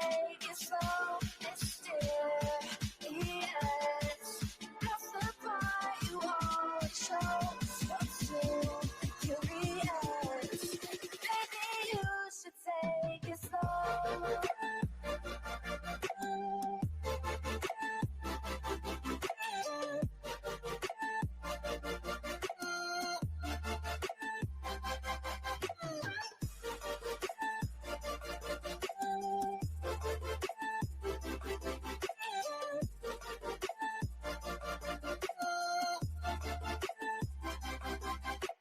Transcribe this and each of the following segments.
take it slow, mysterious. That's the part you always show. You're too curious. Maybe you should take it slow.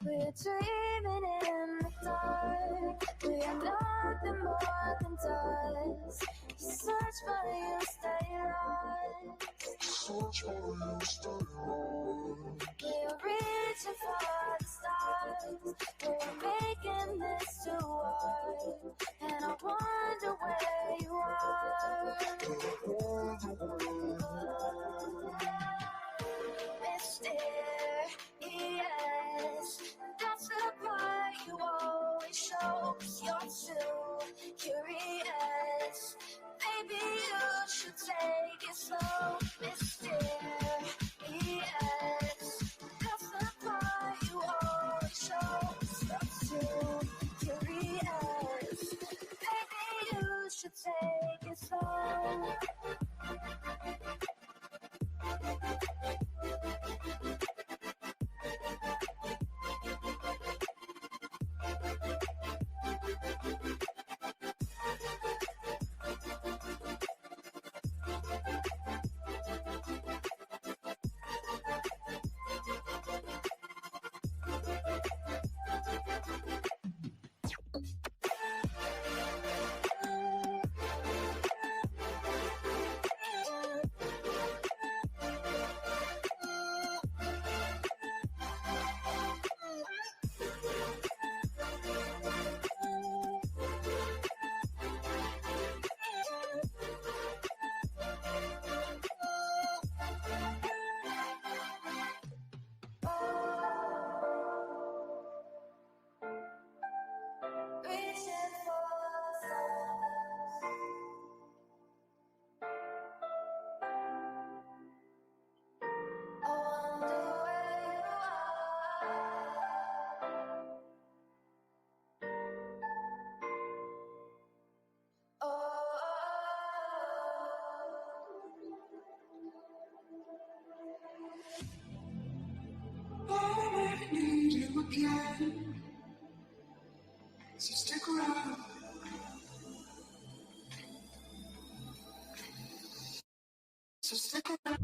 We're dreaming in the dark. We're nothing more than dust. You search for you, stay lost. Search for you, stay lost. We're reaching for the stars. We're making this too hard. And I wonder where you are. Mysterious. That's the part you always show. 'Cause you're too curious. Maybe you should take it slow. Mysterious. That's the part you always show. 'Cause you're too curious. Maybe you should take it slow. Reaching for the stars. I wonder where you are. Oh. I need you again, so stick around. So stick around.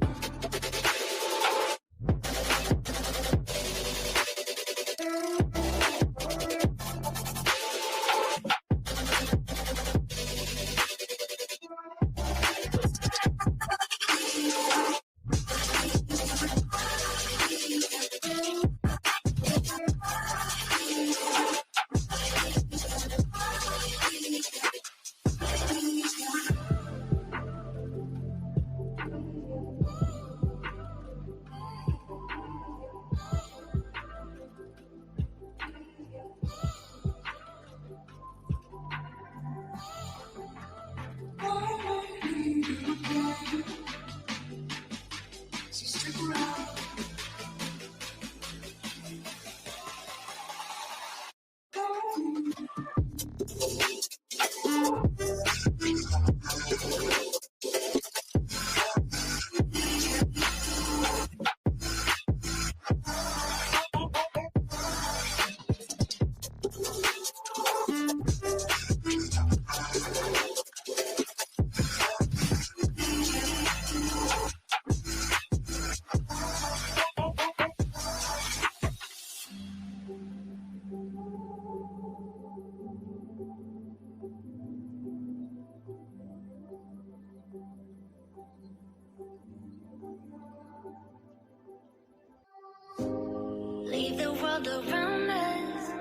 Leave the world around us.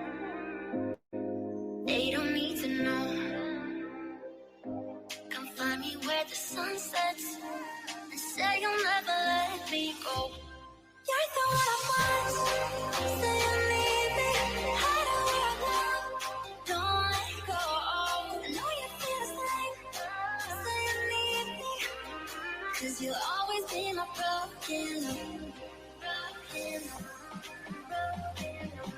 They don't need to know. Come find me where the sun sets and say you'll never let me go. You're the one I want. Say you need me. Hide where I go. Don't let go. I know you feel the same. Cause you'll always be my broken love. Broken love. Broken love.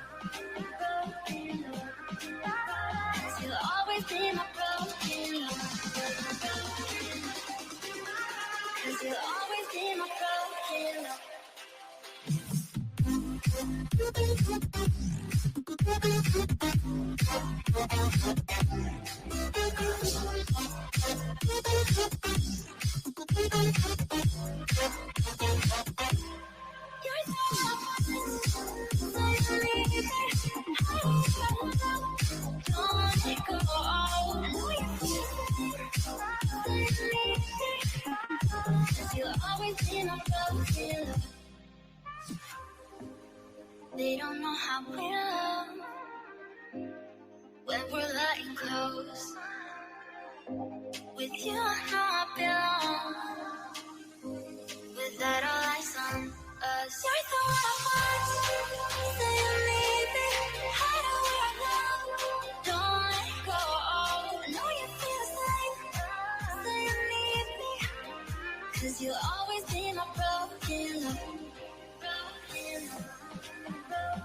Broken love. Cause you'll always be my broken love. Cause you'll always be my broken love. They don't know how we love when we're letting close. With you, I know I belong. Without all eyes on us, you're the one I want. Say you need me, hide away now. Don't let go. I know you feel the same. Say you need me, 'cause you'll always be my broken love. Broken love.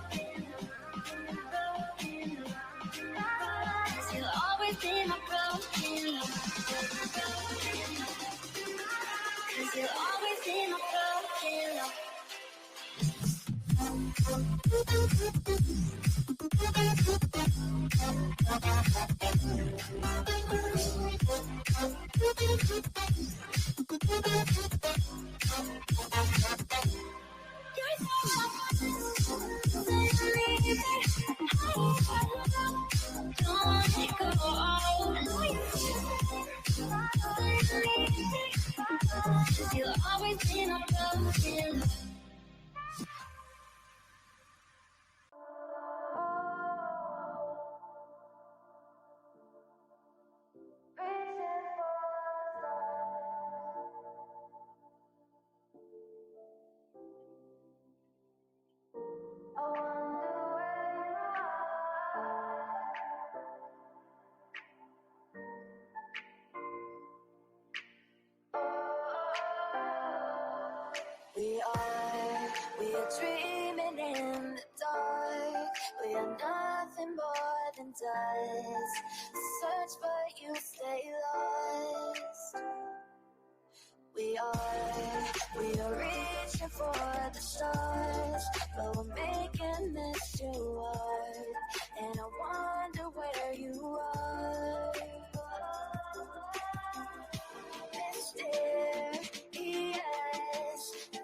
You'll always be my broken love. 'Cause you'll always be my broken love. You'll always be my broken love. We are dreaming in the dark. We are nothing more than dust. Search but you stay lost. We are reaching for the stars, but we're making this too hard. And I wonder where you are. Mysterious,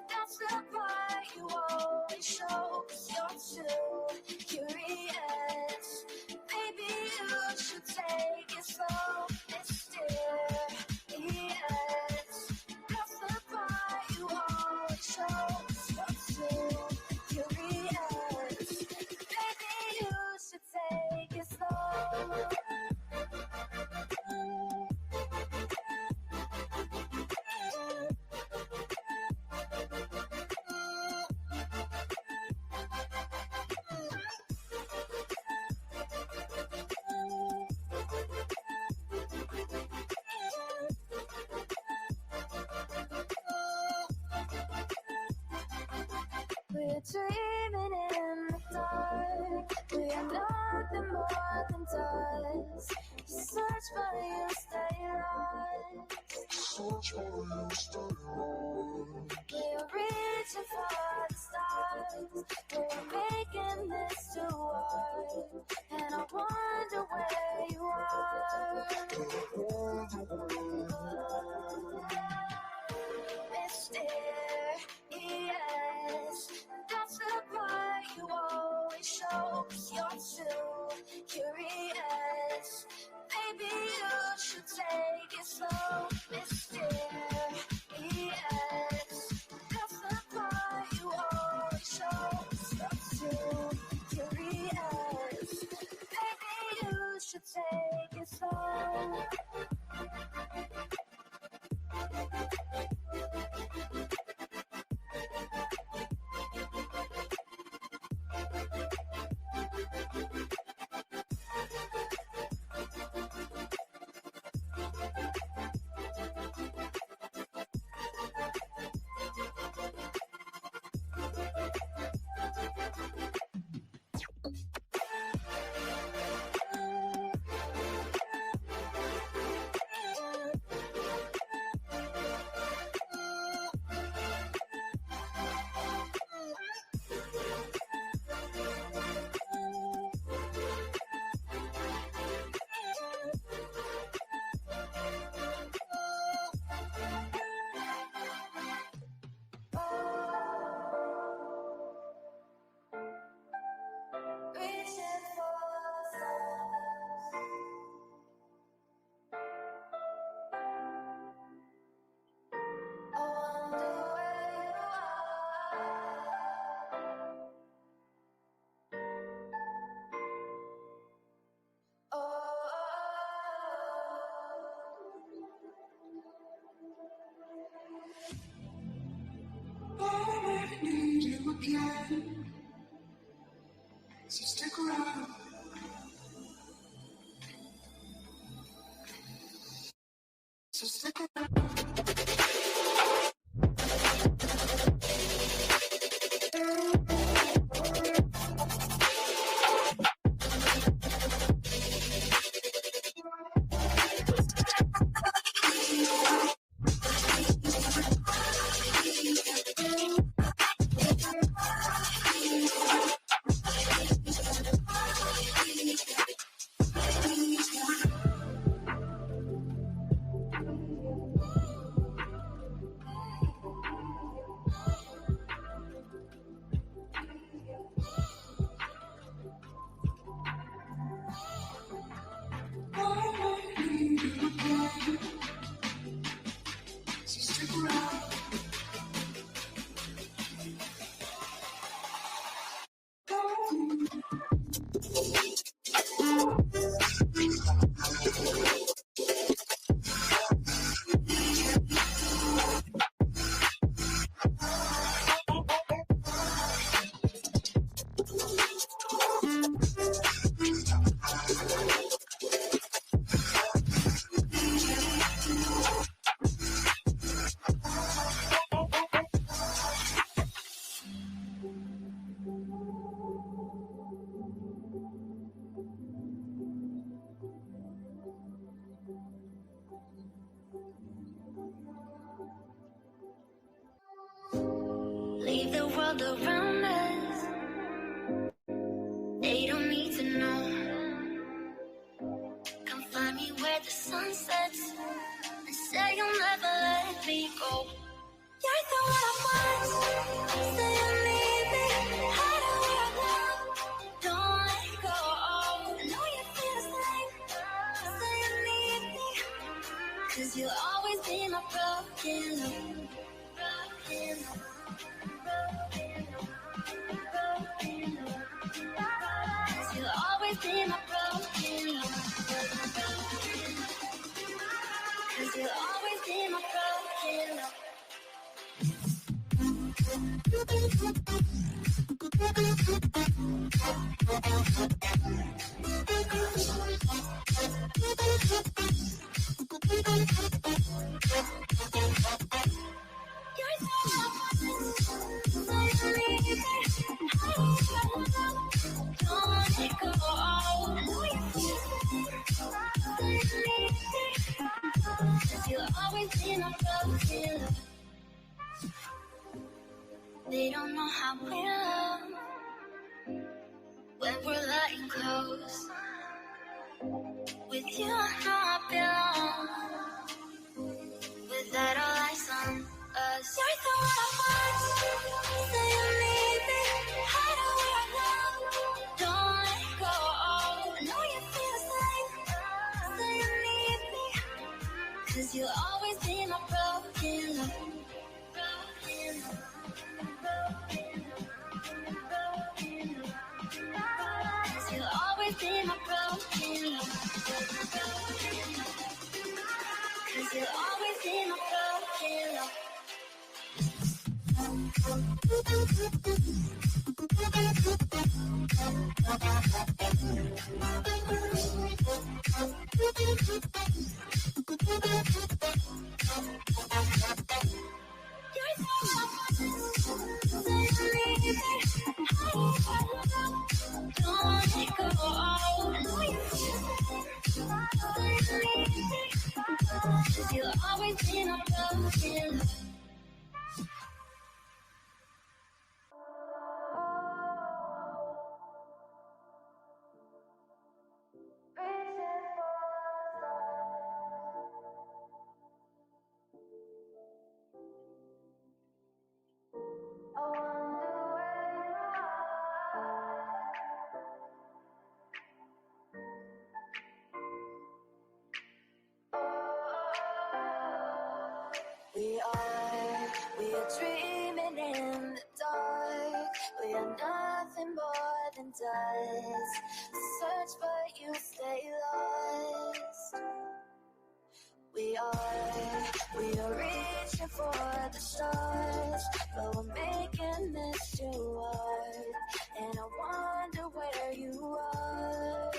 that's the part you always show. 'Cause you're too curious. Maybe you should take it slow. Mysterious, that's the part you always show. 'Cause you're too curious. Maybe you should take it slow. We're dreaming in the dark. We are nothing more than dust. Search but you stay lost. Search for you, stay on. We're reaching for the stars. We're making this too hard. And I wonder where you are. Mysterious, that's the part you always show. 'Cause you're too curious. Maybe you should take it slow. Mysterious, that's the part you always show. 'Cause you're too curious. Maybe you should take it slow. So stick around. Leave the world around us. They don't need to know. Come find me where the sun sets and say you'll never let me go. You're the one I want. Say you need me. Hide where I want. Don't let go. I know you feel the same. Say you need me. 'Cause you'll always be my broken love. Broken love. Cause you'll always be my broken love. Cause you'll always be my broken love. You're so don't let go. I know you feel me. Cause you'll always be my broken love. They don't know how we love when we're letting close. With you, I know I belong. Without all eyes on us, you're the one I want. Say you need me. Hide where I love. Don't let go. I know you feel the same. Say you need me. 'Cause you'll always be my broken love. Broken love. Cause you'll always be my broken love. Cause you'll always be my broken love. You're so don't let go. I know you feel me. Cause you'll always be my broken love. We are dreaming in the dark. We are nothing more than dust. Search but you stay lost. We are reaching for the stars, but we're making this too hard. And I wonder where you are.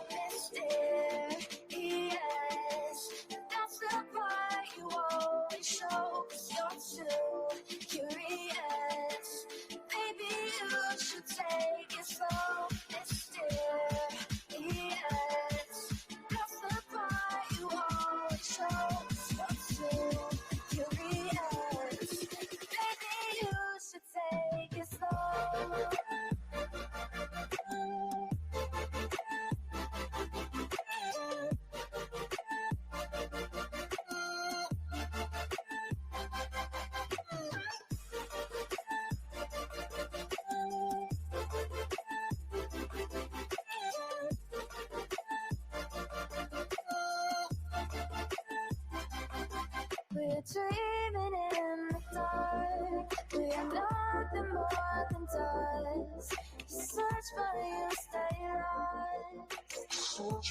Mysterious.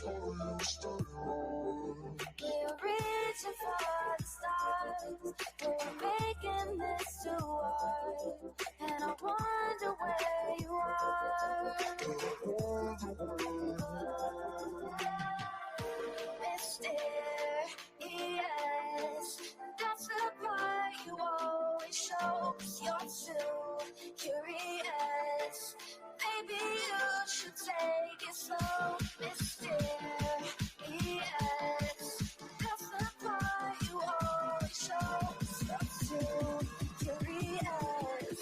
We're reaching for the stars. We're making this too hard. And I wonder where you are. Mysterious. That's the part you always show. 'Cause you're too curious. Maybe you should take it slow. Mysterious. That's the part you always show. 'Cause you're too curious.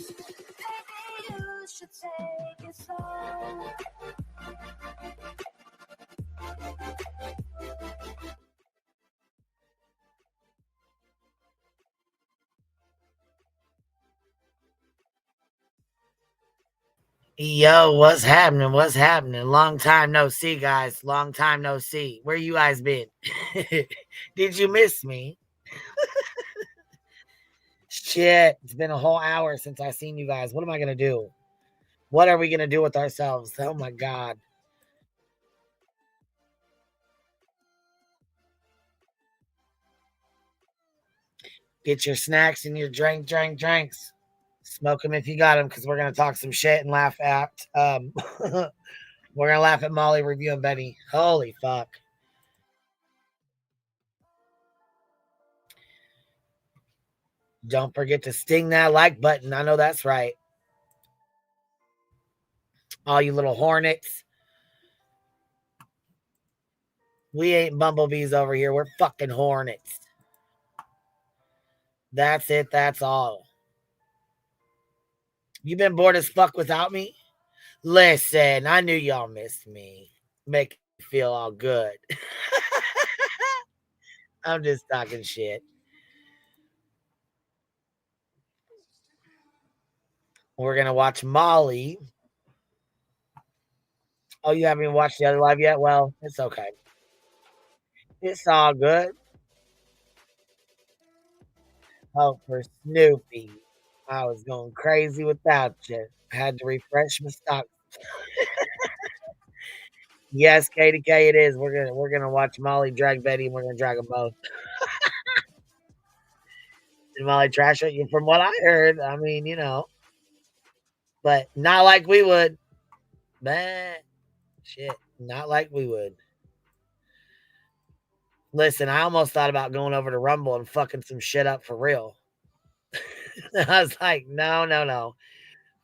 Maybe you should take it slow. Yo, what's happening? What's happening? Long time no see, guys. Long time no see. Where you guys been? Did you miss me? Shit, it's been a whole hour since I seen you guys. What am I gonna do? What are we gonna do with ourselves? Oh my god. Get your snacks and your drinks. Smoke them if you got them, because we're gonna talk some shit and laugh at. We're gonna laugh at Molly reviewing Betty. Holy fuck. Don't forget to sting that like button. I know that's right. All you little hornets. We ain't bumblebees over here. We're fucking hornets. That's it. That's all. You been bored as fuck without me? Listen, I knew y'all missed me. Make me feel all good. I'm just talking shit. We're gonna watch Molly. Oh, you haven't even watched the other live yet? Well, it's okay. It's all good. Oh, for Snoopy. I was going crazy without you. I had to refresh my stock. Yes, KDK, it is. We're gonna watch Molly drag Betty, and we're gonna drag them both. Did Molly trash it? From what I heard, I mean, but not like we would. Man, shit, not like we would. Listen, I almost thought about going over to Rumble and fucking some shit up for real. I was like, no, no, no.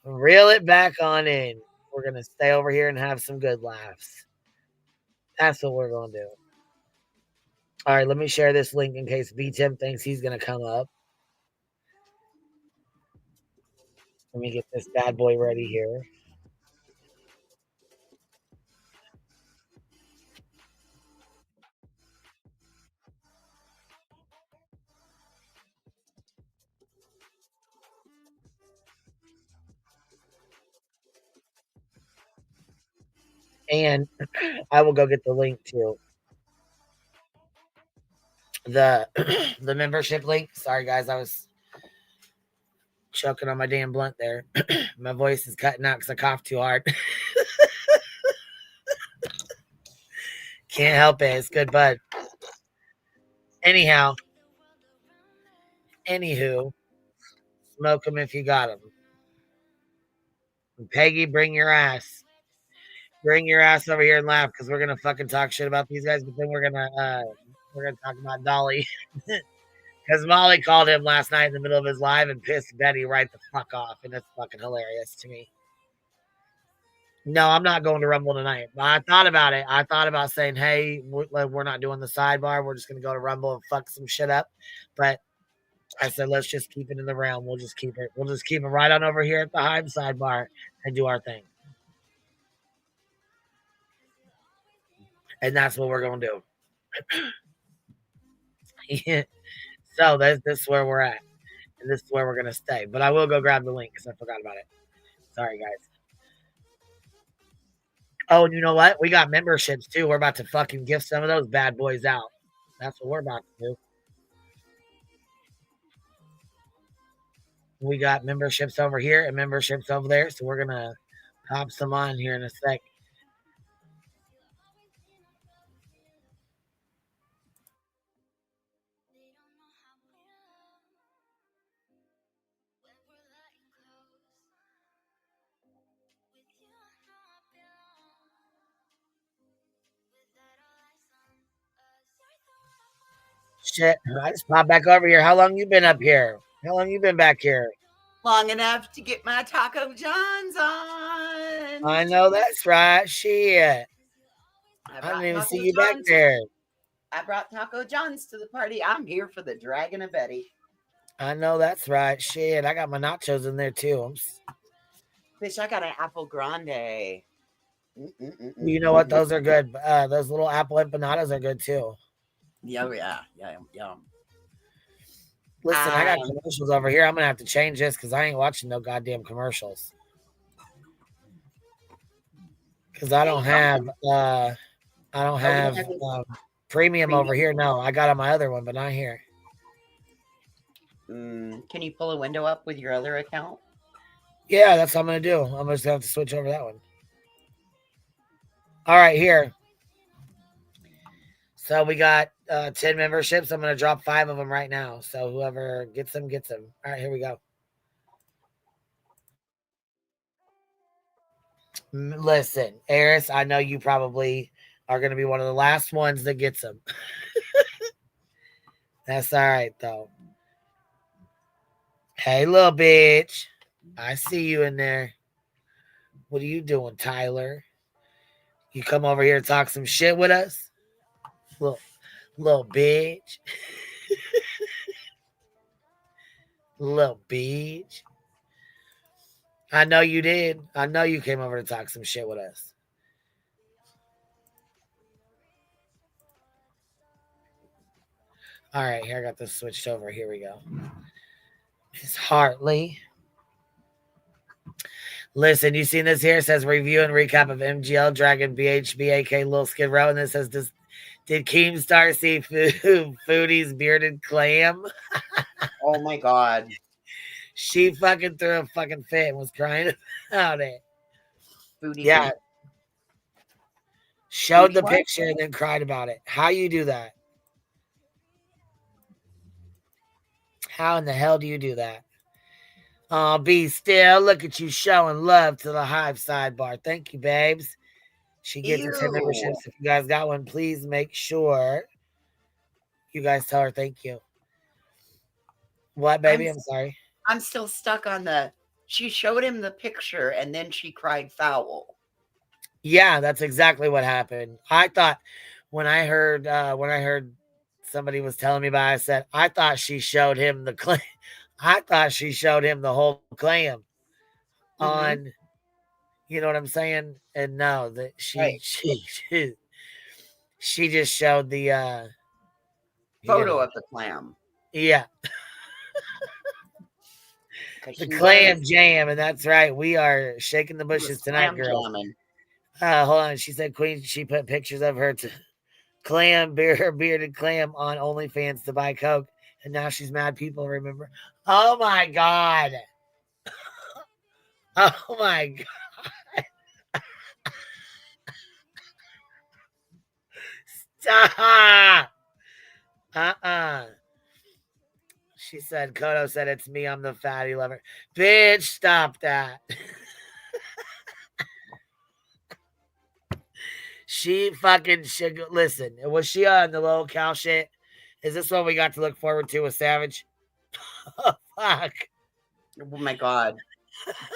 Reel it back on in. We're gonna stay over here and have some good laughs. That's what we're gonna do. All right, let me share this link in case B Tim thinks he's gonna come up. Let me get this bad boy ready here. And I will go get the link to the the membership link. Sorry guys, I was choking on my damn blunt there. My voice is cutting out because I coughed too hard. Can't help it. It's good, bud. Anyhow, anywho, smoke them if you got them. Peggy, bring your ass. Bring your ass over here and laugh because we're gonna fucking talk shit about these guys, but then we're gonna talk about Dolly. Because Molly called him last night in the middle of his live and pissed Betty right the fuck off, and that's fucking hilarious to me. No, I'm not going to Rumble tonight. I thought about it. I thought about saying, "Hey, we're not doing the sidebar. We're just going to go to Rumble and fuck some shit up." But I said, "Let's just keep it in the realm. We'll just keep it. We'll just keep it right on over here at the Hive sidebar and do our thing." And that's what we're going to do. So this is where we're at, and this is where we're going to stay. But I will go grab the link because I forgot about it. Sorry, guys. Oh, and you know what? We got memberships too. We're about to fucking give some of those bad boys out. That's what we're about to do. We got memberships over here and memberships over there. So we're gonna pop some on here in a sec. Shit, I just popped back over here. How long you been up here? How long you been back here? Long enough to get my Taco John's on. I know that's right. Shit. I brought didn't even Taco see you back John's. there. I brought Taco John's to the party. I'm here for the Dragon of Betty. I know that's right. Shit, I got my nachos in there too. Bitch, I got an apple grande. You know what? Those are good. Those little apple empanadas are good too. Yeah, yum. Listen, I got commercials over here. I'm gonna have to change this because I ain't watching no goddamn commercials. Because I don't have premium over here. No, I got on my other one, but not here. Can you pull a window up with your other account? Yeah, that's what I'm gonna do. I'm just gonna have to switch over that one. All right, here. So we got 10 memberships. I'm gonna drop 5 of them right now. So whoever gets them, gets them. All right, here we go. Listen, Eris, I know you probably are gonna be one of the last ones that gets them. That's all right though. Hey, little bitch. I see you in there. What are you doing, Tyler? You come over here and talk some shit with us? Little bitch. Little bitch. I know you did. I know you came over to talk some shit with us. All right, here I got this switched over. Here we go. Miss Hartley. Listen, you seen this here? It says review and recap of MGL Dragon BHB, aka Lil Skid Row, and this says did Keemstar see Foodies bearded clam? Oh my god. She fucking threw a fucking fit and was crying about it. Foodies. Yeah. Showed the picture and then cried about it. How you do that? How in the hell do you do that? Oh, be still. Look at you showing love to the Hive sidebar. Thank you, babes. She gets a 10 memberships. If you guys got one, please make sure you guys tell her thank you. What, baby? I'm sorry. I'm still stuck on she showed him the picture and then she cried foul. Yeah, that's exactly what happened. I thought when I heard somebody was telling me about it, I said, I thought she showed him the clam. I thought she showed him the whole clam on, you know what I'm saying? And no, that she just showed the photo of the clam. Yeah. The clam jam, and that's right. We are shaking the bushes tonight, girl. Hold on. She said Queen, she put pictures of her to clam, bearded clam on OnlyFans to buy Coke. And now she's mad people remember. Oh my God. Oh my God. Stop. She said, Kodo said, it's me. I'm the fatty lover. Bitch, stop that. She fucking should listen. Was she on the little cow shit? Is this what we got to look forward to with Savage? Oh, fuck. Oh my God.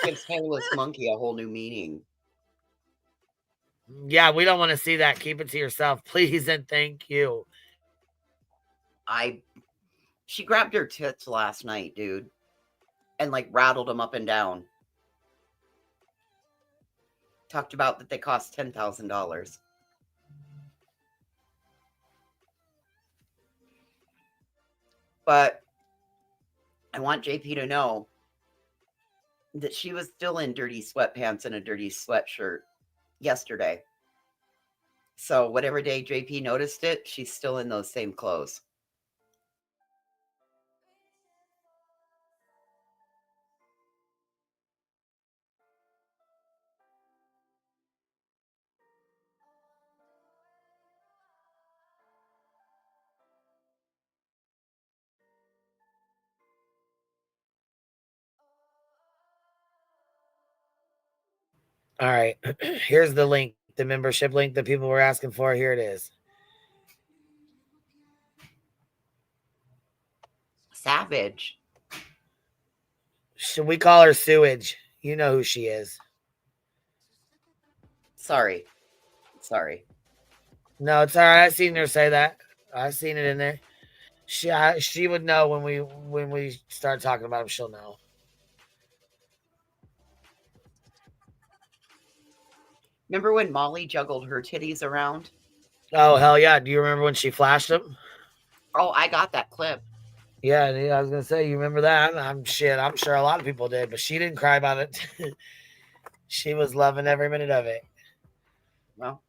Gives hairless monkey a whole new meaning. Yeah, we don't want to see that. Keep it to yourself, please, and thank you. She grabbed her tits last night, dude, and like rattled them up and down. Talked about that they cost $10,000. But I want JP to know that she was still in dirty sweatpants and a dirty sweatshirt yesterday. So whatever day JP noticed it, she's still in those same clothes. All right. Here's the link, the membership link that people were asking for. Here it is. savage. Should we call her sewage? You know who she is. Sorry. No, it's all right. I seen her say that. I seen it in there. She would know when we start talking about him. She'll know. Remember when Molly juggled her titties around? Oh hell yeah! Do you remember when she flashed them? Oh, I got that clip. Yeah, I was gonna say you remember that. I'm sure a lot of people did, but she didn't cry about it. She was loving every minute of it. Well,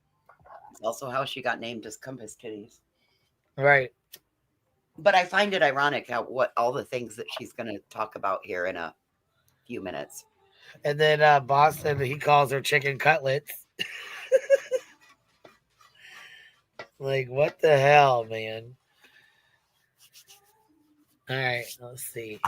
it's also how she got named as Compass Titties. Right. But I find it ironic how all the things that she's going to talk about here in a few minutes. And then Boston, he calls her chicken cutlets. Like, what the hell, man? All right, let's see.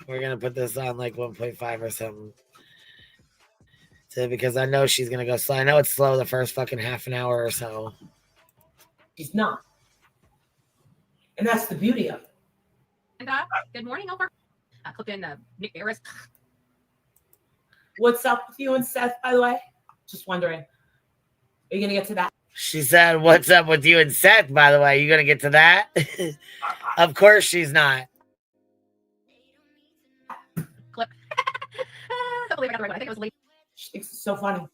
We're going to put this on like 1.5 or something. Because I know she's going to go slow. I know it's slow the first fucking half an hour or so. She's not. And that's the beauty of it. And good morning, over. Clip in Nick Barris. What's up with you and Seth, by the way? Just wondering. Are you going to get to that? She said, "What's up with you and Seth, by the way? You going to get to that?" Of course she's not. Clip. I can't believe I got the right one. I think it was late. She thinks it's so funny.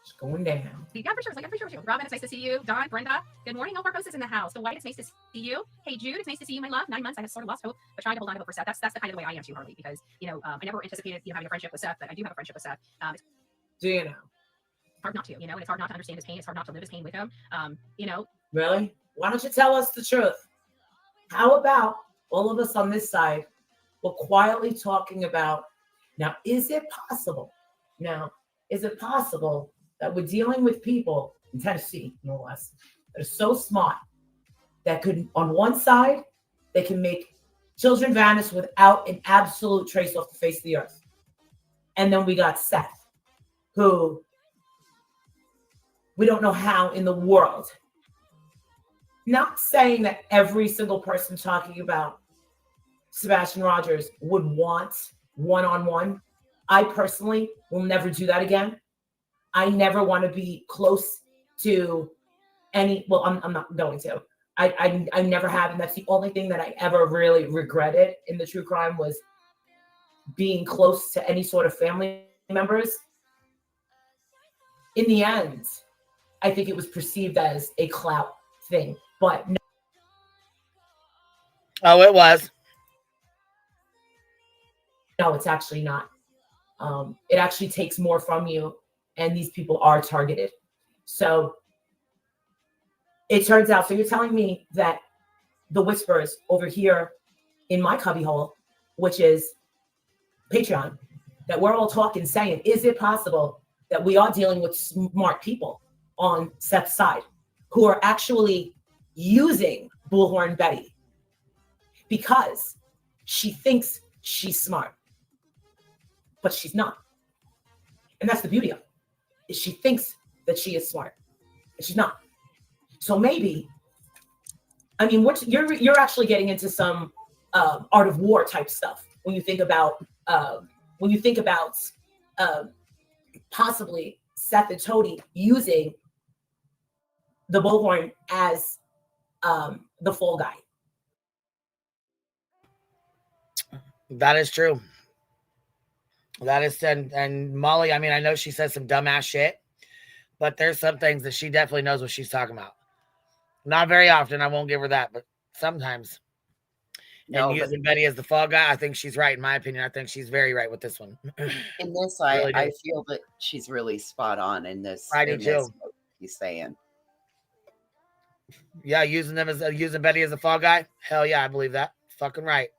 It's going down. Yeah, for sure. For sure. Robin, it's nice to see you. Don, Brenda, good morning. All Barbosa's in the house. The White, it's nice to see you. Hey, Jude, it's nice to see you, my love. 9 months, I have sort of lost hope, but trying to hold on to hope for Seth. That's the kind of the way I am too, Harley, because, I never anticipated, having a friendship with Seth, but I do have a friendship with Seth. It's Do you know? hard not to, and it's hard not to understand his pain. It's hard not to live his pain with him. Really? Why don't you tell us the truth? How about all of us on this side were quietly talking about, now, is it possible that we're dealing with people in Tennessee, no less, that are so smart that could, on one side, they can make children vanish without an absolute trace off the face of the earth. And then we got Seth, who we don't know how in the world. Not saying that every single person talking about Sebastian Rogers would want one-on-one. I personally will never do that again. I never want to be close to any, well, I'm not going to. I never have, and that's the only thing that I ever really regretted in the true crime was being close to any sort of family members. In the end, I think it was perceived as a clout thing, but no. Oh, it was. No, it's actually not. It actually takes more from you, and these people are targeted. So it turns out, so you're telling me that the whispers over here in my cubbyhole, which is Patreon, that we're all talking, saying, is it possible that we are dealing with smart people on Seth's side who are actually using Bullhorn Betty because she thinks she's smart, but she's not. And that's the beauty of it, is she thinks that she is smart, and she's not. So maybe, I mean, you're actually getting into some art of war type stuff when you think about possibly Seth and Tony using the Bullhorn as the fall guy. That is true. That is, and Molly, I mean, I know she says some dumbass shit, but there's some things that she definitely knows what she's talking about. Not very often, I won't give her that, but sometimes. No, and using Betty as the fall guy, I think she's right, in my opinion. I think she's very right with this one. In this, Really I feel that she's really spot on in this. I do too. What he's saying. Yeah, using Betty as the fall guy. Hell yeah, I believe that. Fucking right.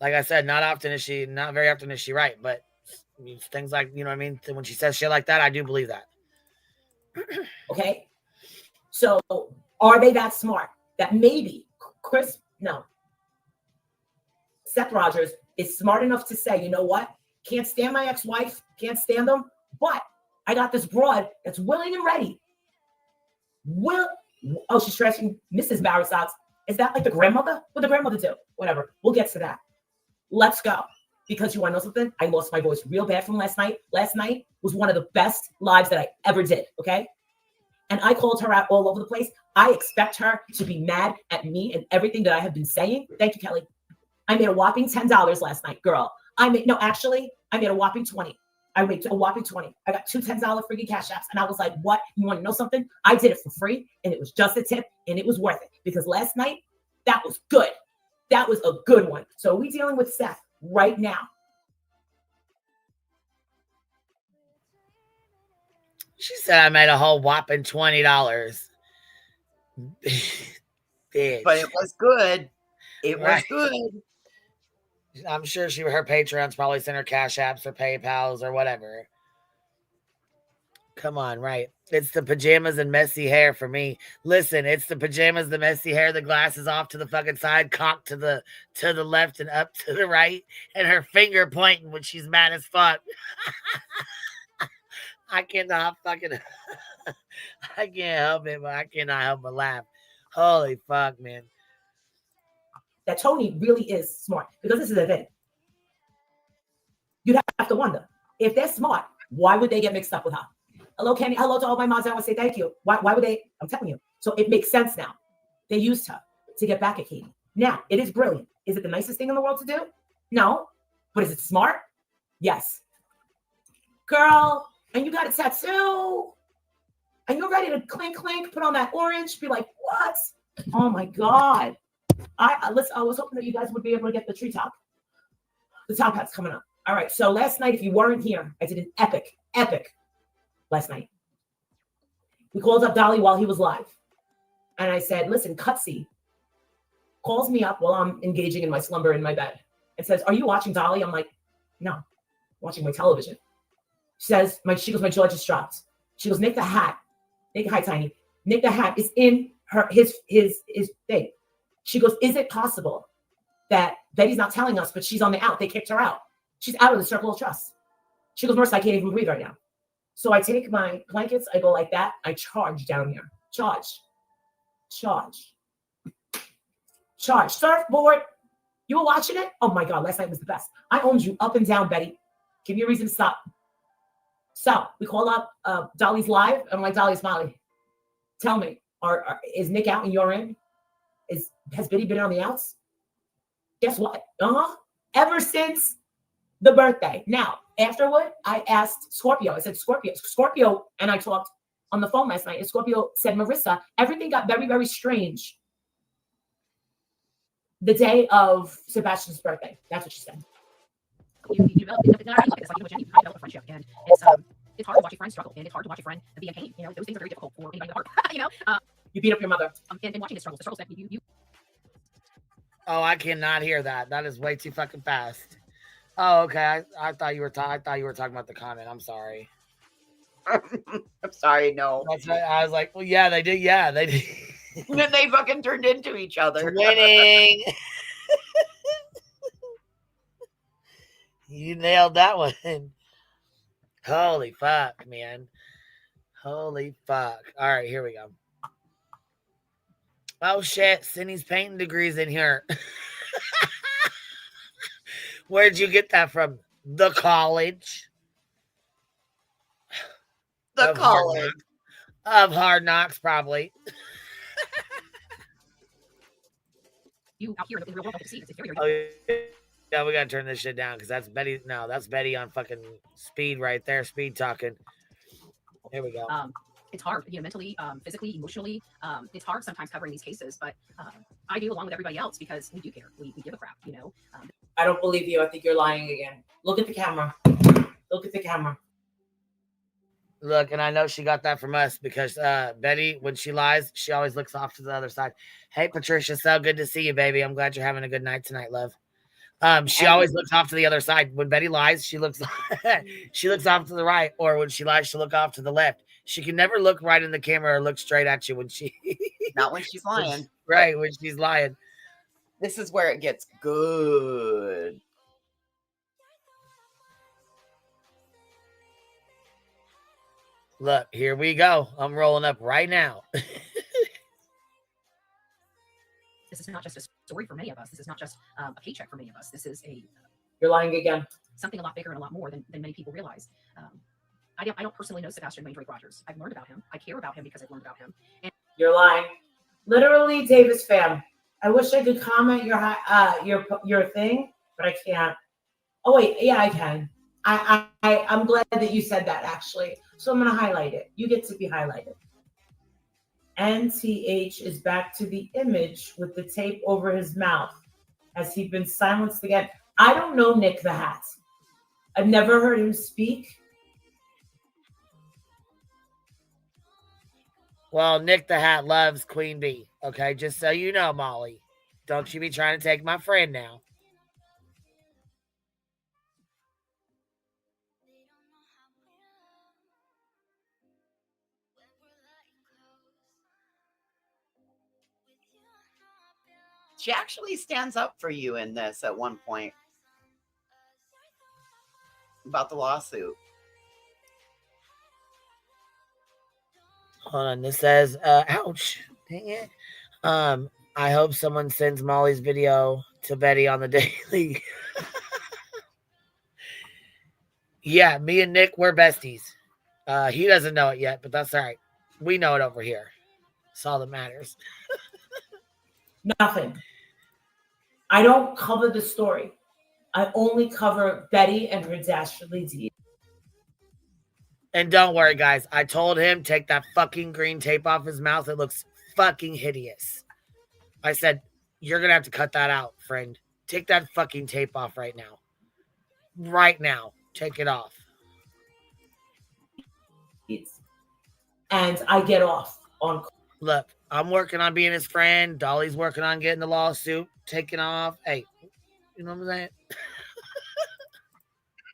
Like I said, not very often is she right, but I mean, things like, you know what I mean? When she says shit like that, I do believe that. Okay. So Are they that smart that maybe Seth Rogers is smart enough to say, you know what? Can't stand my ex-wife, can't stand them, but I got this broad that's willing and ready. She's trashing Mrs. Barrett. Is that like the grandmother? What the grandmother do? Whatever. We'll get to that. Let's go. Because you want to know something? I lost my voice real bad from last night. Last night was one of the best lives that I ever did, okay? And I called her out all over the place. I expect her to be mad at me and everything that I have been saying. Thank you, Kelly. I made a whopping $10 last night, girl. I made a whopping 20. I made a whopping 20. I got two $10 freaking cash apps. And I was like, what? You want to know something? I did it for free and it was just a tip and it was worth it because last night, that was good. That was a good one. So we dealing with Seth right now. She said I made a whole whopping $20. Bitch. But it was good. It was Right. good. I'm sure her Patreon's probably sent her cash apps or PayPals or whatever. Come on, right. It's the pajamas and messy hair for me. Listen, it's the pajamas, the messy hair, the glasses off to the fucking side, cocked to the left and up to the right, and her finger pointing when she's mad as fuck. I cannot fucking I can't help it, but I cannot help but laugh. Holy fuck, man. That Tony really is smart because this is the thing. You'd have to wonder if they're smart, why would they get mixed up with her? Hello, Kenny. Hello to all my moms. I want to say thank you. Why would they? I'm telling you. So it makes sense now. They used her to get back at Katie. Now, it is brilliant. Is it the nicest thing in the world to do? No. But is it smart? Yes. Girl, and you got a tattoo. And you're ready to clink, put on that orange, be like, what? Oh, my God. I was hoping that you guys would be able to get the treetop. The top hat's coming up. All right. So last night, if you weren't here, I did an epic last night. We called up Dolly while he was live. And I said, listen, Cutsy calls me up while I'm engaging in my slumber in my bed and says, are you watching Dolly? I'm like, no, watching my television. She says, she goes, my jaw just dropped. She goes, Nick the hat. Nick, hi, Tiny. Nick the hat is in his thing. She goes, is it possible that Betty's not telling us, but she's on the out? They kicked her out. She's out of the circle of trust. She goes, Marissa, I can't even breathe right now. So I take my blankets, I go like that, I charge down here. Charge. Surfboard. You were watching it? Oh my God, last night was the best. I owned you up and down, Betty. Give me a reason to stop. So we call up Dolly's live. I'm like, Dolly, Smiley, tell me, is Nick out and you're in? Has Betty been on the outs? Guess what? Ever since the birthday. Now, afterward, I asked Scorpio. I said, Scorpio, and I talked on the phone last night. And Scorpio said, Marissa, everything got very, very strange the day of Sebastian's birthday. That's what she said. You develop, it's like with Jenny, you develop a friendship, and it's hard to watch your friend struggle, and it's hard to watch your friend be in pain. You know, those things are very difficult for anybody to heart. You know, you beat up your mother, and watching the struggles that you. Oh, I cannot hear that. That is way too fucking fast. Oh, okay. I thought you were talking about the comment. I'm sorry. I'm sorry, no. That's right. I was like, well, yeah, they did. Yeah, they did. And then they fucking turned into each other. Winning. You nailed that one. Holy fuck, man. Holy fuck. All right, here we go. Oh shit, Cindy's painting degrees in here. Where'd you get that from? The college. The college. Of Hard Knocks, probably. You out here in the real world don't see it. It's very, Oh, yeah, we gotta turn this shit down because that's Betty. No, that's Betty on fucking speed right there. Speed talking. Here we go. It's hard, you know, mentally, physically, emotionally. It's hard sometimes covering these cases, but I do along with everybody else because we do care. We give a crap, you know. I don't believe you. I think you're lying again. Look at the camera. Look at the camera. Look, and I know she got that from us because Betty, when she lies, she always looks off to the other side. Hey, Patricia, so good to see you, baby. I'm glad you're having a good night tonight, love. She always looks off to the other side. When Betty lies, she looks she looks off to the right, or when she lies, she'll look off to the left. She can never look right in the camera or look straight at you when she Not when she's lying. Right, when she's lying. This is where it gets good. Look, here we go. I'm rolling up right now. This is not just a story for many of us. This is not just a paycheck for many of us. This is You're lying again. Something a lot bigger and a lot more than many people realize. I don't personally know Sebastian Wayne Drake Rogers. I've learned about him. I care about him because I've learned about him. And You're lying. Literally, Davis fam. I wish I could comment your thing, but I can't. Oh wait, yeah, I can. I'm glad that you said that actually. So I'm gonna highlight it. You get to be highlighted. NTH is back to the image with the tape over his mouth. Has he been silenced again? I don't know Nick the Hat. I've never heard him speak. Well, Nick the Hat loves Queen Bee. Okay, just so you know, Molly. Don't you be trying to take my friend now. She actually stands up for you in this at one point about the lawsuit. Hold on. This says, ouch. Dang it. I hope someone sends Molly's video to Betty on the daily. Yeah, me and Nick, we're besties. He doesn't know it yet, but that's all right. We know it over here. That's all that matters. Nothing. I don't cover the story. I only cover Betty and her dastardly deed. And don't worry, guys. I told him, take that fucking green tape off his mouth. It looks fucking hideous. I said, you're going to have to cut that out, friend. Take that fucking tape off right now. Right now. Take it off. And I get off on. Look, I'm working on being his friend. Dolly's working on getting the lawsuit taken off. Hey, you know what I'm saying?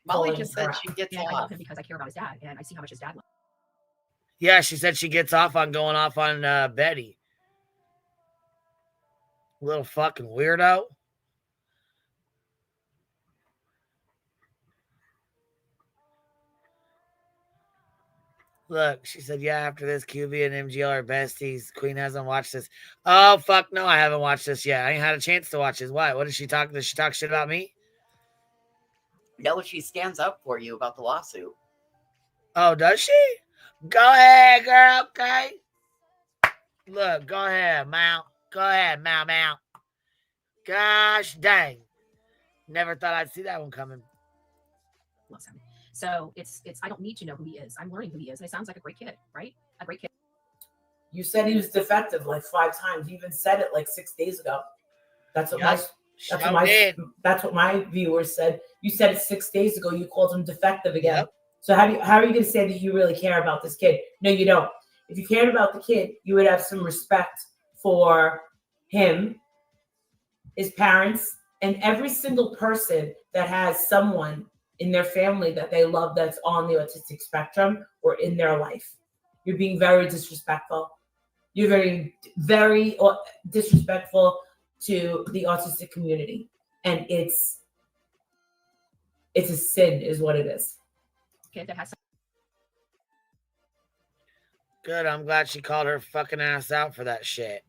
Molly just said she gets I love off. him because I care about his dad and I see how much his dad loves. Yeah, she said she gets off on going off on Betty. Little fucking weirdo. Look, she said, yeah, after this, QB and MGL are besties. Queen hasn't watched this. Oh, fuck no, I haven't watched this yet. I ain't had a chance to watch this. Why? What did she talk? Does she talk shit about me? No, she stands up for you about the lawsuit. Oh, does she? Go ahead, girl, okay? Look, go ahead, Mount. Go ahead, Mount. Gosh dang. Never thought I'd see that one coming. Loves him. So it's I don't need to know who he is. I'm learning who he is. And he sounds like a great kid, right? A great kid. You said he was defective like 5 times. You even said it like 6 days ago. That's what that's what my viewers said. You said it 6 days ago. You called him defective again. Yep. So how are you going to say that you really care about this kid? No, you don't. If you cared about the kid, you would have some respect for him, his parents, and every single person that has someone in their family that they love that's on the autistic spectrum or in their life. You're being very disrespectful. You're very, very disrespectful to the autistic community. And it's a sin is what it is. Kid that has Good. I'm glad she called her fucking ass out for that shit.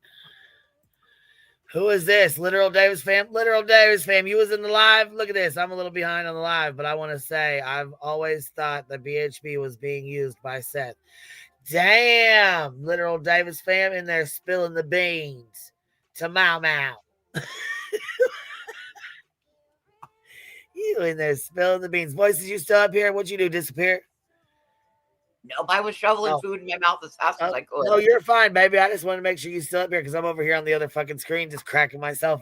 Who is this? Literal Davis fam? Literal Davis fam. You was in the live? Look at this. I'm a little behind on the live, but I want to say I've always thought that BHB was being used by Seth. Damn. Literal Davis fam in there spilling the beans to Mau. You in there spilling the beans. Voices, you still up here? What'd you do? Disappear? Nope, I was shoveling food in my mouth as fast as I could. No, you're fine, baby. I just want to make sure you still up here because I'm over here on the other fucking screen just cracking myself.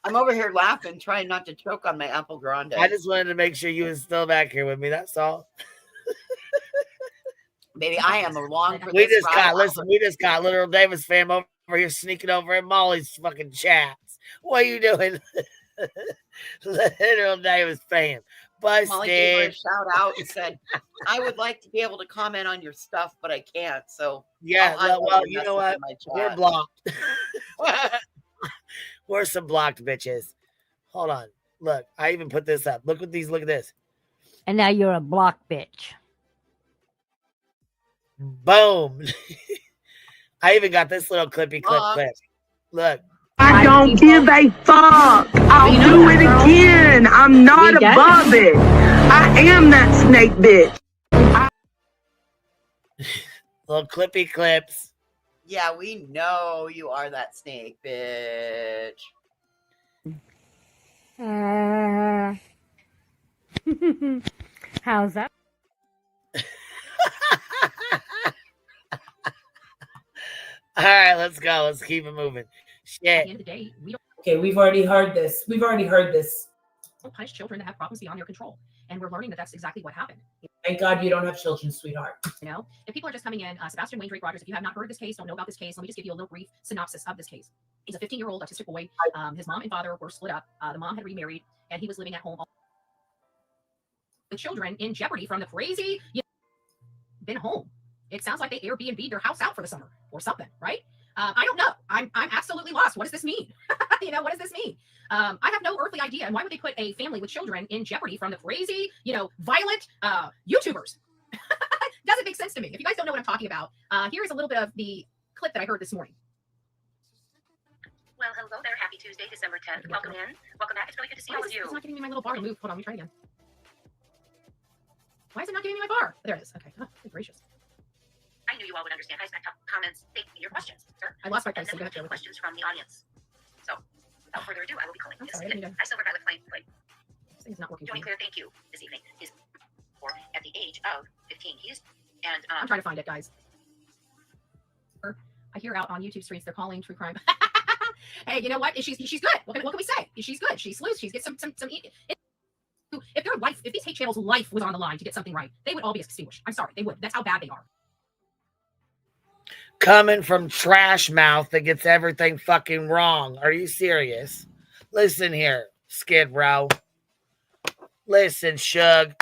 I'm over here laughing, trying not to choke on my apple grande. I just wanted to make sure you was still back here with me. That's all. Maybe I am along for We this just ride. got Literal Davis fam over here sneaking over in Molly's fucking chats. What are you doing? Literal Davis fam. Molly gave her a Busted. shout out and said, I would like to be able to comment on your stuff, but I can't. So Yeah, I'll highlight well, your you know message what? in my We're chat. blocked. We're some blocked bitches. Hold on. Look, I even put this up. Look at this. And now you're a block bitch. Boom. I even got this little clip. Look. I don't give a fuck. I'll do it again. I'm not above it. I am that snake bitch. Little clips. Yeah, we know you are that snake bitch. How's that? All right, let's go. Let's keep it moving. At the Shit. end of the day, we Okay, we've already heard this. don't punish children that have problems beyond their control. And we're learning that that's exactly what happened. Thank God you don't have children, sweetheart. You know, if people are just coming in, Sebastian Wayne Drake Rogers, if you have not heard this case, don't know about this case, let me just give you a little brief synopsis of this case. He's a 15-year-old autistic boy. His mom and father were split up. The mom had remarried, and he was living at home with children in jeopardy from the crazy, been home. It sounds like they Airbnb'd their house out for the summer or something, right? I don't know. I'm absolutely lost. What does this mean? What does this mean? I have no earthly idea. And why would they put a family with children in jeopardy from the crazy, violent YouTubers? Doesn't make sense to me. If you guys don't know what I'm talking about, here is a little bit of the clip that I heard this morning. Well, hello there. Happy Tuesday, December 10th. Welcome in. Welcome back. It's really good to see all of you. It's not giving me my little bar to move. Hold on, let me try again. Why is it not giving me my bar? There it is. Okay. Oh, good gracious. I knew you all would understand. I spent comments taking your questions, sir. I lost my And place. So then go ahead, we have questions from the audience. So, without further ado, I will be calling I'm this. sorry, I didn't mean I still forgot the claim. This thing's not working. Johnny Claire, thank you this evening. He's at the age of 15. And I'm trying to find it, guys. I hear out on YouTube streets they're calling true crime. Hey, you know what? She's good. What can we say? She's good. She's loose. She's get some. If their life, if these hate channels' life was on the line to get something right, they would all be extinguished. I'm sorry, they would. That's how bad they are. Coming from trash mouth that gets everything fucking wrong. Are you serious? Listen here, Skid Row. Listen, Shug.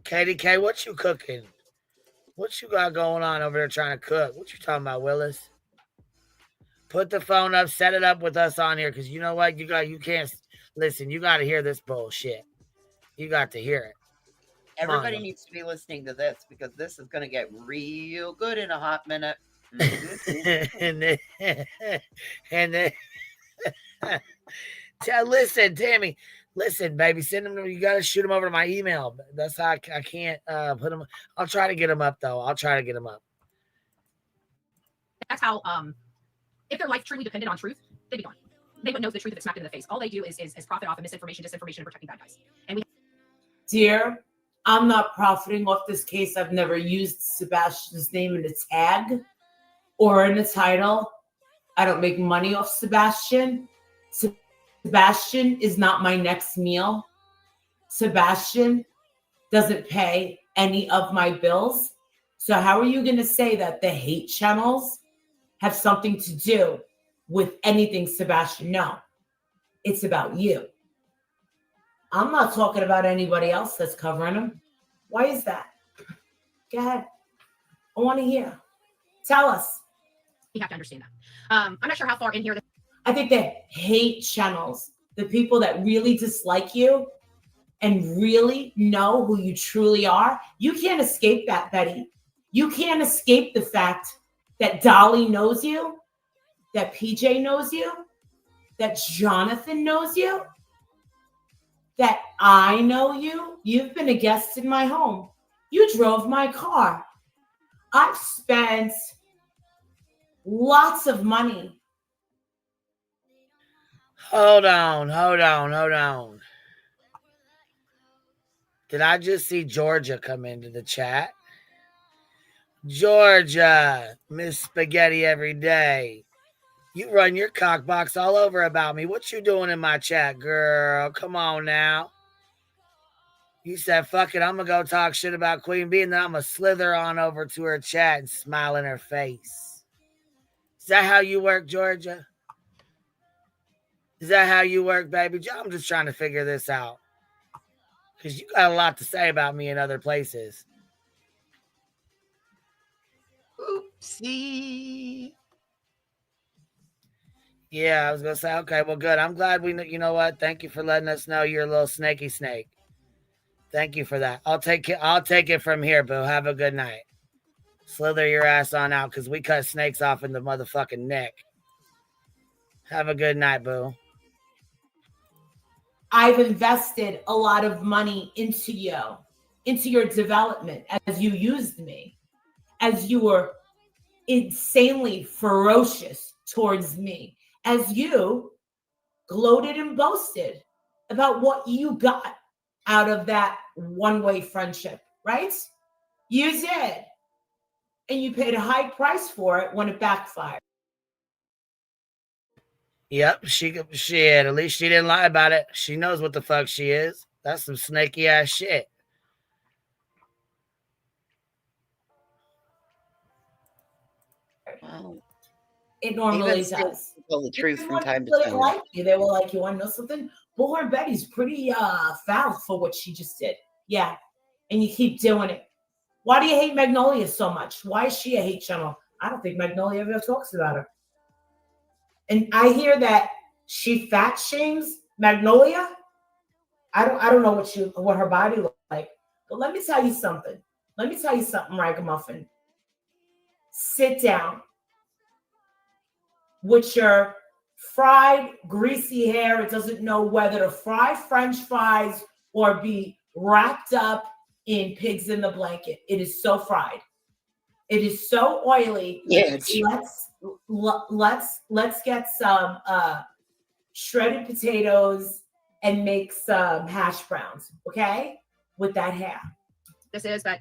KDK, what you cooking? What you got going on over there trying to cook? What you talking about, Willis? Put the phone up, set it up with us on here, because you know what? You can't listen, you gotta hear this bullshit. You got to hear it. Everybody needs to be listening to this because this is going to get real good in a hot minute. and then listen, Tammy, listen, baby, send them. You got to shoot them over to my email. That's how I can't put them. I'll try to get them up though. That's how if their life truly depended on truth, they'd be gone. They would know the truth if it's smacked in the face. All they do is profit off of misinformation, disinformation, and protecting bad guys. And Dear, I'm not profiting off this case. I've never used Sebastian's name in a tag or in a title. I don't make money off Sebastian. Sebastian is not my next meal. Sebastian doesn't pay any of my bills. So how are you going to say that the hate channels have something to do with anything, Sebastian? No, it's about you. I'm not talking about anybody else that's covering him. Why is that? Go ahead. I want to hear. Tell us. you have to understand that. I'm not sure how far in here. I think the hate channels, the people that really dislike you and really know who you truly are, you can't escape that, Betty. You can't escape the fact that Dolly knows you, that PJ knows you, that Jonathan knows you, that I know you. You've been a guest in my home. You drove my car. I've spent lots of money. Hold on. Did I just see Georgia come into the chat? Georgia, Miss Spaghetti every day. You run your cockbox all over about me. What you doing in my chat, girl? Come on now. You said, fuck it, I'm going to go talk shit about Queen Bee, and then I'm going to slither on over to her chat and smile in her face. Is that how you work, Georgia? Is that how you work, baby? I'm just trying to figure this out. Because you got a lot to say about me in other places. Oopsie. Yeah, I was going to say, okay, well, good. I'm glad you know what? Thank you for letting us know you're a little snaky snake. Thank you for that. I'll take it from here, boo. Have a good night. Slither your ass on out because we cut snakes off in the motherfucking neck. Have a good night, boo. I've invested a lot of money into your development as you used me, as you were insanely ferocious towards me, as you gloated and boasted about what you got out of that one-way friendship, right? You did. And you paid a high price for it when it backfired. Yep, shit. At least she didn't lie about it. She knows what the fuck she is. That's some snaky ass shit. Wow. It normally Even does. tell the truth from time to They time. like you. They were like, you want to know something? Bullhorn Betty's pretty foul for what she just did. Yeah. And you keep doing it. Why do you hate Magnolia so much? Why is she a hate channel? I don't think Magnolia ever talks about her. And I hear that she fat shames Magnolia. I don't know what her body looks like. But let me tell you something. Ragamuffin. Sit down with your fried, greasy hair. It doesn't know whether to fry French fries or be wrapped up in pigs in the blanket. It is so fried. It is so oily. Yeah. Let's get some shredded potatoes and make some hash browns, okay? With that hair. This is, but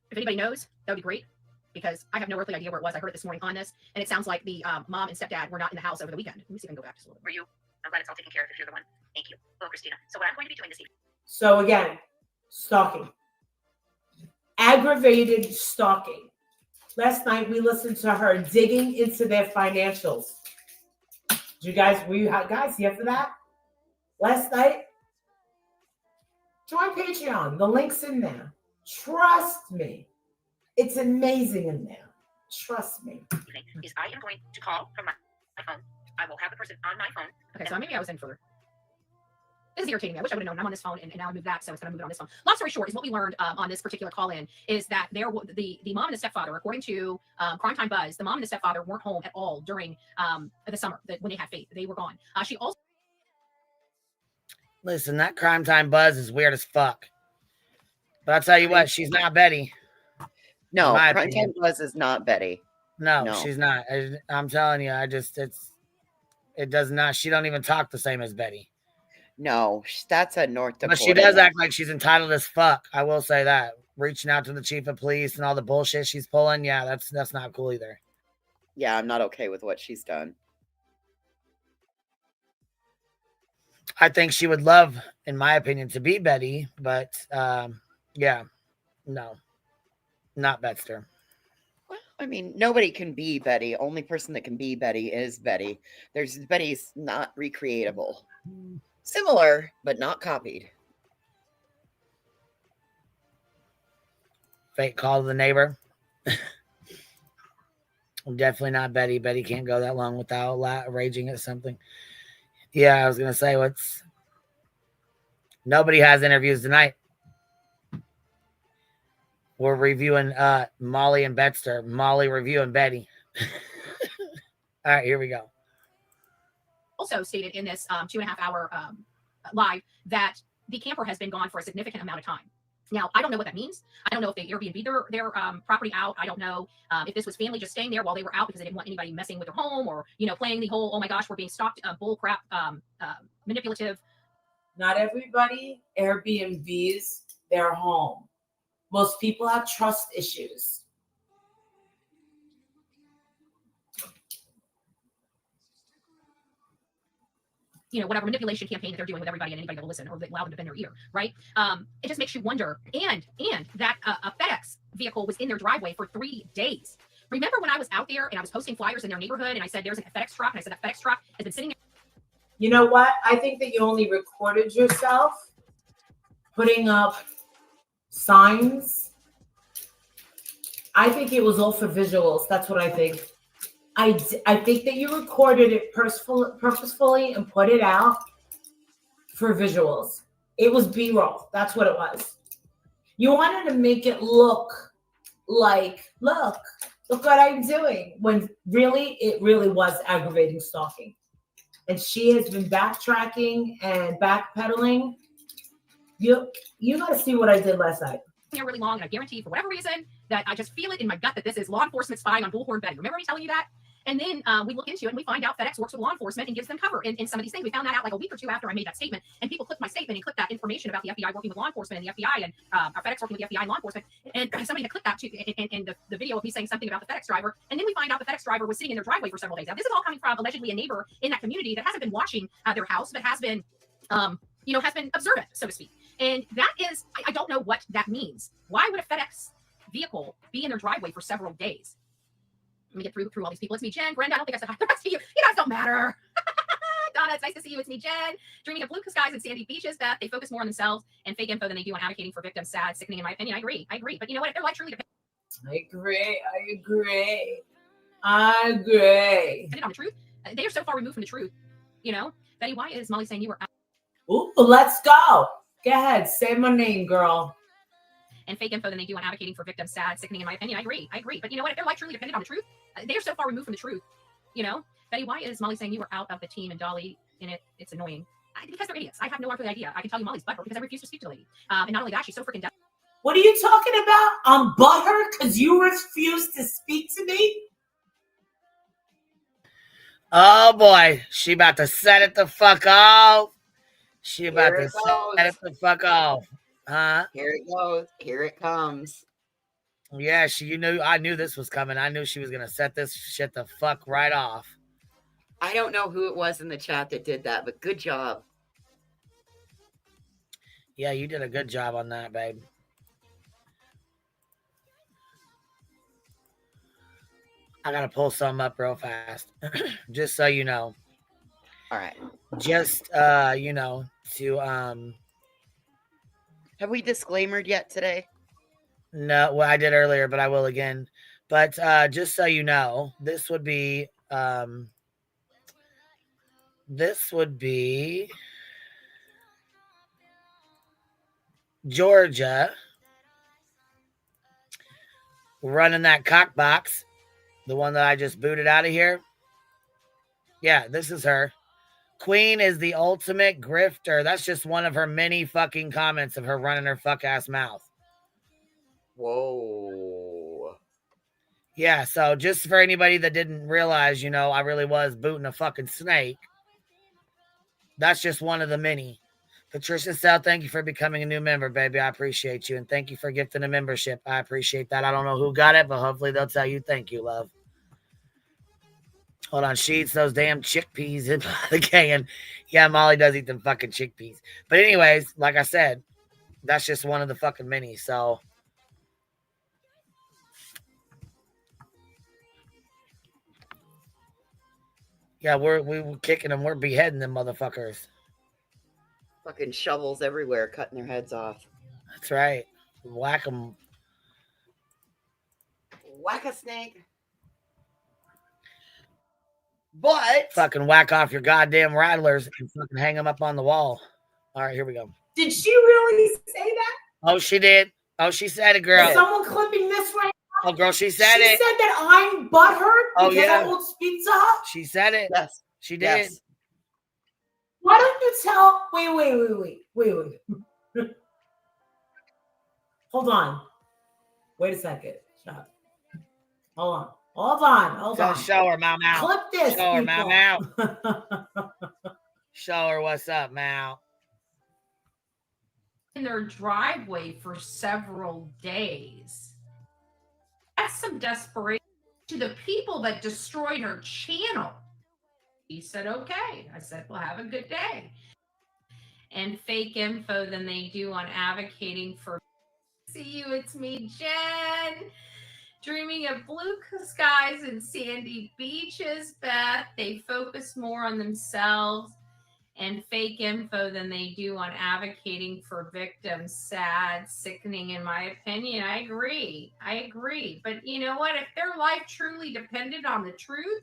if anybody knows, that would be great, because I have no earthly idea where it was. I heard it this morning on this, and it sounds like the mom and stepdad were not in the house over the weekend. Let me see if I can go back just a little bit. Were you? I'm glad it's all taken care of if you're the one. Thank you. Well, Christina. So what I'm going to be doing this evening. So again, stalking. Aggravated stalking. Last night we listened to her digging into their financials. Were you guys here for that? Last night? Join Patreon. The link's in there. Trust me. It's amazing in there. Trust me. Is I am going to call from my phone. I will have the person on my phone. Okay, so maybe I was in further. This is irritating me. I wish I would have known. I'm on this phone, and now I moved that, so it's going to move it on this phone. Long story short, is what we learned on this particular call-in is that the mom and the stepfather, according to Primetime Buzz, the mom and the stepfather weren't home at all during the summer when they had Faith. They were gone. She also... Listen, that Crime Time Buzz is weird as fuck. But I'll tell you what, she's not Betty. No, Primetime Buzz is not Betty. No, she's not. I'm telling you, it does not. She don't even talk the same as Betty. No, that's a North Dakota. But she does act like she's entitled as fuck. I will say that. Reaching out to the chief of police and all the bullshit she's pulling. Yeah, that's not cool either. Yeah, I'm not okay with what she's done. I think she would love, in my opinion, to be Betty, but yeah, no, not Betster. Well, I mean, nobody can be Betty. Only person that can be Betty is Betty. Betty's not recreatable. Similar, but not copied. Fake call to the neighbor. Definitely not Betty. Betty can't go that long without raging at something. Yeah, I was going to say, nobody has interviews tonight. We're reviewing Molly and Betster. Molly reviewing Betty. All right, here we go. Also stated in this 2.5 hour live that the camper has been gone for a significant amount of time. Now, I don't know what that means. I don't know if they Airbnb their property out. I don't know if this was family just staying there while they were out because they didn't want anybody messing with their home or, playing the whole, oh my gosh, we're being stalked, bull crap, manipulative. Not everybody Airbnbs their home. Most people have trust issues. Whatever manipulation campaign that they're doing with everybody and anybody that will listen or allow them to bend their ear, right? It just makes you wonder. And that a FedEx vehicle was in their driveway for 3 days. Remember when I was out there and I was posting flyers in their neighborhood and I said there's a FedEx truck, and I said that FedEx truck has been sitting there. You know what? I think that you only recorded yourself putting up signs. I think it was all for visuals. That's what I think. I think that you recorded it purposefully and put it out for visuals. It was B-roll. That's what it was. You wanted to make it look like, look what I'm doing. When really, it really was aggravating stalking. And she has been backtracking and backpedaling. You got to see what I did last night. Here really long, and I guarantee for whatever reason that I just feel it in my gut that this is law enforcement spying on Bullhorn Betty. Remember me telling you that? And then we look into it and we find out FedEx works with law enforcement and gives them cover in some of these things. We found that out like a week or two after I made that statement, and people clicked my statement and clicked that information about the FBI working with law enforcement and the FBI and our FedEx working with the FBI and law enforcement. And somebody had clicked that too in the video of me saying something about the FedEx driver. And then we find out the FedEx driver was sitting in their driveway for several days. Now this is all coming from allegedly a neighbor in that community that hasn't been watching their house, but has been, has been observant, so to speak. And that is, I don't know what that means. Why would a FedEx vehicle be in their driveway for several days? Let me get through all these people. It's me, Jen. Brenda, I don't think I said hi to the rest of you. You guys don't matter. Donna, it's nice to see you. It's me, Jen. Dreaming of blue skies and sandy beaches. Beth, they focus more on themselves and fake info than they do on advocating for victims. Sad, sickening, in my opinion. I agree. But you know what? If their life truly depended on the truth, they are so far removed from the truth. Betty, why is Molly saying you were out? Ooh, let's go. Go ahead. Say my name, girl. And fake info than they do on advocating for victims. Sad, sickening, in my opinion. I agree. But you know what? If their life truly depended on the truth, they are so far removed from the truth. Betty, why is Molly saying you were out of the team and Dolly in it? It's annoying. Because they're idiots. I have no idea. I can tell you Molly's butthurt because I refuse to speak to the lady. And not only that, she's so freaking deaf. What are you talking about? I'm butthurt because you refuse to speak to me? Oh boy, she about to set it the fuck off. She about to set it the fuck off. Huh? Here it goes. Here it comes. Yeah, I knew this was coming. I knew she was gonna set this shit the fuck right off. I don't know who it was in the chat that did that, but good job. Yeah, you did a good job on that, babe. I gotta pull something up real fast. Just so you know. All right. Just to have we disclaimered yet today? No, well, I did earlier, but I will again. But just so you know, this would be Georgia running that cock box, the one that I just booted out of here. Yeah, this is her. Queen is the ultimate grifter. That's just one of her many fucking comments of her running her fuck ass mouth. Whoa. Yeah, so just for anybody that didn't realize, I really was booting a fucking snake. That's just one of the many. Patricia Sell, thank you for becoming a new member, baby. I appreciate you. And thank you for gifting a membership. I appreciate that. I don't know who got it, but hopefully they'll tell you thank you, love. Hold on, she eats those damn chickpeas in the can. Yeah, Molly does eat them fucking chickpeas. But anyways, like I said, that's just one of the fucking many. So yeah, we're kicking them. We're beheading them motherfuckers. Fucking shovels everywhere, cutting their heads off. That's right. Whack them. Whack a snake. But fucking whack off your goddamn rattlers and fucking hang them up on the wall. All right, here we go. Did she really say that? Oh, she did. Oh, she said it, girl. Is someone clipping this right now? Oh, girl, she said it. She said that I'm butthurt because I won't speak to her? She said it. Yes. She did. Yes. Why don't you tell... Wait. Hold on. Wait a second. Shut up. Hold on. Show her, Mau. Clip this. Show her, Mau. Show her what's up, Mau. In their driveway for several days. That's some desperation to the people that destroyed her channel. He said, okay. I said, well, have a good day. And fake info than they do on advocating for. See you, it's me, Jen. Dreaming of blue skies and sandy beaches, Beth. They focus more on themselves and fake info than they do on advocating for victims. Sad, sickening, in my opinion. I agree. But you know what? If their life truly depended on the truth,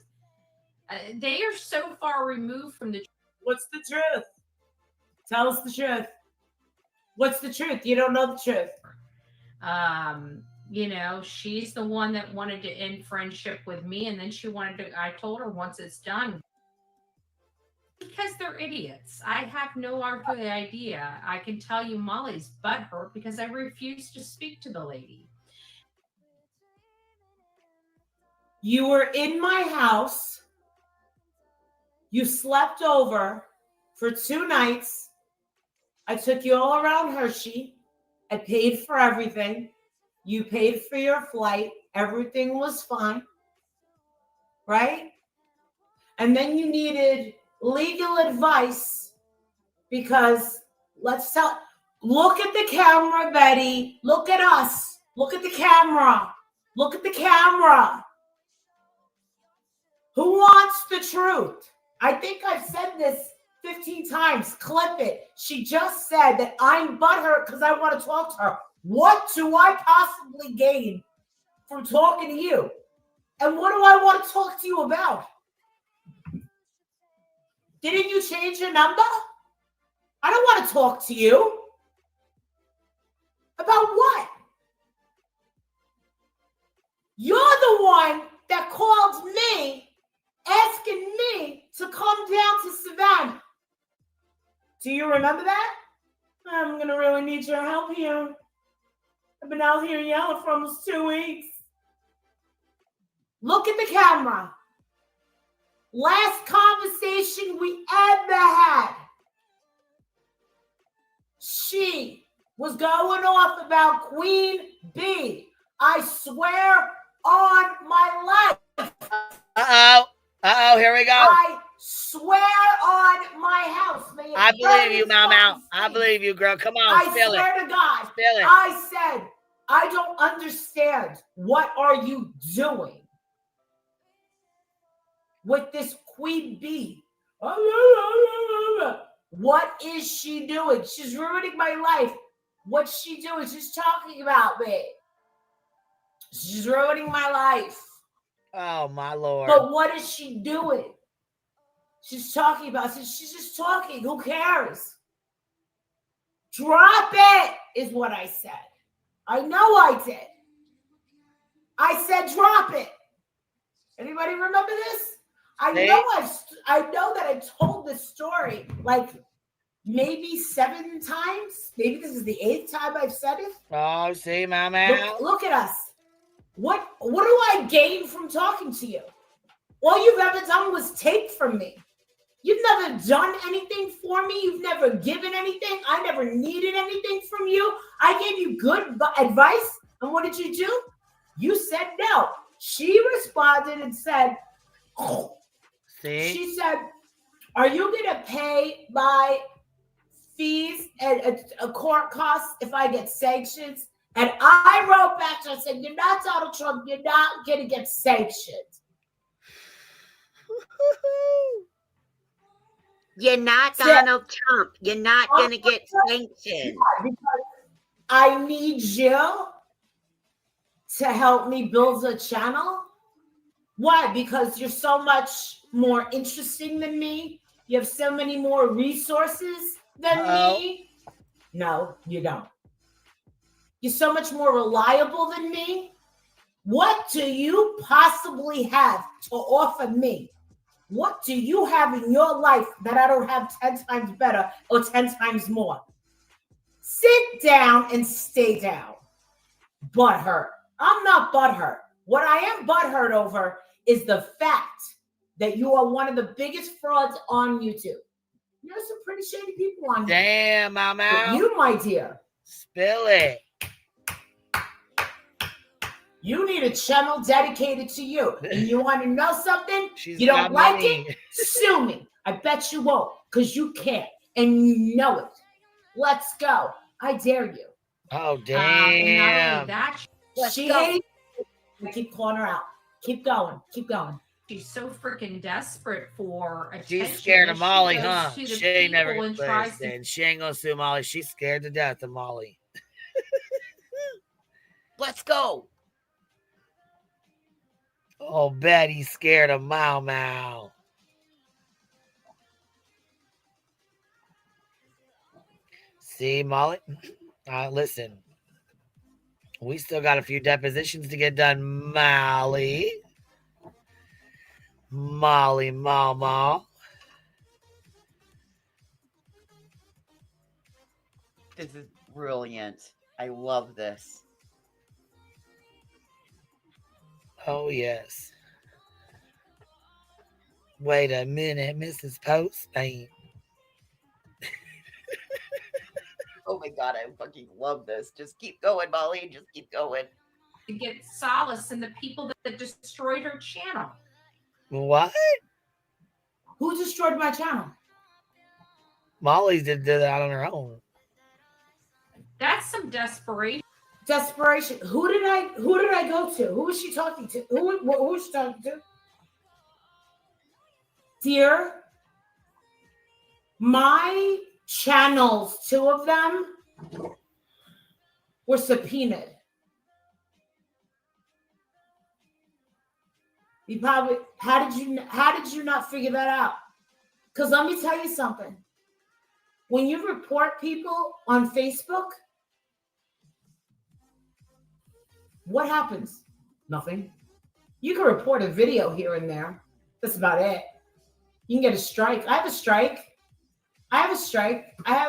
they are so far removed from the truth. What's the truth? Tell us the truth. What's the truth? You don't know the truth. You know, she's the one that wanted to end friendship with me, and then I told her once it's done. Because they're idiots. I have no idea. I can tell you Molly's butthurt because I refused to speak to the lady. You were in my house. You slept over for 2 nights. I took you all around Hershey. I paid for everything. You paid for your flight. Everything was fine. Right? And then you needed legal advice because look at the camera, Betty. Look at us. Look at the camera. Look at the camera. Who wants the truth? I think I've said this 15 times. Clip it. She just said that I'm butthurt because I want to talk to her. What do I possibly gain from talking to you? And what do I want to talk to you about? Didn't you change your number? I don't want to talk to you. About what? You're the one that called me, asking me to come down to Savannah. Do you remember that? I'm going to really need your help here. I've been out here yelling for almost 2 weeks. Look at the camera. Last conversation we ever had. She was going off about Queen B. I swear on my life. Here we go. I swear on my house. I believe you, Mama. I believe you, girl. Come on, I swear to God. Spill it. I said, I don't understand. What are you doing with this Queen B? What is she doing? She's ruining my life. What's she doing? She's talking about me. She's ruining my life. Oh, my Lord. But what is she doing? She's talking about it. She's just talking. Who cares? Drop it, is what I said. I know I did. I said drop it. Anybody remember this? I know that I told this story like maybe 7 times. Maybe this is the 8th time I've said it. Oh, see, Mama. Look at us. What do I gain from talking to you? All you've ever done was take from me. You've never done anything for me. You've never given anything. I never needed anything from you. I gave you good advice. And what did you do? You said no. She responded and said, she said, are you going to pay my fees and a court costs if I get sanctions? And I wrote back to her and said, you're not Donald Trump. You're not going to get sanctioned. You're not Donald Trump. You're not going to get sanctioned. Because I need you to help me build a channel. Why? Because you're so much more interesting than me. You have so many more resources than me. No, you don't. You're so much more reliable than me. What do you possibly have to offer me? What do you have in your life that I don't have 10 times better or 10 times more? Sit down and stay down. Butthurt. I'm not butthurt. What I am butthurt over is the fact that you are one of the biggest frauds on YouTube. There's some pretty shady people on here. Damn, Mama. But you, my dear. Spill it. You need a channel dedicated to you. And you want to know something? She's you don't like money. it? Sue me. I bet you won't, because you can't. And you know it. Let's go. I dare you. Oh, damn. That She hates I keep calling her out. Keep going. Keep going. She's so freaking desperate for attention. She's scared that of Molly, she goes huh? to the She ain't never people and tries to listen. She ain't gonna sue Molly. She's scared to death of Molly. Let's go. Oh, Betty's scared of Mau Mau. See, Molly? Listen. We still got a few depositions to get done, Molly. Molly Mama. This is brilliant. I love this. Oh, yes. Wait a minute, Mrs. Postman. Oh my God, I fucking love this. Just keep going, Molly. Just keep going. to get solace in the people that destroyed her channel. What? Who destroyed my channel? Molly did that on her own. That's some desperation. Desperation. Who did I go to? Who was she talking to? Who was she talking to? Dear, my channels, 2 of them were subpoenaed. You probably how did you not figure that out? Because let me tell you something. When you report people on Facebook, what happens? Nothing. You can report a video here and there. That's about it. You can get a strike. I have a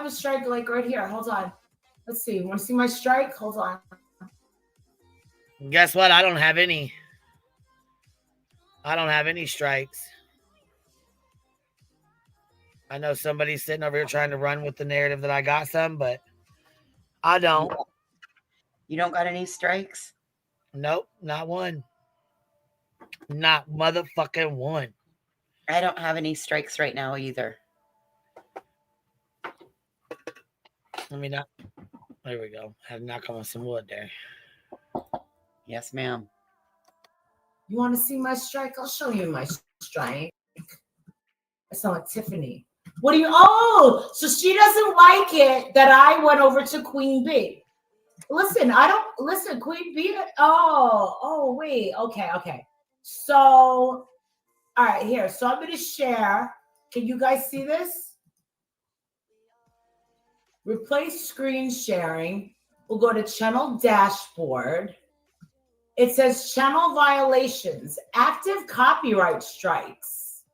strike like right here. Hold on. Let's see. You want to see my strike? Hold on. Guess what? I don't have any. I don't have any strikes. I know somebody's sitting over here trying to run with the narrative that I got some, but I don't. You don't got any strikes? Nope, not one. Not motherfucking one. I don't have any strikes right now either. Let me not. There we go. Had to knock on some wood there. Yes, ma'am. You want to see my strike? I'll show you my strike. I sound like Tiffany. What do you? Oh, so she doesn't like it that I went over to Queen B. Listen, Queen B. Oh, wait. Okay. So, all right, here. So I'm going to share. Can you guys see this? Replace screen sharing. We'll go to channel dashboard. It says channel violations, active copyright strikes,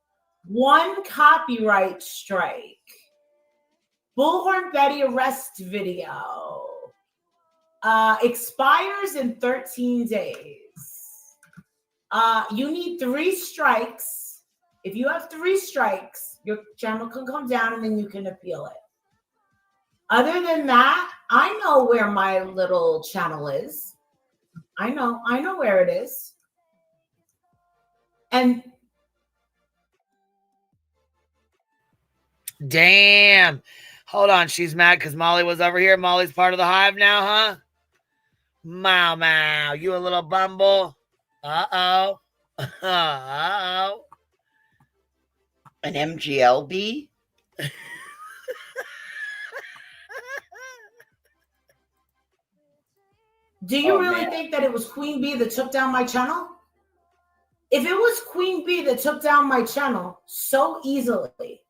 1 copyright strike, Bullhorn Betty arrest video, expires in 13 days. You need 3 strikes. If you have 3 strikes, your channel can come down and then you can appeal it. Other than that, I know where my little channel is. I know where it is. And damn. Hold on. She's mad because Molly was over here. Molly's part of the hive now, huh? Mau Mau. You a little bumble? Uh-oh. Uh-oh. An MGL bee? do you really think that it was Queen Bee that took down my channel? If it was Queen Bee that took down my channel so easily.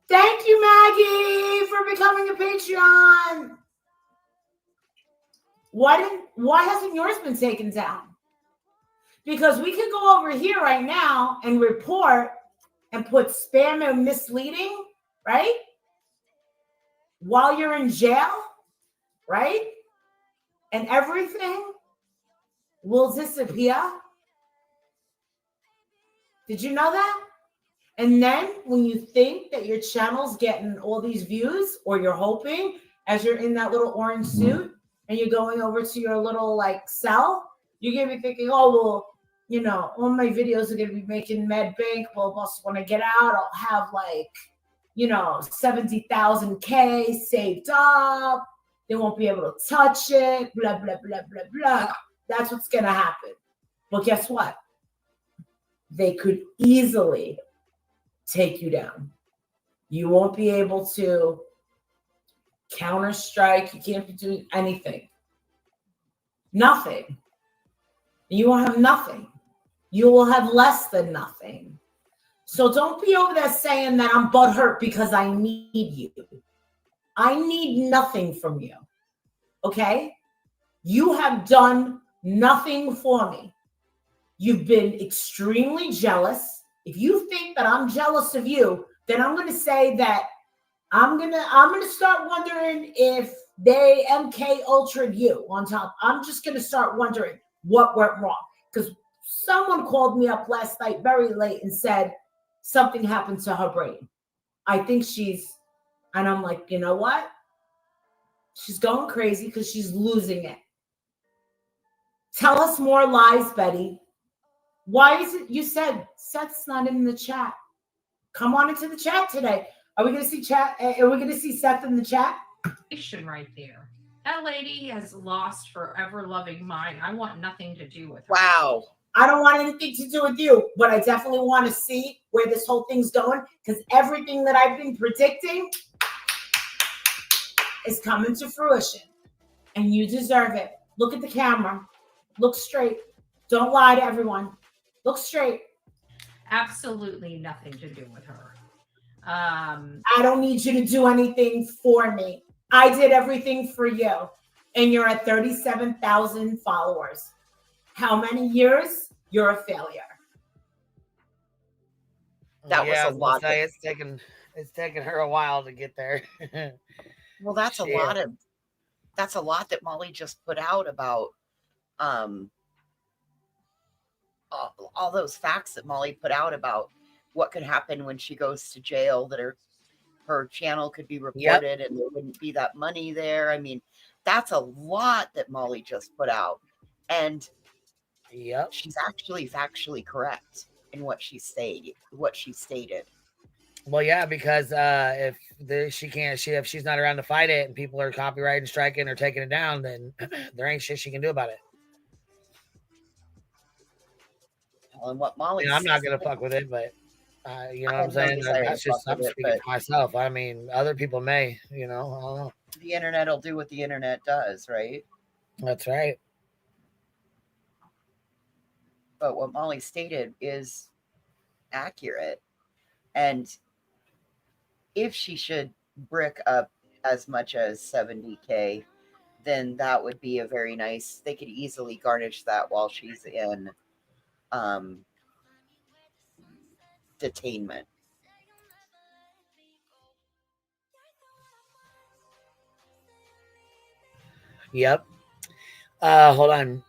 Thank you, Maggie, for becoming a Patreon. Why hasn't yours been taken down? Because we could go over here right now and report and put spam and misleading, right? While you're in jail, right? And everything will disappear. Did you know that? And then when you think that your channel's getting all these views, or you're hoping as you're in that little orange suit and you're going over to your little cell, you're going to be thinking, oh, well, all my videos are going to be making med bank. Well, when I get out, I'll have 70,000K saved up. They won't be able to touch it, blah, blah, blah, blah, blah. That's what's going to happen. But guess what? They could easily take you down. You won't be able to counter strike. You can't be doing anything. Nothing. You will have nothing. You will have less than nothing. So don't be over there saying that I'm butthurt because I need you. I need nothing from you. Okay? You have done nothing for me. You've been extremely jealous. If you think that I'm jealous of you, then I'm going to say that I'm gonna start wondering if they MK Ultra'd you on top. I'm just gonna start wondering what went wrong. Because someone called me up last night very late and said something happened to her brain. I think and I'm like, you know what? She's going crazy because she's losing it. Tell us more lies, Betty. Why is it you said Seth's not in the chat? Come on into the chat today. Are we going to see chat? Are we going to see Seth in the chat? Right there. That lady has lost forever loving mine. I want nothing to do with her. Wow. I don't want anything to do with you, but I definitely want to see where this whole thing's going because everything that I've been predicting is coming to fruition. And you deserve it. Look at the camera. Look straight. Don't lie to everyone. Look straight. Absolutely nothing to do with her. I don't need you to do anything for me. I did everything for you. And you're at 37,000 followers. How many years? You're a failure. That was a lot. It's taken her a while to get there. Well, that's a lot that Molly just put out about all those facts that Molly put out about what could happen when she goes to jail, that her channel could be reported and there wouldn't be that money there. I mean, that's a lot that Molly just put out. And she's actually factually correct in what she stated. Well, yeah, because if she's not around to fight it and people are copyrighting, striking, or taking it down, then there ain't shit she can do about it. And what Molly, I'm not gonna fuck with it, but you know what I'm saying? That's just I'm speaking for myself. I mean, other people may, I don't know. The internet will do what the internet does, right? That's right. But what Molly stated is accurate. And if she should brick up as much as 70K, then that would be a very nice, they could easily garnish that while she's in detainment. Yep. Hold on.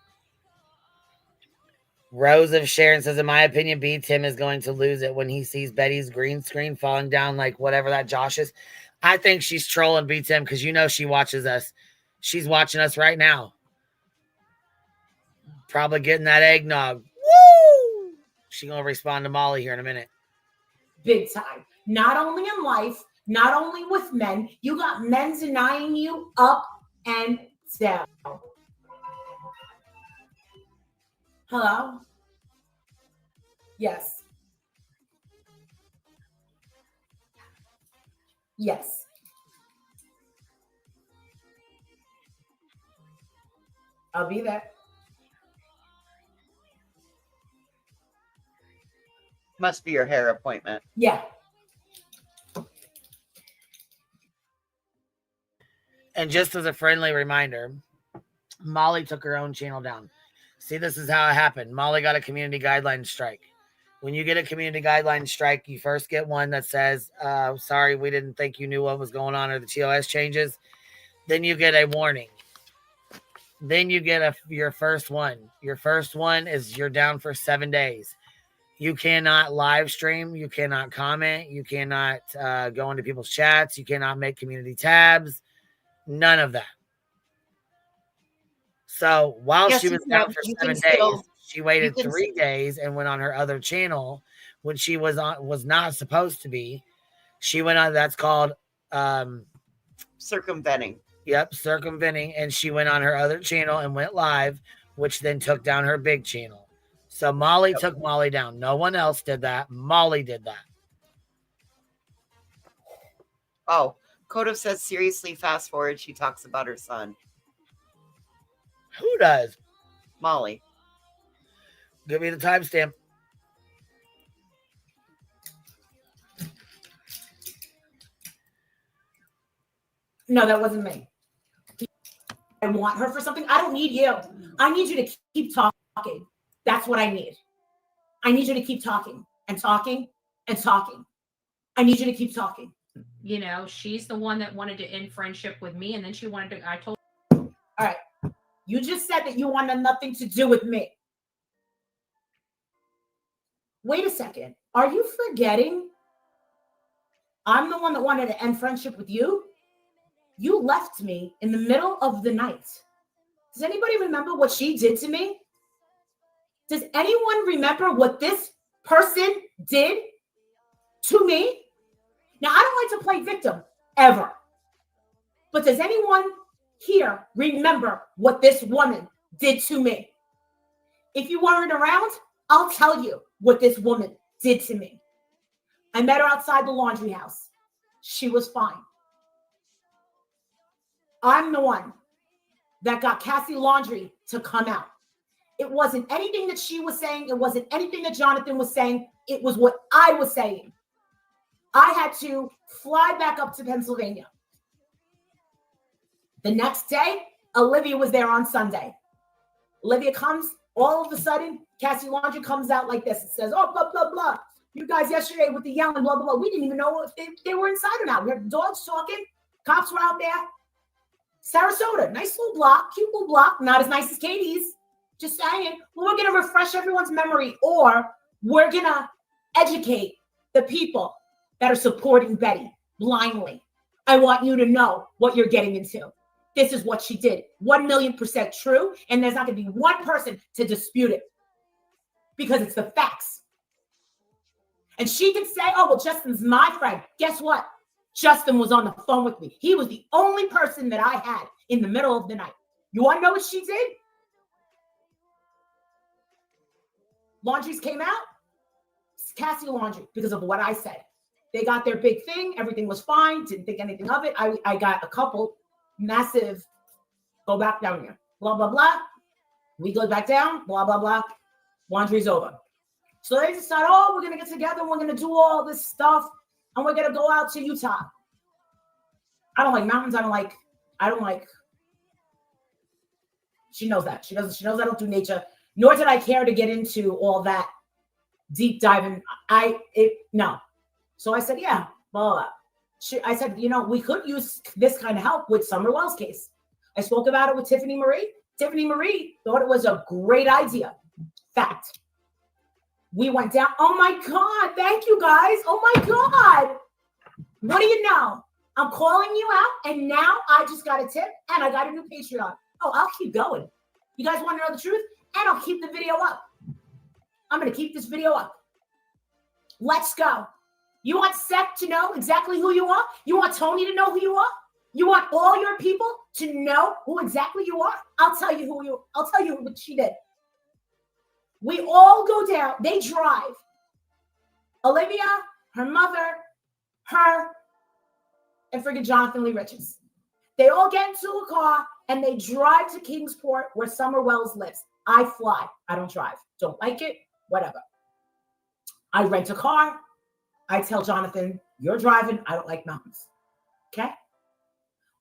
Rose of Sharon says, in my opinion, B. Tim is going to lose it when he sees Betty's green screen falling down like whatever that Josh is. I think she's trolling B. Tim because she watches us. She's watching us right now. Probably getting that eggnog. Woo! She's going to respond to Molly here in a minute. Big time. Not only in life, not only with men. You got men denying you up and down. Hello? Yes. Yes. I'll be there. Must be your hair appointment. Yeah. And just as a friendly reminder, Molly took her own channel down. See, this is how it happened. Molly got a community guideline strike. When you get a community guideline strike, you first get one that says, sorry, we didn't think you knew what was going on or the TOS changes. Then you get a warning. Then you get your first one. Your first one is you're down for 7 days. You cannot live stream. You cannot comment. You cannot go into people's chats. You cannot make community tabs. None of that. So while she was down for 7 days, she waited 3 days and went on her other channel when she was not supposed to be. She went on, that's called circumventing. Yep, circumventing. And she went on her other channel and went live which then took down her big channel. So Molly took Molly down. No one else did that. Molly did that. Oh, Kodo says, seriously, fast forward. She talks about her son. Who does? Molly. Give me the timestamp. No, that wasn't me. I want her for something. I don't need you. I need you to keep talking. That's what I need. I need you to keep talking and talking and talking. I need you to keep talking. You know, she's the one that wanted to end friendship with me, and then she wanted to. I told. All right. You just said that you wanted nothing to do with me. Wait a second. Are you forgetting? I'm the one that wanted to end friendship with you. You left me in the middle of the night. Does anybody remember what she did to me? Does anyone remember what this person did to me? Now, I don't like to play victim ever. But does anyone here remember what this woman did to me? If you weren't around, I'll tell you what this woman did to me. I met her outside the laundry house. She was fine. I'm the one that got Cassie Laundry to come out. It wasn't anything that she was saying. It wasn't anything that Jonathan was saying. It was what I was saying. I had to fly back up to Pennsylvania. The next day, Olivia was there on Sunday. Olivia comes, all of a sudden, Cassie Laundry comes out like this. It says, oh, blah, blah, blah. You guys yesterday with the yelling, blah, blah, blah. We didn't even know if they were inside or not. We heard dogs talking. Cops were out there. Sarasota, nice little block, cute little block. Not as nice as Katie's. Just saying. Well, we're going to refresh everyone's memory, or we're going to educate the people that are supporting Betty blindly. I want you to know what you're getting into. This is what she did. 1,000,000% true. And there's not going to be one person to dispute it because it's the facts. And she can say, oh, well, Justin's my friend. Guess what? Justin was on the phone with me. He was the only person that I had in the middle of the night. You want to know what she did? Laundries came out. It's Cassie Laundry because of what I said. They got their big thing. Everything was fine. Didn't think anything of it. I got a couple massive, go back down here. Blah, blah, blah. We go back down. Blah, blah, blah. Laundry's over. So they decide, oh, we're going to get together. We're going to do all this stuff. And we're going to go out to Utah. I don't like mountains. I don't like. She knows that. She knows I don't do nature. Nor did I care to get into all that deep diving. No. So I said, yeah, blah, blah. I said, we could use this kind of help with Summer Wells' case. I spoke about it with Tiffany Marie. Tiffany Marie thought it was a great idea. Fact. We went down. Oh my God. Thank you guys. Oh my God. What do you know? I'm calling you out, and now I just got a tip, and I got a new Patreon. Oh, I'll keep going. You guys want to know the truth? And I'll keep the video up. I'm going to keep this video up. Let's go. You want Seth to know exactly who you are? You want Tony to know who you are? You want all your people to know who exactly you are? I'll tell you what she did. We all go down. They drive. Olivia, her mother, her, and friggin' Jonathan Lee Riches. They all get into a car and they drive to Kingsport where Summer Wells lives. I fly. I don't drive. Don't like it. Whatever. I rent a car. I tell Jonathan, you're driving. I don't like mountains. Okay?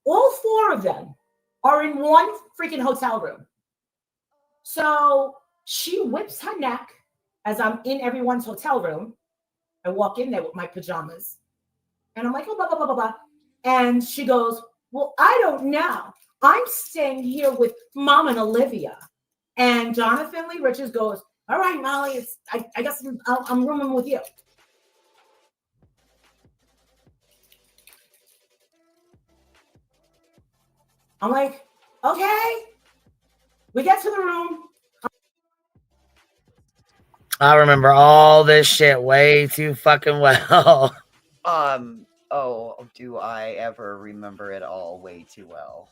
All four of them are in one freaking hotel room. So she whips her neck as I'm in everyone's hotel room. I walk in there with my pajamas. And I'm like, oh, blah, blah, blah, blah, blah. And she goes, well, I don't know. I'm staying here with Mom and Olivia. And Jonathan Lee Riches goes, all right, Molly, I guess I'm rooming with you. I'm like, okay. We get to the room. I remember all this shit way too fucking well. Oh, do I ever remember it all way too well?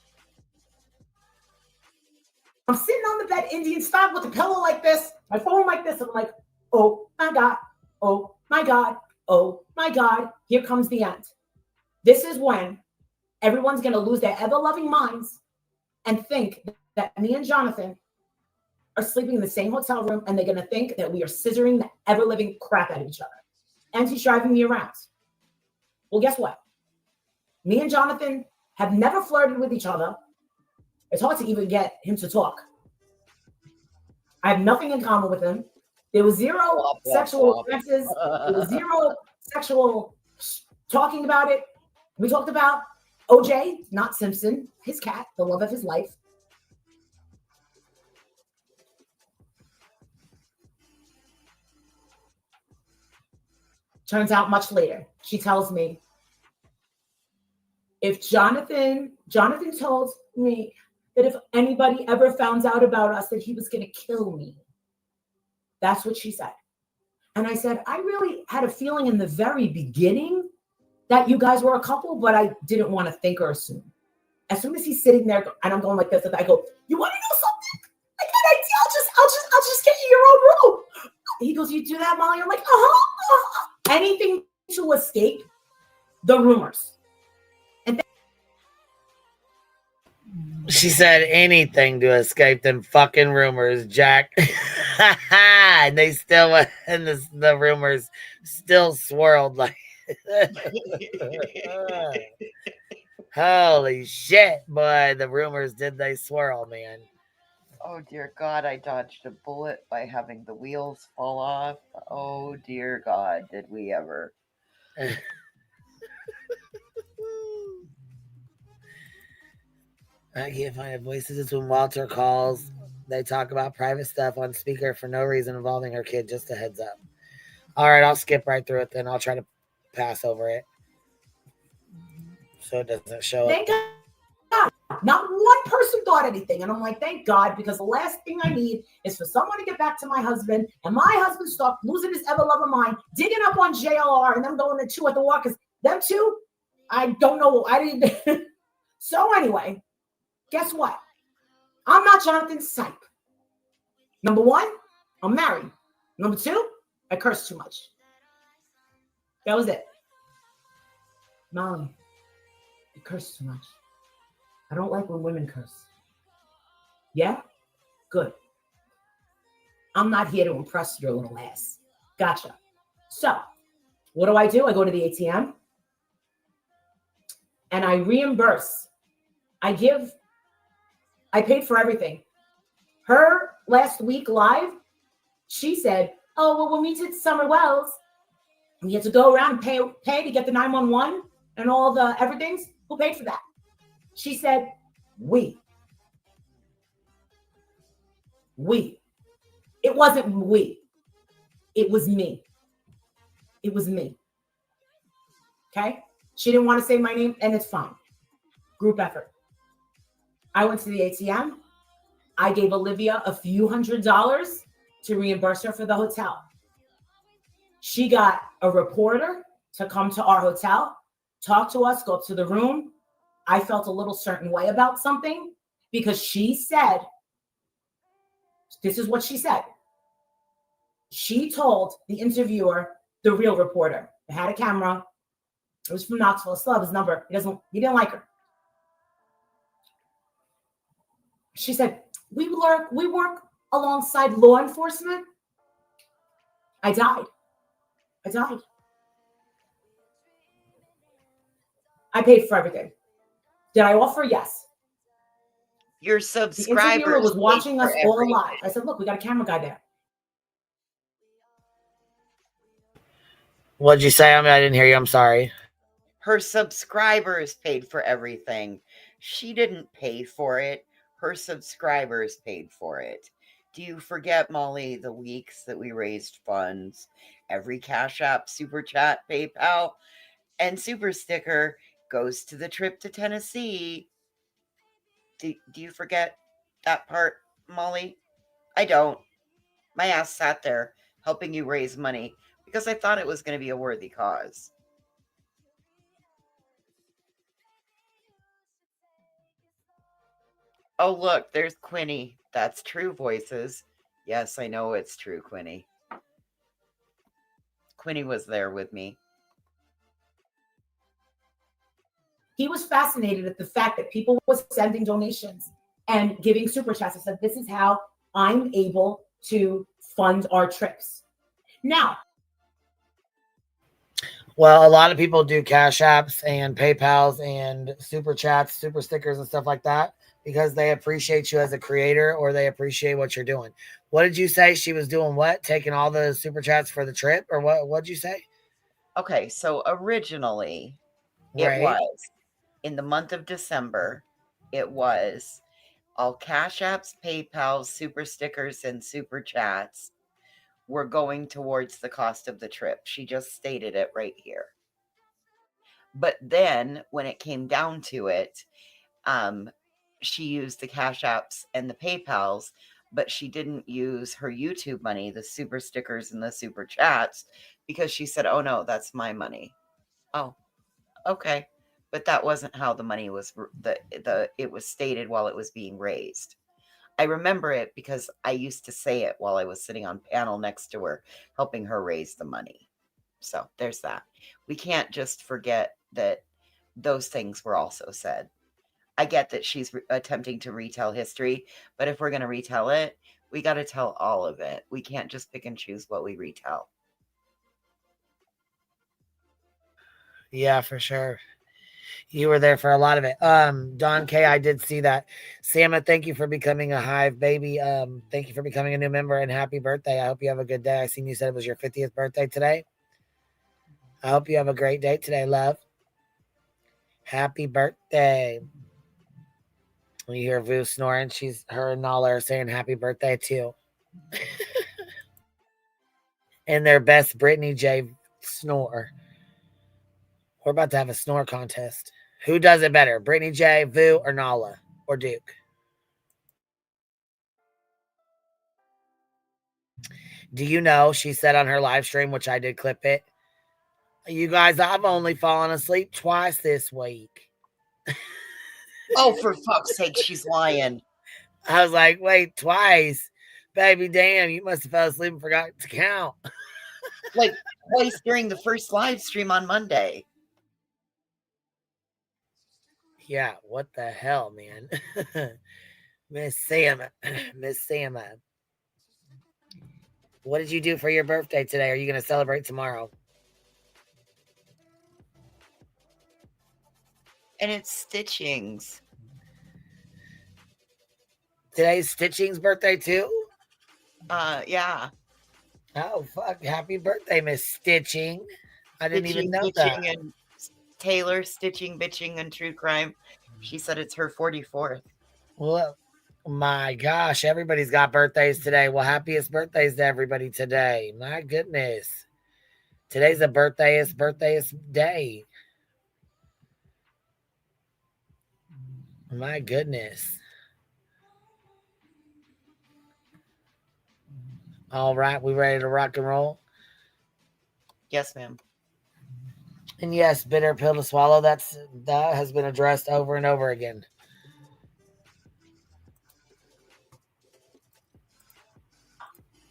I'm sitting on the bed, Indian style, with the pillow like this, my phone like this. And I'm like, oh my God, oh my God, oh my God. Here comes the end. This is when everyone's going to lose their ever-loving minds and think that me and Jonathan are sleeping in the same hotel room, and they're going to think that we are scissoring the ever-living crap out of each other. And he's driving me around. Well, guess what? Me and Jonathan have never flirted with each other. It's hard to even get him to talk. I have nothing in common with him. There was zero sexual advances. There was zero sexual talking about it. We talked about OJ, not Simpson, his cat, the love of his life. Turns out much later, she tells me, if Jonathan told me that if anybody ever found out about us, that he was going to kill me. That's what she said. And I said, I really had a feeling in the very beginning that you guys were a couple, but I didn't want to think or assume. As soon as he's sitting there and I'm going like this, I go, you want to know something? I got an idea. I'll just get you your own room. He goes, you do that, Molly? I'm like, anything to escape the rumors. She said anything to escape them fucking rumors, Jack. And they still, and the rumors still swirled like. Holy shit, boy! The rumors they swirl, man. Oh dear God, I dodged a bullet by having the wheels fall off. Oh dear God, did we ever? I can't find it. Voices. It's when Walter calls. They talk about private stuff on speaker for no reason involving her kid. Just a heads up. All right, I'll skip right through it then. I'll try to pass over it so it doesn't show Thank up. God. Not one person thought anything. And I'm like, thank God, because the last thing I need is for someone to get back to my husband and my husband stop losing his ever-loving mind, digging up on JLR and them going to two at the war, because them two, I don't know. I didn't. So anyway, guess what? I'm not Jonathan's type. Number one, I'm married. Number two, I curse too much. That was it. Molly, you curse too much. I don't like when women curse. Yeah? Good. I'm not here to impress your little ass. Gotcha. So, what do? I go to the ATM and I reimburse. I paid for everything. Her last week live, she said, oh, well, when we did Summer Wells, we had to go around and pay to get the 911 and all the everythings. Who paid for that? She said, we. It wasn't we. It was me. It was me. Okay? She didn't want to say my name, and it's fine. Group effort. I went to the ATM. I gave Olivia a few $100s to reimburse her for the hotel. She got a reporter to come to our hotel, talk to us, go up to the room. I felt a little certain way about something because she said, this is what she said. She told the interviewer, the real reporter, they had a camera. It was from Knoxville. I still have his number. He didn't like her. She said, we work alongside law enforcement. I died. I paid for everything. Did I offer? Yes. Your The subscribers interviewer was watching us all everything. alive. I said, look, we got a camera guy there. What'd you say? I didn't hear you. I'm sorry. Her subscribers paid for everything. She didn't pay for it. Her subscribers paid for it. Do you forget, Molly, the weeks that we raised funds? Every Cash App, Super Chat, PayPal, and Super Sticker goes to the trip to Tennessee. Do you forget that part, Molly? I don't. My ass sat there helping you raise money because I thought it was going to be a worthy cause. Oh, look, there's Quinny. That's True Voices. Yes, I know it's true, Quinny. Quinny was there with me. He was fascinated at the fact that people were sending donations and giving super chats. I said, this is how I'm able to fund our trips. Now, well, a lot of people do Cash Apps and PayPals and super chats, super stickers and stuff like that because they appreciate you as a creator or they appreciate what you're doing. What did you say? She was doing what? Taking all the super chats for the trip or what? What'd you say? Okay, so originally it Right. was in the month of December, it was all Cash Apps, PayPals, super stickers, and super chats were going towards the cost of the trip. She just stated it right here. But then when it came down to it, she used the Cash Apps and the PayPals, but she didn't use her YouTube money, the super stickers and the super chats, because she said, oh no, that's my money. Oh, okay. But that wasn't how the money was, it was stated while it was being raised. I remember it because I used to say it while I was sitting on panel next to her, helping her raise the money. So there's that. We can't just forget that those things were also said. I get that she's attempting to retell history, but if we're going to retell it, we got to tell all of it. We can't just pick and choose what we retell. Yeah, for sure. You were there for a lot of it. Don K, I did see that. Sama, thank you for becoming a Hive baby. Thank you for becoming a new member and happy birthday. I hope you have a good day. I seen you said it was your 50th birthday today. I hope you have a great day today, love. Happy birthday. When you hear Vu snoring, her and Nala are saying happy birthday too. And their best Brittany J snore. We're about to have a snore contest. Who does it better, Brittany J, Vu, or Nala, or Duke? Do you know, she said on her live stream, which I did clip it, you guys, I've only fallen asleep twice this week. Oh, for fuck's sake, she's lying. I was like, wait, twice? Baby, damn, you must have fell asleep and forgot to count. Like twice during the first live stream on Monday. Yeah, what the hell, man? Miss Sama. Miss Sama. What did you do for your birthday today? Are you going to celebrate tomorrow? And it's Stitching's. Today's Stitching's birthday too? Yeah. Oh, fuck. Happy birthday, Miss Stitching. I didn't even know that. And Taylor, Stitching, Bitching, and True Crime. She said it's her 44th. Well, my gosh, everybody's got birthdays today. Well, happiest birthdays to everybody today. My goodness. Today's a birthdayist day. My goodness. All right, we ready to rock and roll? Yes, ma'am. And yes, bitter pill to swallow. That has been addressed over and over again.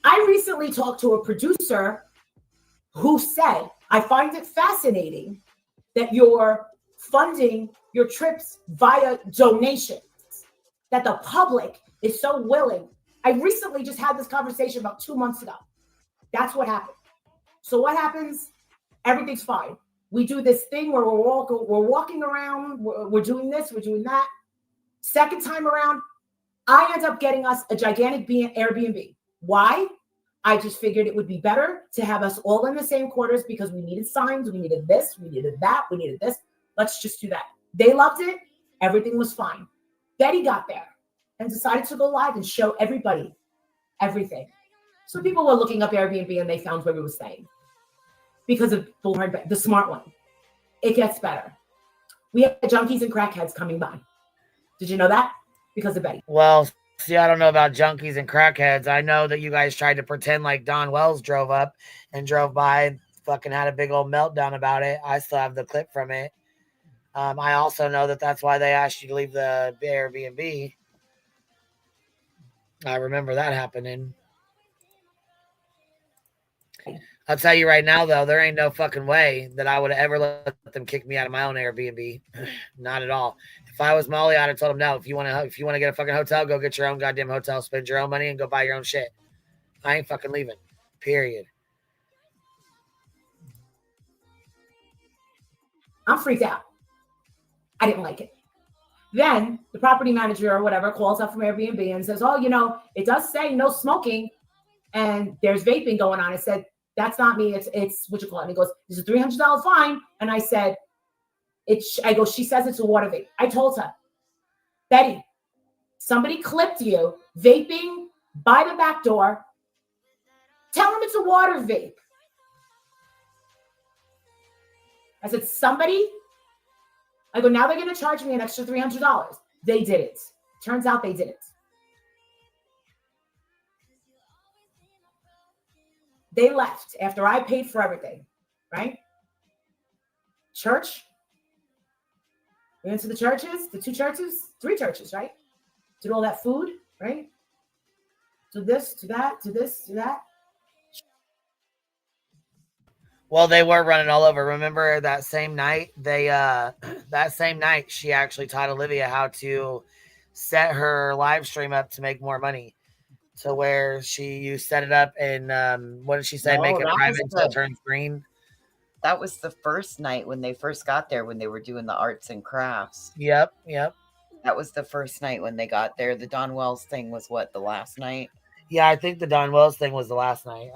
I recently talked to a producer who said, I find it fascinating that you're funding your trips via donations, that the public is so willing. I recently just had this conversation about 2 months ago. That's what happened. So what happens? Everything's fine. We do this thing where we're walking around, we're doing this, we're doing that. Second time around, I end up getting us a gigantic Airbnb. Why? I just figured it would be better to have us all in the same quarters because we needed signs, we needed this, we needed that, we needed this. Let's just do that. They loved it. Everything was fine. Betty got there and decided to go live and show everybody everything. So people were looking up Airbnb and they found where we were staying because of Bullhorn Betty, the smart one. It gets better. We had junkies and crackheads coming by. Did you know that? Because of Betty. Well, see, I don't know about junkies and crackheads. I know that you guys tried to pretend like Don Wells drove up and drove by and fucking had a big old meltdown about it. I still have the clip from it. I also know that that's why they asked you to leave the Airbnb. I remember that happening. I'll tell you right now, though, there ain't no fucking way that I would have ever let them kick me out of my own Airbnb. Not at all. If I was Molly, I'd have told them, no, if you want to get a fucking hotel, go get your own goddamn hotel, spend your own money, and go buy your own shit. I ain't fucking leaving. Period. I'm freaked out. I didn't like it. Then the property manager or whatever calls up from Airbnb and says, oh, you know, it does say no smoking and there's vaping going on. I said, that's not me. It's what you call it. And he goes, there's a $300 fine. And I said, she says it's a water vape. I told her, Betty, somebody clipped you vaping by the back door. Tell them it's a water vape. I said, I go, now they're going to charge me an extra $300. They did it. Turns out they didn't. They left after I paid for everything, right? Church. We went to the churches, the 2 churches, 3 churches, right? Did all that food, right? Do this, do that, do this, do that. Well, they were running all over. Remember that same night? She actually taught Olivia how to set her live stream up to make more money. To where you set it up and what did she say? Make it private until it turns green. That was the first night when they first got there, when they were doing the arts and crafts. Yep. That was the first night when they got there. The Don Wells thing was what, the last night? Yeah, I think the Don Wells thing was the last night.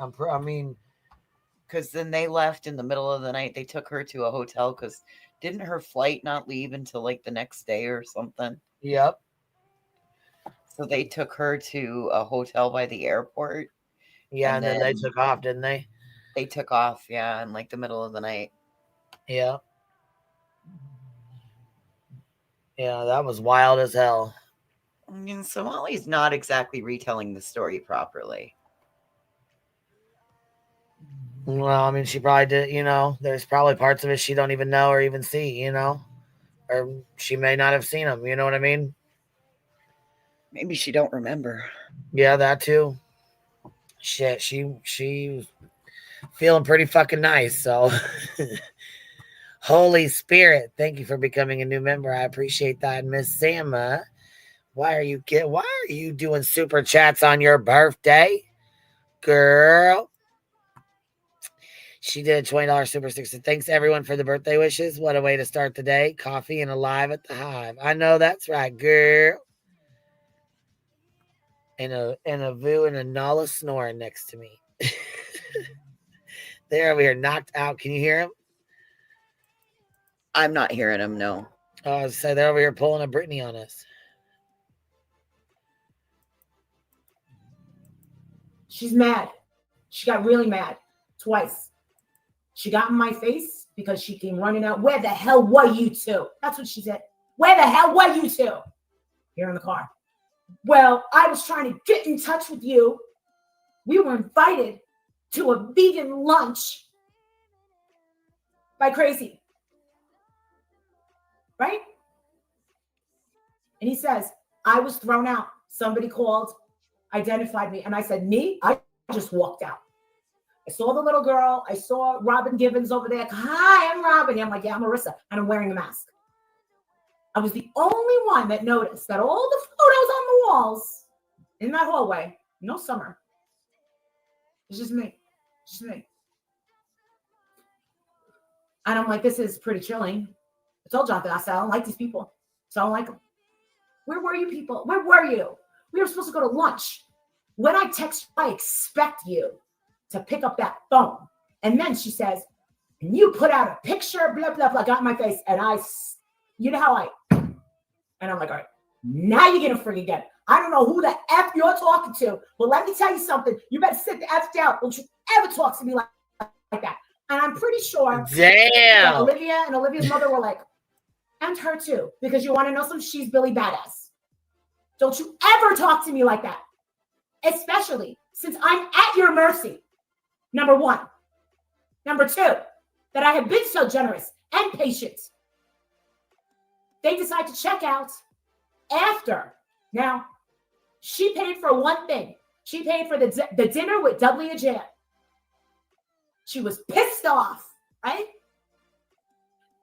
Because then they left in the middle of the night. They took her to a hotel because didn't her flight not leave until like the next day or something? Yep. So they took her to a hotel by the airport. Yeah, and then they took off, didn't they? They took off, yeah, in like the middle of the night. Yeah. Yeah, that was wild as hell. I mean, Somali's not exactly retelling the story properly. Well, I mean, she probably did, there's probably parts of it she don't even know or even see, or she may not have seen them, you know what I mean? Maybe she don't remember. Yeah, that too. Shit, she feeling pretty fucking nice, so Holy Spirit, thank you for becoming a new member. I appreciate that. Miss Sama, why are you doing super chats on your birthday? Girl. She did a $20 super sticker. So thanks everyone for the birthday wishes. What a way to start the day. Coffee and alive at the Hive. I know that's right, girl. And a Vu and a Nala snoring next to me. They're over here knocked out. Can you hear him? I'm not hearing him, no. Oh, so they're over here pulling a Britney on us. She's mad. She got really mad twice. She got in my face because she came running out. Where the hell were you two? That's what she said. Where the hell were you two? Here in the car. Well, I was trying to get in touch with you. We were invited to a vegan lunch by Crazy. Right? And he says, I was thrown out. Somebody called, identified me. And I said, me? I just walked out. I saw the little girl. I saw Robin Givens over there. Hi, I'm Robin. I'm like, yeah, I'm Marissa. And I'm wearing a mask. I was the only one that noticed that all the photos on the walls in that hallway, no Summer. It's just me. Just me. And I'm like, this is pretty chilling. I told Jonathan, I said, I don't like these people. So I don't like them. Where were you people? Where were you? We were supposed to go to lunch. When I text, I expect you to pick up that phone. And then she says, and you put out a picture, blah, blah, blah, got in my face. And you know how and I'm like, all right, now you're going to freak again. I don't know who the F you're talking to, but let me tell you something. You better sit the F down. Don't you ever talk to me like that. And I'm pretty sure that Olivia and Olivia's mother were like, and her too, because you want to know something? She's Billy Badass. Don't you ever talk to me like that, especially since I'm at your mercy. Number one. Number two, that I have been so generous and patient. They decide to check out after. Now, She paid for one thing. She paid for the dinner with W Jam. She was pissed off, right?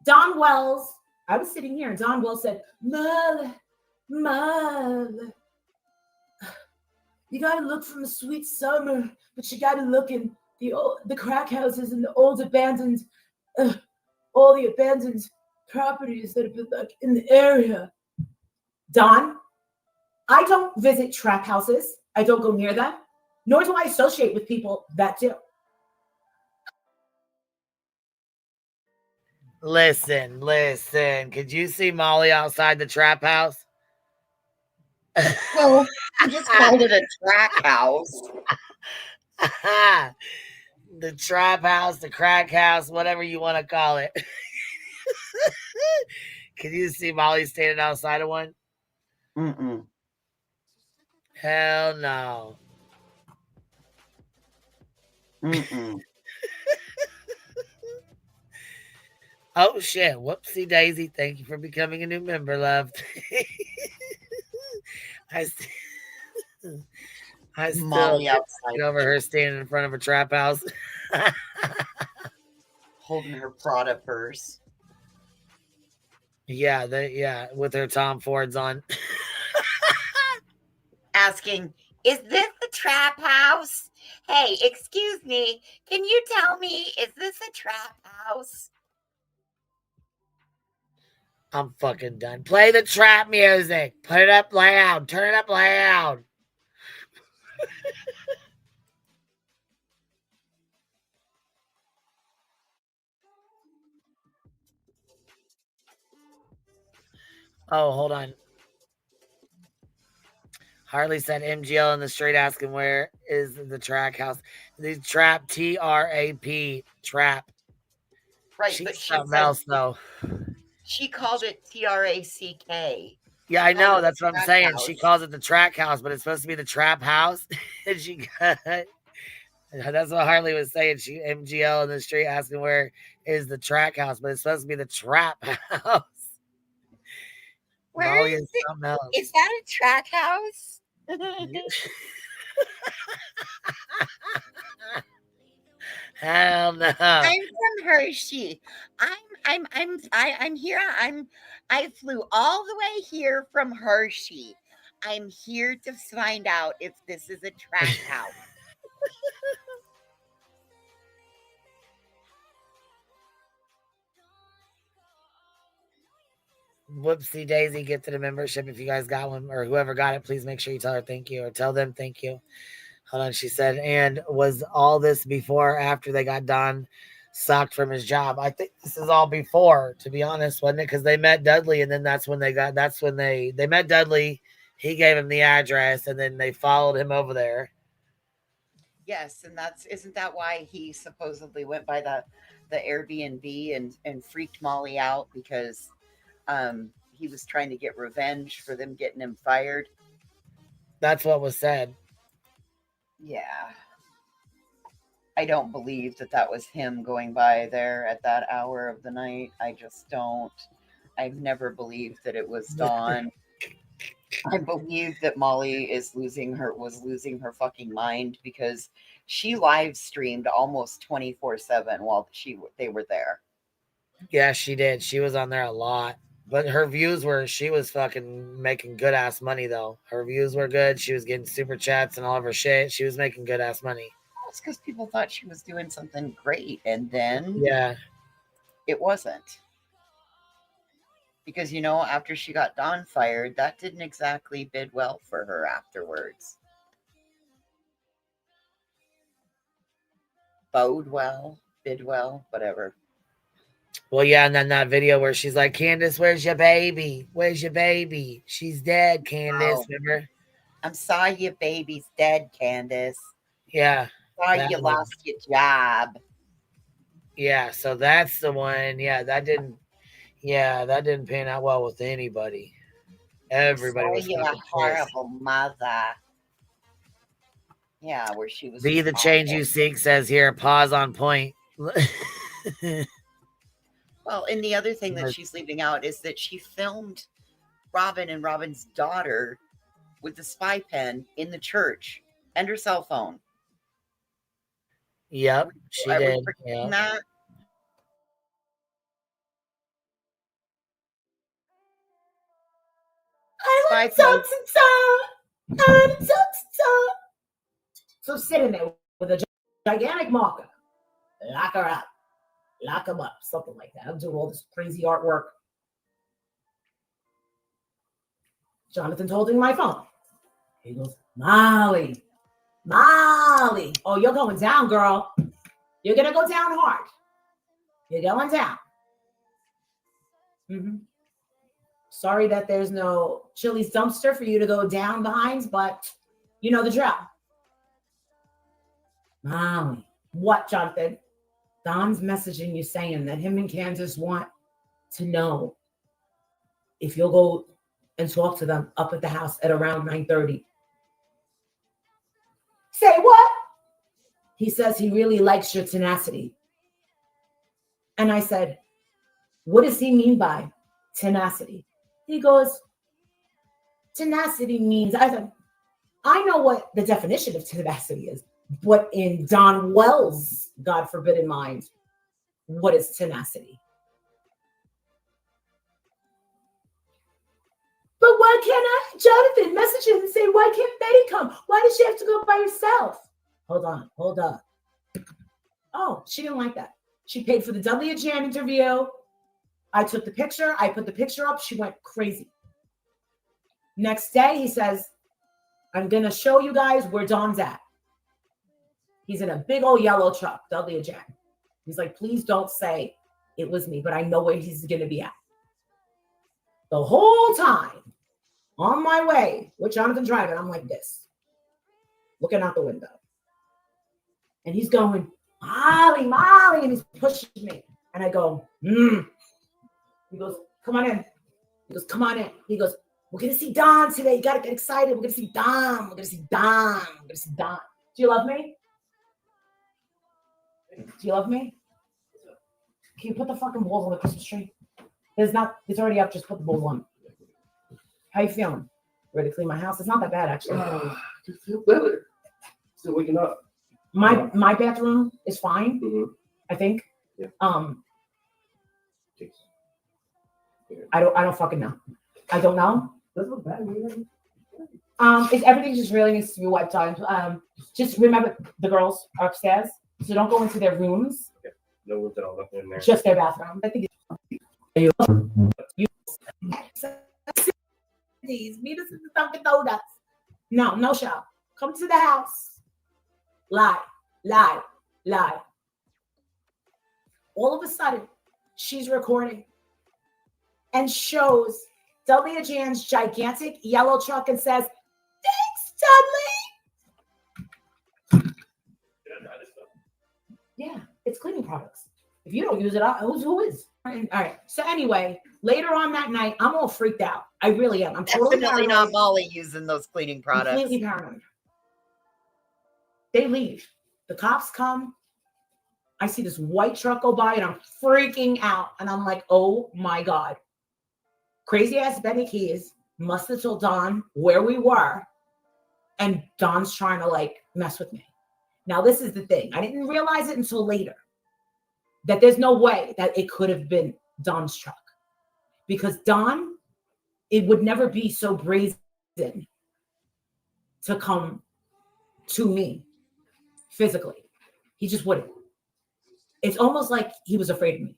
Don Wells, I was sitting here and Don Wells said, Mother, you got to look from the sweet summer, but you got to look in the crack houses and the old abandoned, all the abandoned properties that have been like in the area. Don, I don't visit trap houses. I don't go near them, nor do I associate with people that do. Listen. Could you see Molly outside the trap house? Well, you just called it a track house. The trap house, the crack house, whatever you want to call it. Can you see Molly standing outside of one? Mm-mm. Hell no. Mm-mm. Oh shit! Whoopsie daisy! Thank you for becoming a new member, love. I still Molly get outside over her standing in front of a trap house, holding her Prada purse. Yeah, with her Tom Fords on. Asking, is this the trap house? Hey, excuse me, can you tell me, is this a trap house? I'm fucking done. Play the trap music. Put it up loud. Turn it up loud. Oh, hold on. Harley said MGL in the street asking where is the track house. The trap, TRAP, trap. Right, She's but she something said, else though. She called it TRACK. Yeah, I know. That's what I'm saying. House. She calls it the track house, but it's supposed to be the trap house. And she got, that's what Harley was saying. She MGL in the street asking where is the track house, but it's supposed to be the trap house. Where Molly is is it? something else. Is that a track house? Hell no. I'm from Hershey. I'm here. I flew all the way here from Hershey. I'm here to find out if this is a track house. Whoopsie daisy, get to the membership if you guys got one, or whoever got it, please make sure you tell her thank you or tell them thank you. Hold on, she said, and was all this before or after they got Don socked from his job? I think this is all before, to be honest, wasn't it? Because they met Dudley, and then that's when they met Dudley. He gave him the address, and then they followed him over there. Yes, and isn't that why he supposedly went by the Airbnb and freaked Molly out because he was trying to get revenge for them getting him fired? That's what was said. Yeah. I don't believe that was him going by there at that hour of the night. I just don't. I've never believed that it was Dawn. I believe that Molly was losing her fucking mind because she live streamed almost 24/7 while they were there. Yeah, she did. She was on there a lot. But her views she was fucking making good ass money though. Her views were good. She was getting super chats and all of her shit. She was making good ass money. It's because people thought she was doing something great, and then it wasn't. Because after she got Dawn fired, that didn't exactly bid well for her afterwards. Bode well, bid well, whatever. Well, yeah, and then that video where she's like, Candace, where's your baby? Where's your baby? She's dead, Candace. Remember? I'm sorry your baby's dead, Candace. Yeah. Sorry you lost your job. Yeah, so that's the one. Yeah, that didn't pan out well with anybody. Everybody was you're a horrible mother. Yeah, where she was. Be the change you seek, says here. Pause on point. Well, and the other thing that she's leaving out is that she filmed Robin and Robin's daughter with the spy pen in the church and her cell phone. Yep, she Are we did. forgetting Yeah. that? Spy pen. So sitting there with a gigantic marker, lock her up, lock him up, something like that. I'm doing all this crazy artwork. Jonathan's holding my phone. He goes, Molly. Oh, you're going down, girl. You're going to go down hard. You're going down. Mm-hmm. Sorry that there's no Chili's dumpster for you to go down behind, but you know the drill. Molly. What, Jonathan? Don's messaging you saying that him and Kansas want to know if you'll go and talk to them up at the house at around 9:30. Say what? He says he really likes your tenacity. And I said, what does he mean by tenacity? He goes, tenacity means, I said, I know what the definition of tenacity is, but in Don Wells' God forbidden mind, what is tenacity? But why can't I, Jonathan, message him and say, why can't Betty come? Why does she have to go by herself? Hold on. Oh, she didn't like that. She paid for the WGN interview. I took the picture. I put the picture up. She went crazy. Next day, he says, I'm going to show you guys where Don's at. He's in a big old yellow truck, WGN. He's like, please don't say it was me, but I know where he's going to be at. The whole time, on my way with Jonathan driving, I'm like this, looking out the window. And he's going, Molly, and he's pushing me. And I go, He goes, come on in. He goes, come on in. He goes, we're going to see Don today. You got to get excited. We're going to see Don. Do you love me? Do you love me? Can you put the fucking balls on the Christmas tree? It's already up. Just put the balls on. How you feeling? Ready to clean my house? It's not that bad, actually. I feel better. Still waking up. My bathroom is fine. Mm-hmm. I think. Yeah. I don't fucking know. I don't know. That's not bad. Everything just really needs to be wiped out. Just remember the girls are upstairs, so don't go into their rooms. Okay. No one's at all left in there. Just their bathroom. I think meet us in the Dunkin' Donuts. No show. Come to the house. Lie. All of a sudden, she's recording and shows WGN's gigantic yellow truck and says, thanks, Dudley. Yeah, it's cleaning products. If you don't use it, who is? All right. So anyway, later on that night, I'm all freaked out. I really am. I'm totally Definitely not Molly using those cleaning products. Completely paranoid. They leave. The cops come. I see this white truck go by and I'm freaking out. And I'm like, oh my God. Crazy ass Benny Keys must have told Don where we were. And Don's trying to mess with me. Now, this is the thing. I didn't realize it until later. That there's no way that it could have been Don's truck. Because Don, it would never be so brazen to come to me physically. He just wouldn't. It's almost like he was afraid of me.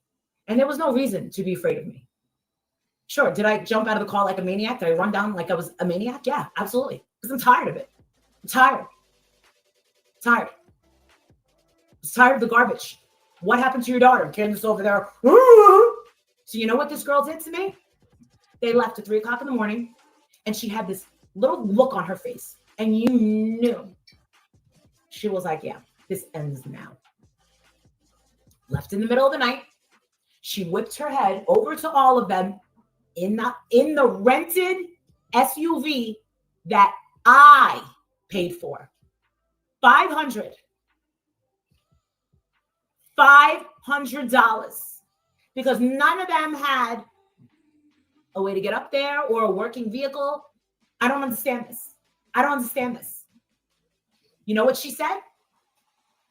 And there was no reason to be afraid of me. Sure, did I jump out of the car like a maniac? Did I run down like I was a maniac? Yeah, absolutely. Because I'm tired of it. I'm tired. I'm tired of the garbage. What happened to your daughter? Candace over there. So you know what this girl did to me? They left at 3 o'clock in the morning and she had this little look on her face. And you knew. She was like, yeah, this ends now. Left in the middle of the night. She whipped her head over to all of them in the rented SUV that I paid for. $500. Because none of them had a way to get up there or a working vehicle. I don't understand this. I don't understand this. You know what she said?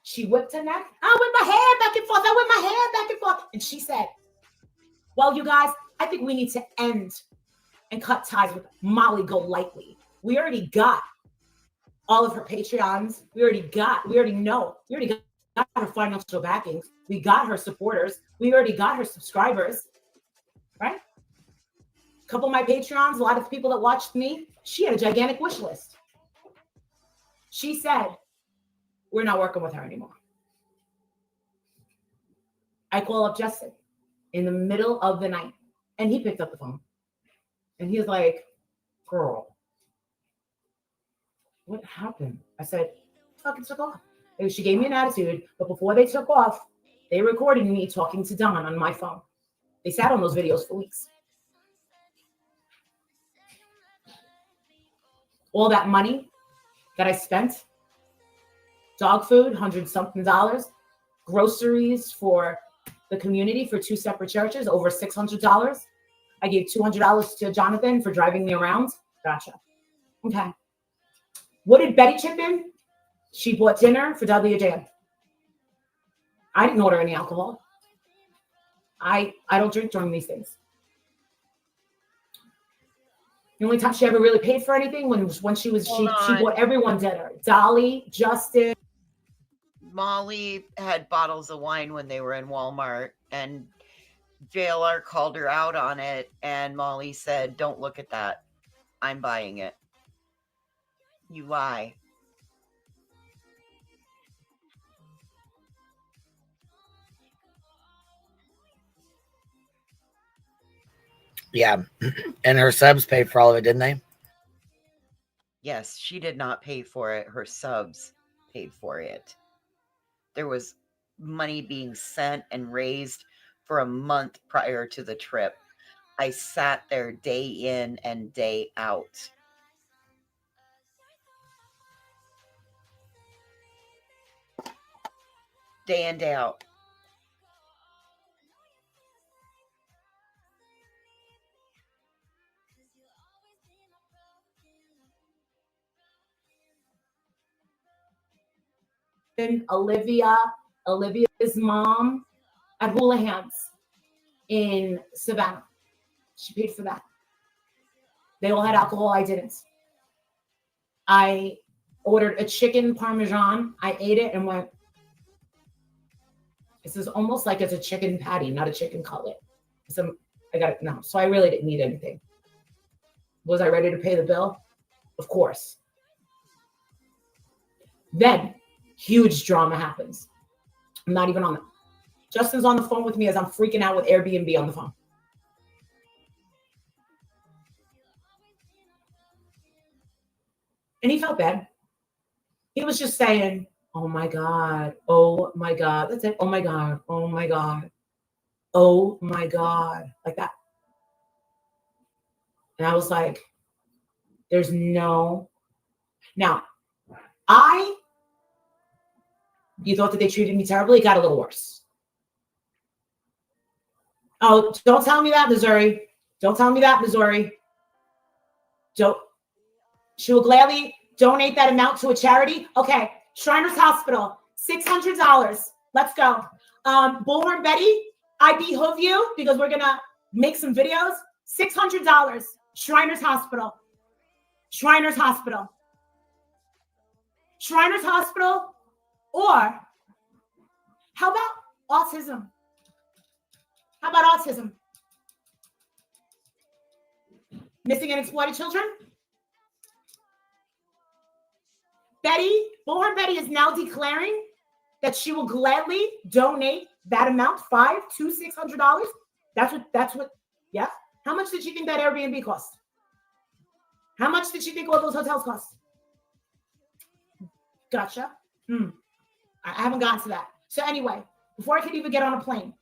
She whipped her neck. I whip my hair back and forth. I whip my hair back and forth. And she said, well, you guys, I think we need to end and cut ties with Molly Golightly. We already got all of her Patreons. We already know. We already got her financial backings. We got her supporters. We already got her subscribers, right? A couple of my Patreons, a lot of people that watched me, she had a gigantic wish list. She said, we're not working with her anymore. I call up Justin in the middle of the night, and he picked up the phone. And he was like, girl, what happened? I said, fucking took off. And she gave me an attitude, but before they took off, they recorded me talking to Don on my phone. They sat on those videos for weeks. All that money that I spent, dog food, $100-something, groceries for the community for 2 separate churches, over $600. I gave $200 to Jonathan for driving me around. Gotcha. Okay. What did Betty chip in? She bought dinner for WJ. I didn't order any alcohol. I don't drink during these things. The only time she ever really paid for anything when she bought everyone dinner. Dolly, Justin. Molly had bottles of wine when they were in Walmart, and JLR called her out on it, and Molly said, don't look at that. I'm buying it. You lie. Yeah. And her subs paid for all of it, didn't they? Yes, she did not pay for it. Her subs paid for it. There was money being sent and raised for a month prior to the trip. I sat there day in and day out. Day in, day out. Olivia's mom at Houlihan's in Savannah. She paid for that. They all had alcohol. I didn't. I ordered a chicken parmesan. I ate it and went, this is almost like it's a chicken patty, not a chicken cutlet. So I got it. No. So I really didn't need anything. Was I ready to pay the bill? Of course. Then huge drama happens. I'm not even on it. Justin's on the phone with me as I'm freaking out with Airbnb on the phone. And he felt bad. He was just saying, oh my God. Oh my God. That's it. Oh my God. Oh my God. Oh my God. Like that. And I was like, there's no. Now, you thought that they treated me terribly? It got a little worse. Oh, don't tell me that, Missouri. Don't tell me that, Missouri. She will gladly donate that amount to a charity. Okay, Shriners Hospital, $600. Let's go. Bullhorn Betty, I behoove you because we're gonna make some videos. $600. Shriners Hospital. Shriners Hospital. Shriners Hospital. Or how about autism? How about autism? Missing and exploited children? Bullhorn Betty is now declaring that she will gladly donate that amount, $500 to $600. That's what, yeah. How much did she think that Airbnb cost? How much did she think all those hotels cost? Gotcha. I haven't gotten to that. So anyway, before I could even get on a plane,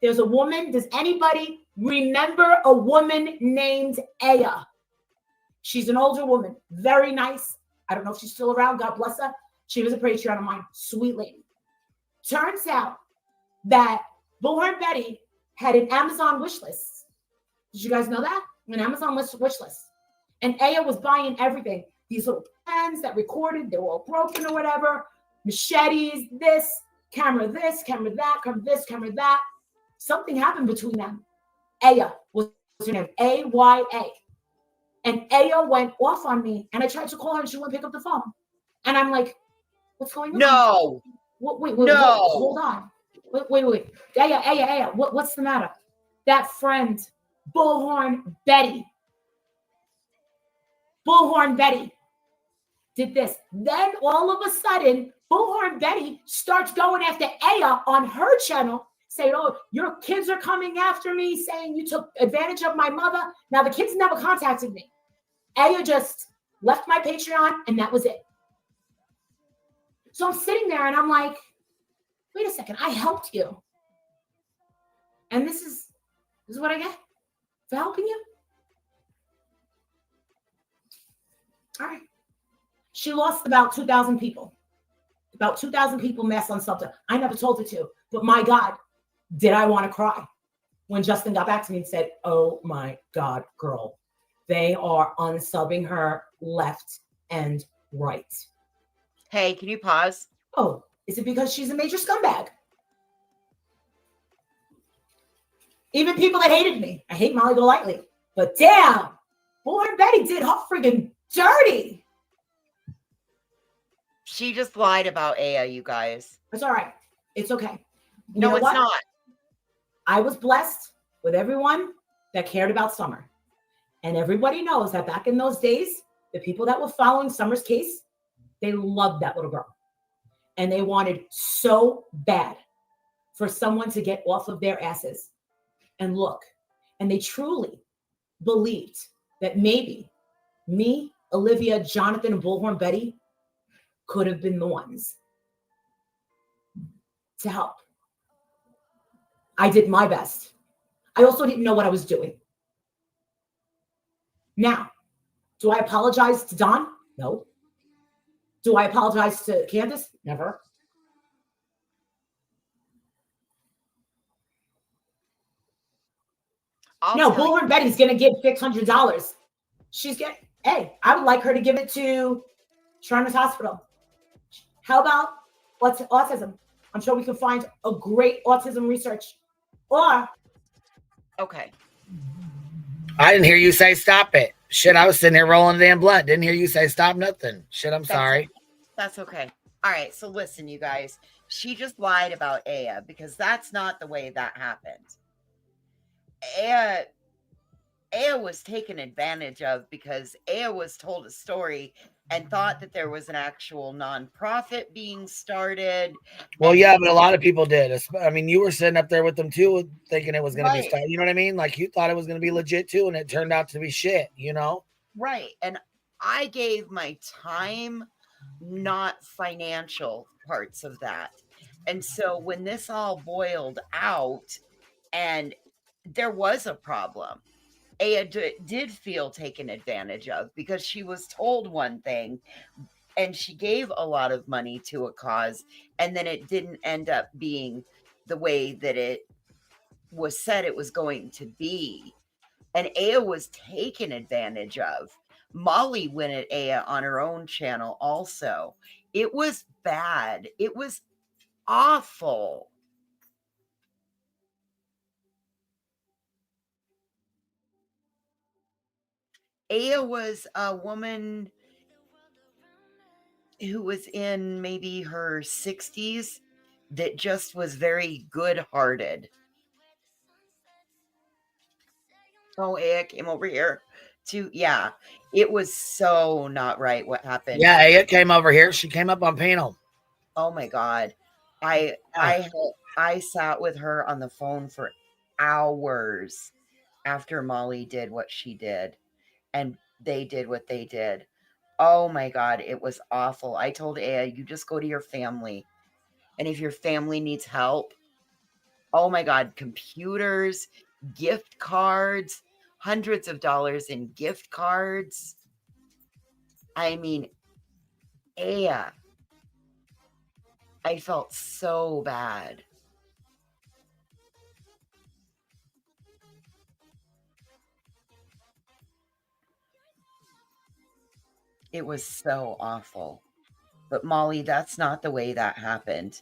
there's a woman. Does anybody remember a woman named Aya? She's an older woman, very nice. I don't know if she's still around. God bless her. She was a Patreon of mine. Sweet lady. Turns out that Bullhorn Betty had an Amazon wish list. Did you guys know that? An Amazon wish list. And Aya was buying everything. these little pens that recorded, they were all broken or whatever, machetes, this, camera that, camera this, camera that. Something happened between them. Aya was her name, A-Y-A. And Aya went off on me, and I tried to call her, and she wouldn't pick up the phone. And I'm like, what's going on? No. Wait, No. hold on. Wait. Aya, what's the matter? That friend, Bullhorn Betty, did this. Then all of a sudden, Bullhorn Betty starts going after Aya on her channel, saying, oh, your kids are coming after me, saying you took advantage of my mother. Now, the kids never contacted me. Aya just left my Patreon, and that was it. So I'm sitting there, and I'm like, wait a second, I helped you. And this is what I get for helping you? All right. She lost about 2,000 people. About 2,000 people mass unsubbed her. I never told her to, but my God, did I want to cry when Justin got back to me and said, oh my God, girl, they are unsubbing her left and right. Hey, can you pause? Oh, is it because she's a major scumbag? Even people that hated me. I hate Molly Golightly. But damn, Bullhorn Betty did her friggin' dirty. She just lied about Aya, you guys. It's all right. It's okay. No, it's not. I was blessed with everyone that cared about Summer. And everybody knows that back in those days, the people that were following Summer's case, they loved that little girl. And they wanted so bad for someone to get off of their asses and look. And they truly believed that maybe me, Olivia, Jonathan, and Bullhorn Betty could have been the ones to help. I did my best. I also didn't know what I was doing. Now, do I apologize to Don? No. Do I apologize to Candace? Never. No, Bullhorn Betty's going to give $600. She's getting, hey, I would like her to give it to Shriners Hospital. How about what's autism? I'm sure we can find a great autism research. Or. Okay. I didn't hear you say stop it. Shit, I was sitting here rolling a damn blunt. Didn't hear you say stop nothing. Shit, I'm sorry. That's okay. All right, so listen, you guys. She just lied about Aya because that's not the way that happened. Aya was taken advantage of because Aya was told a story and thought that there was an actual nonprofit being started. Well, yeah, but a lot of people did. I mean, you were sitting up there with them too, thinking it was going to be started. You know what I mean? Like you thought it was going to be legit too, and it turned out to be shit, you know? Right. And I gave my time, not financial parts of that. And so when this all boiled out and there was a problem, Aya did feel taken advantage of because she was told one thing and she gave a lot of money to a cause, and then it didn't end up being the way that it was said it was going to be. And Aya was taken advantage of. Molly went at Aya on her own channel also. It was bad. It was awful. Aya was a woman who was in maybe her 60s that just was very good-hearted. Oh, Aya came over here to, yeah, it was so not right what happened. Yeah, Aya came over here. She came up on panel. Oh my God. I sat with her on the phone for hours after Molly did what she did and they did what they did. Oh my God, it was awful. I told Aya, you just go to your family. And if your family needs help, oh my God, computers, gift cards, hundreds of dollars in gift cards. I mean, Aya, I felt so bad. It was so awful. But Molly, that's not the way that happened.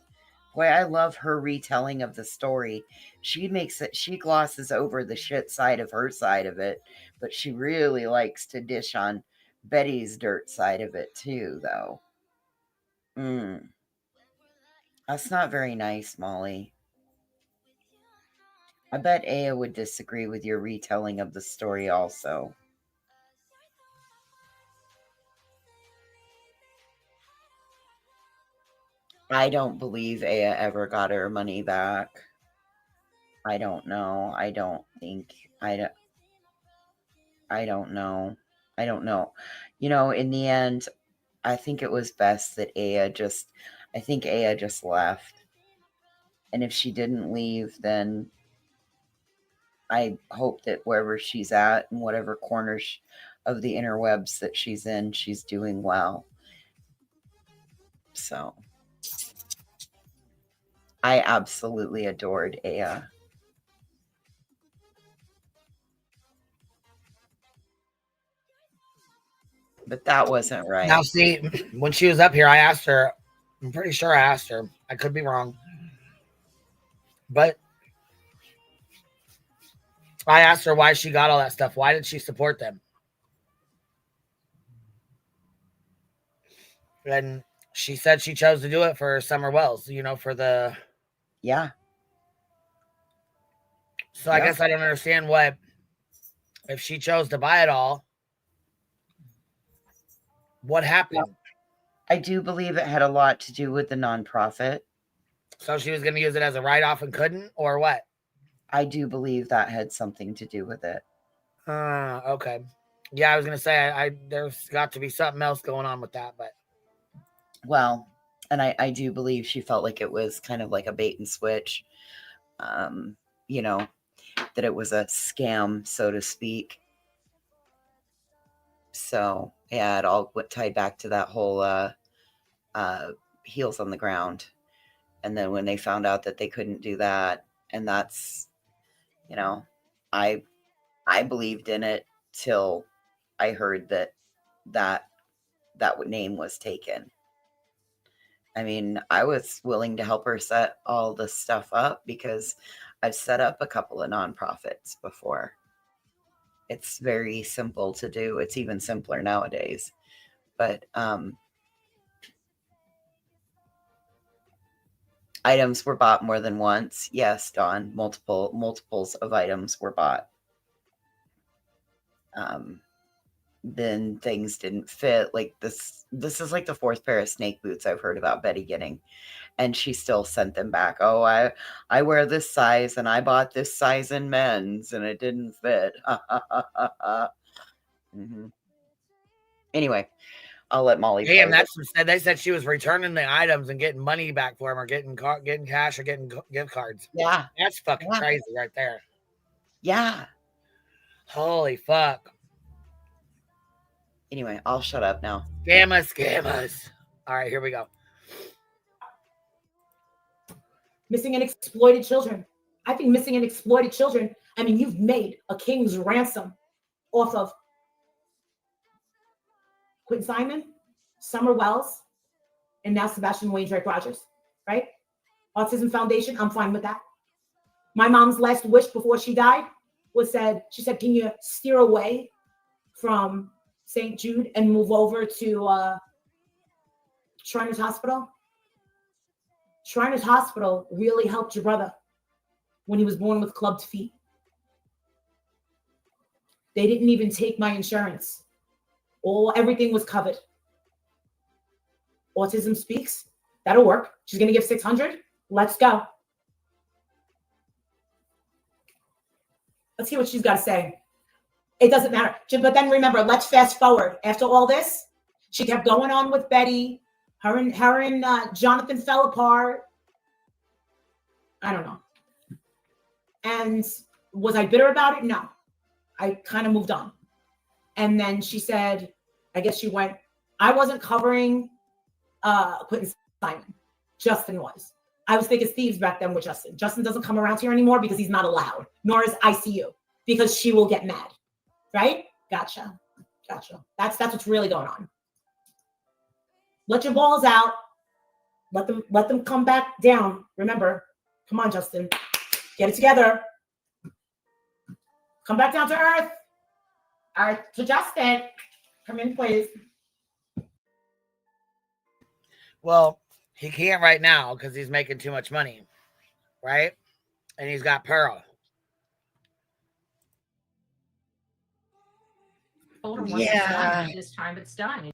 Boy, I love her retelling of the story. She glosses over the shit side of her side of it, but she really likes to dish on Betty's dirt side of it too, though. That's not very nice, Molly. I bet Aya would disagree with your retelling of the story also. I don't believe Aya ever got her money back. I don't know. I don't know. I don't know. You know, in the end, I think it was best that Aya just left. And if she didn't leave, then I hope that wherever she's at, in whatever corners of the interwebs that she's in, she's doing well. So I absolutely adored Aya. But that wasn't right. Now, see, when she was up here, I asked her, I'm pretty sure I asked her. I could be wrong. But I asked her why she got all that stuff. Why did she support them? And she said she chose to do it for Summer Wells, you know, for the... Yeah. So I guess I don't understand what... If she chose to buy it all, what happened? Well, I do believe it had a lot to do with the nonprofit. So she was going to use it as a write-off and couldn't, or what? I do believe that had something to do with it. Okay. Yeah, I was going to say, there's got to be something else going on with that, but... Well, and I do believe she felt like it was kind of like a bait and switch. You know, that it was a scam, so to speak. So, yeah, it all tied back to that whole heels on the ground. And then when they found out that they couldn't do that, and that's, you know, I believed in it till I heard that name was taken. I mean, I was willing to help her set all the stuff up because I've set up a couple of nonprofits before. It's very simple to do. It's even simpler nowadays. But items were bought more than once. Yes, Dawn, multiples of items were bought. Then things didn't fit. Like this is like the fourth pair of snake boots I've heard about Betty getting, and she still sent them back. Oh, I wear this size, and I bought this size in men's, and it didn't fit. Anyway, I'll let Molly. Damn, they said she was returning the items and getting money back for them, or getting cash, or getting gift cards. Yeah, that's fucking crazy right there. Yeah. Holy fuck. Anyway, I'll shut up now. Scammers. All right, here we go. Missing and exploited children. I think missing and exploited children, I mean, you've made a king's ransom off of Quentin Simon, Summer Wells, and now Sebastian Wayne Drake Rogers, right? Autism Foundation, I'm fine with that. My mom's last wish before she died she said, can you steer away from St. Jude and move over to Shriners Hospital? Shriners Hospital really helped your brother when he was born with clubbed feet. They didn't even take my insurance. Everything was covered. Autism Speaks. That'll work. She's going to give $600. Let's go. Let's hear what she's got to say. It doesn't matter. But then remember, let's fast forward. After all this, she kept going on with Betty. Her and Jonathan fell apart. I don't know. And was I bitter about it? No. I kind of moved on. And then she said, I guess she went, I wasn't covering Quentin Simon. Justin was. I was thinking Steve's back then with Justin. Justin doesn't come around here anymore because he's not allowed, nor is ICU, because she will get mad. Right? Gotcha. That's what's really going on. Let your balls out. Let them come back down. Remember, come on, Justin. Get it together. Come back down to earth. All right, so Justin, come in, please. Well, he can't right now because he's making too much money, right? And he's got Pearl. Yeah. This time it's done.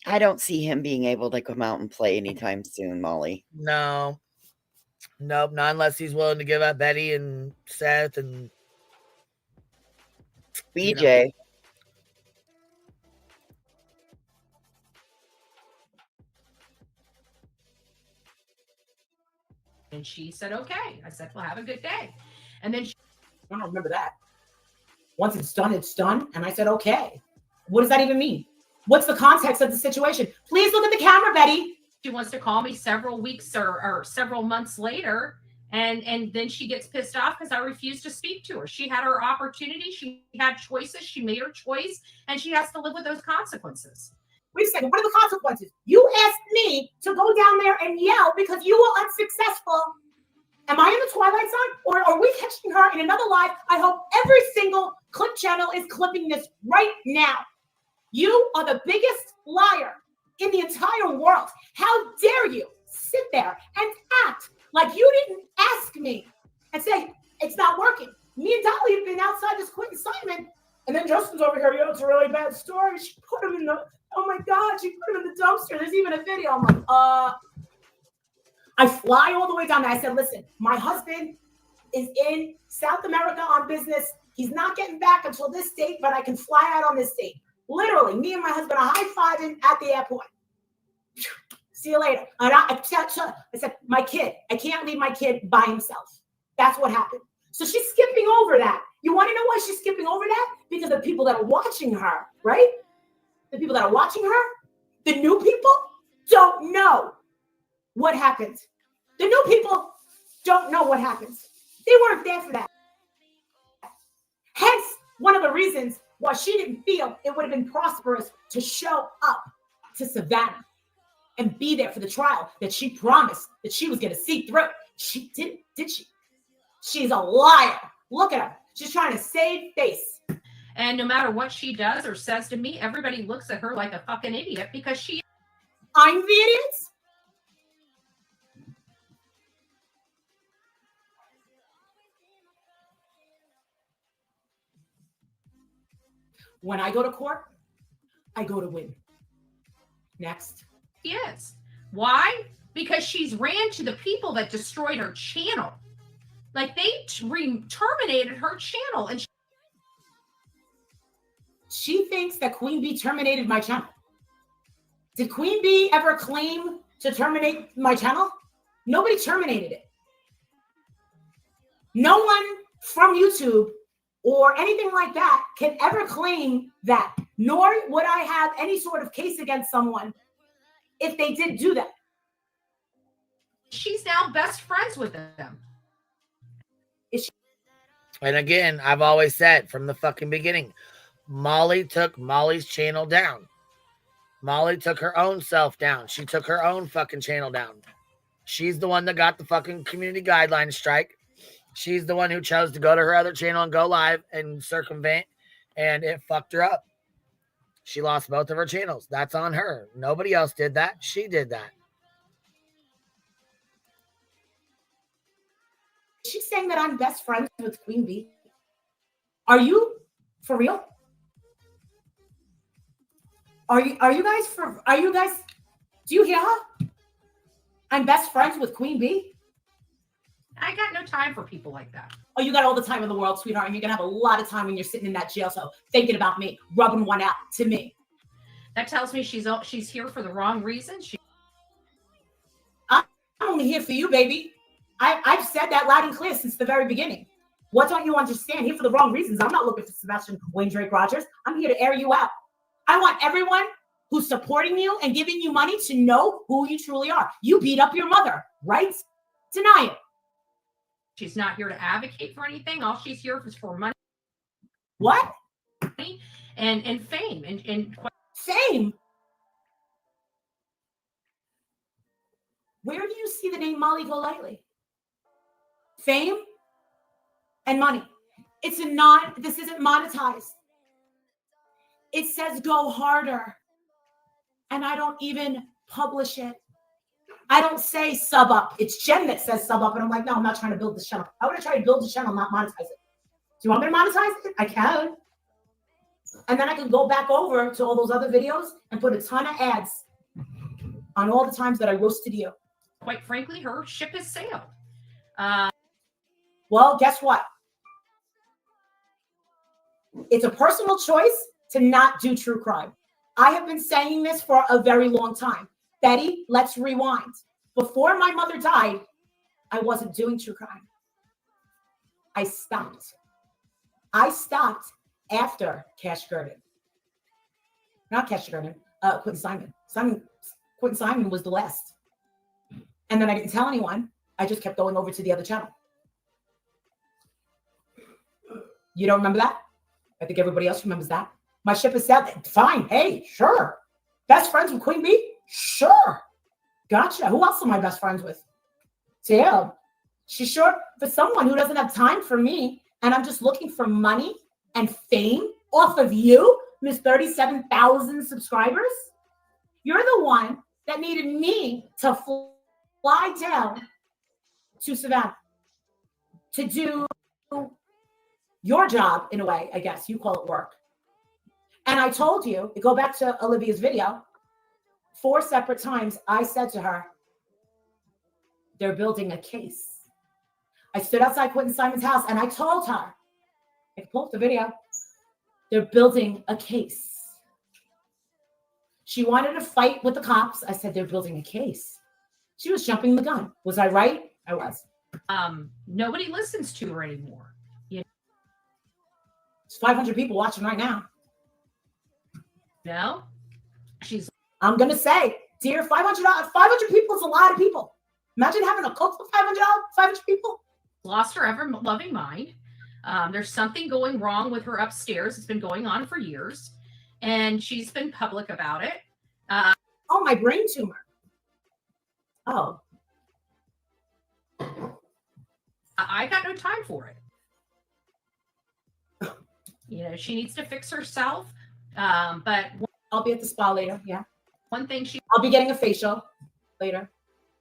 I don't see him being able to come out and play anytime soon, Molly. No. Nope, not unless he's willing to give up Betty and Seth and BJ. And she said, okay. I said, well, have a good day. And then I don't remember that. Once it's done, it's done. And I said, okay. What does that even mean? What's the context of the situation? Please look at the camera, Betty. She wants to call me several weeks or several months later. And then she gets pissed off because I refused to speak to her. She had her opportunity. She had choices. She made her choice. And she has to live with those consequences. Wait a second. What are the consequences? You asked me to go down there and yell because you were unsuccessful. Am I in the Twilight Zone? Or are we catching her in another live? I hope every single clip channel is clipping this right now. You are the biggest liar in the entire world. How dare you sit there and act like you didn't ask me and say, it's not working. Me and Dolly have been outside this quick assignment. And then Justin's over here, it's a really bad story. She put him in the, oh my God, she put him in the dumpster. There's even a video. I'm like, I fly all the way down there. I said, listen, my husband is in South America on business. He's not getting back until this date, but I can fly out on this date. Literally, me and my husband are high-fiving at the airport. See you later. And I said, my kid, I can't leave my kid by himself. That's what happened. So she's skipping over that. You want to know why she's skipping over that? Because the people that are watching her, right? The people that are watching her, the new people don't know what happened. The new people don't know what happens. They weren't there for that. Hence, one of the reasons why she didn't feel it would have been prosperous to show up to Savannah and be there for the trial that she promised that she was going to see through. She didn't, did she? She's a liar. Look at her. She's trying to save face. And no matter what she does or says to me, everybody looks at her like a fucking idiot because I'm the idiot? When I go to court, I go to win. Next. Yes. Why? Because she's ran to the people that destroyed her channel. Like they terminated her channel. And she thinks that Queen Bee terminated my channel. Did Queen Bee ever claim to terminate my channel? Nobody terminated it. No one from YouTube or anything like that can ever claim that, nor would I have any sort of case against someone if they did do that. She's now best friends with them. And again, I've always said from the fucking beginning, Molly took Molly's channel down. Molly took her own self down. She took her own fucking channel down. She's the one that got the fucking community guideline strike. She's the one who chose to go to her other channel and go live and circumvent, and it fucked her up. She lost both of her channels. That's on her. Nobody else did that. She did that. She's saying that I'm best friends with Queen Bee. Are you for real? Are you guys, do you hear her? I'm best friends with Queen Bee. I got no time for people like that. Oh, you got all the time in the world, sweetheart. And you're going to have a lot of time when you're sitting in that jail cell thinking about me, rubbing one out to me. That tells me she's here for the wrong reason. I'm only here for you, baby. I've said that loud and clear since the very beginning. What don't you understand? Here for the wrong reasons. I'm not looking for Sebastian Wayne Drake Rogers. I'm here to air you out. I want everyone who's supporting you and giving you money to know who you truly are. You beat up your mother, right? Deny it. She's not here to advocate for anything. All she's here is for money. What? And fame. And fame? Where do you see the name Molly Golightly? Fame and money. This isn't monetized. It says go harder. And I don't even publish it. I don't say sub up. It's Jen that says sub up. And I'm like, no, I'm not trying to build this channel. I want to try to build this channel, not monetize it. Do you want me to monetize it? I can. And then I can go back over to all those other videos and put a ton of ads on all the times that I roasted you. Quite frankly, her ship has sailed. Well, guess what? It's a personal choice to not do true crime. I have been saying this for a very long time. Betty, let's rewind. Before my mother died, I wasn't doing true crime. I stopped. I stopped after Cash Gurdon. Not Cash Gurdon, Quentin Simon. Quentin Simon was the last. And then I didn't tell anyone. I just kept going over to the other channel. You don't remember that? I think everybody else remembers that. My ship is sailed. Fine. Hey, sure. Best friends with Queen Bee? Sure. Gotcha. Who else am I best friends with? Damn. She's sure for someone who doesn't have time for me, and I'm just looking for money and fame off of you, Miss 37,000 subscribers. You're the one that needed me to fly down to Savannah to do your job, in a way, I guess. You call it work. And I told you, go back to Olivia's video, 4 separate times I said to her, they're building a case. I stood outside Quentin Simon's house and I told her, I can pull up the video, they're building a case. She wanted to fight with the cops. I said, they're building a case. She was jumping the gun. Was I right? I was. Nobody listens to her anymore. There's 500 people watching right now. No, I'm going to say, dear, 500 people is a lot of people. Imagine having a cult of 500 people. Lost her ever-loving mind. There's something going wrong with her upstairs. It's been going on for years, and she's been public about it. Oh, my brain tumor. Oh. I got no time for it. You know, she needs to fix herself. But I'll be at the spa later. Yeah. One thing I'll be getting a facial later.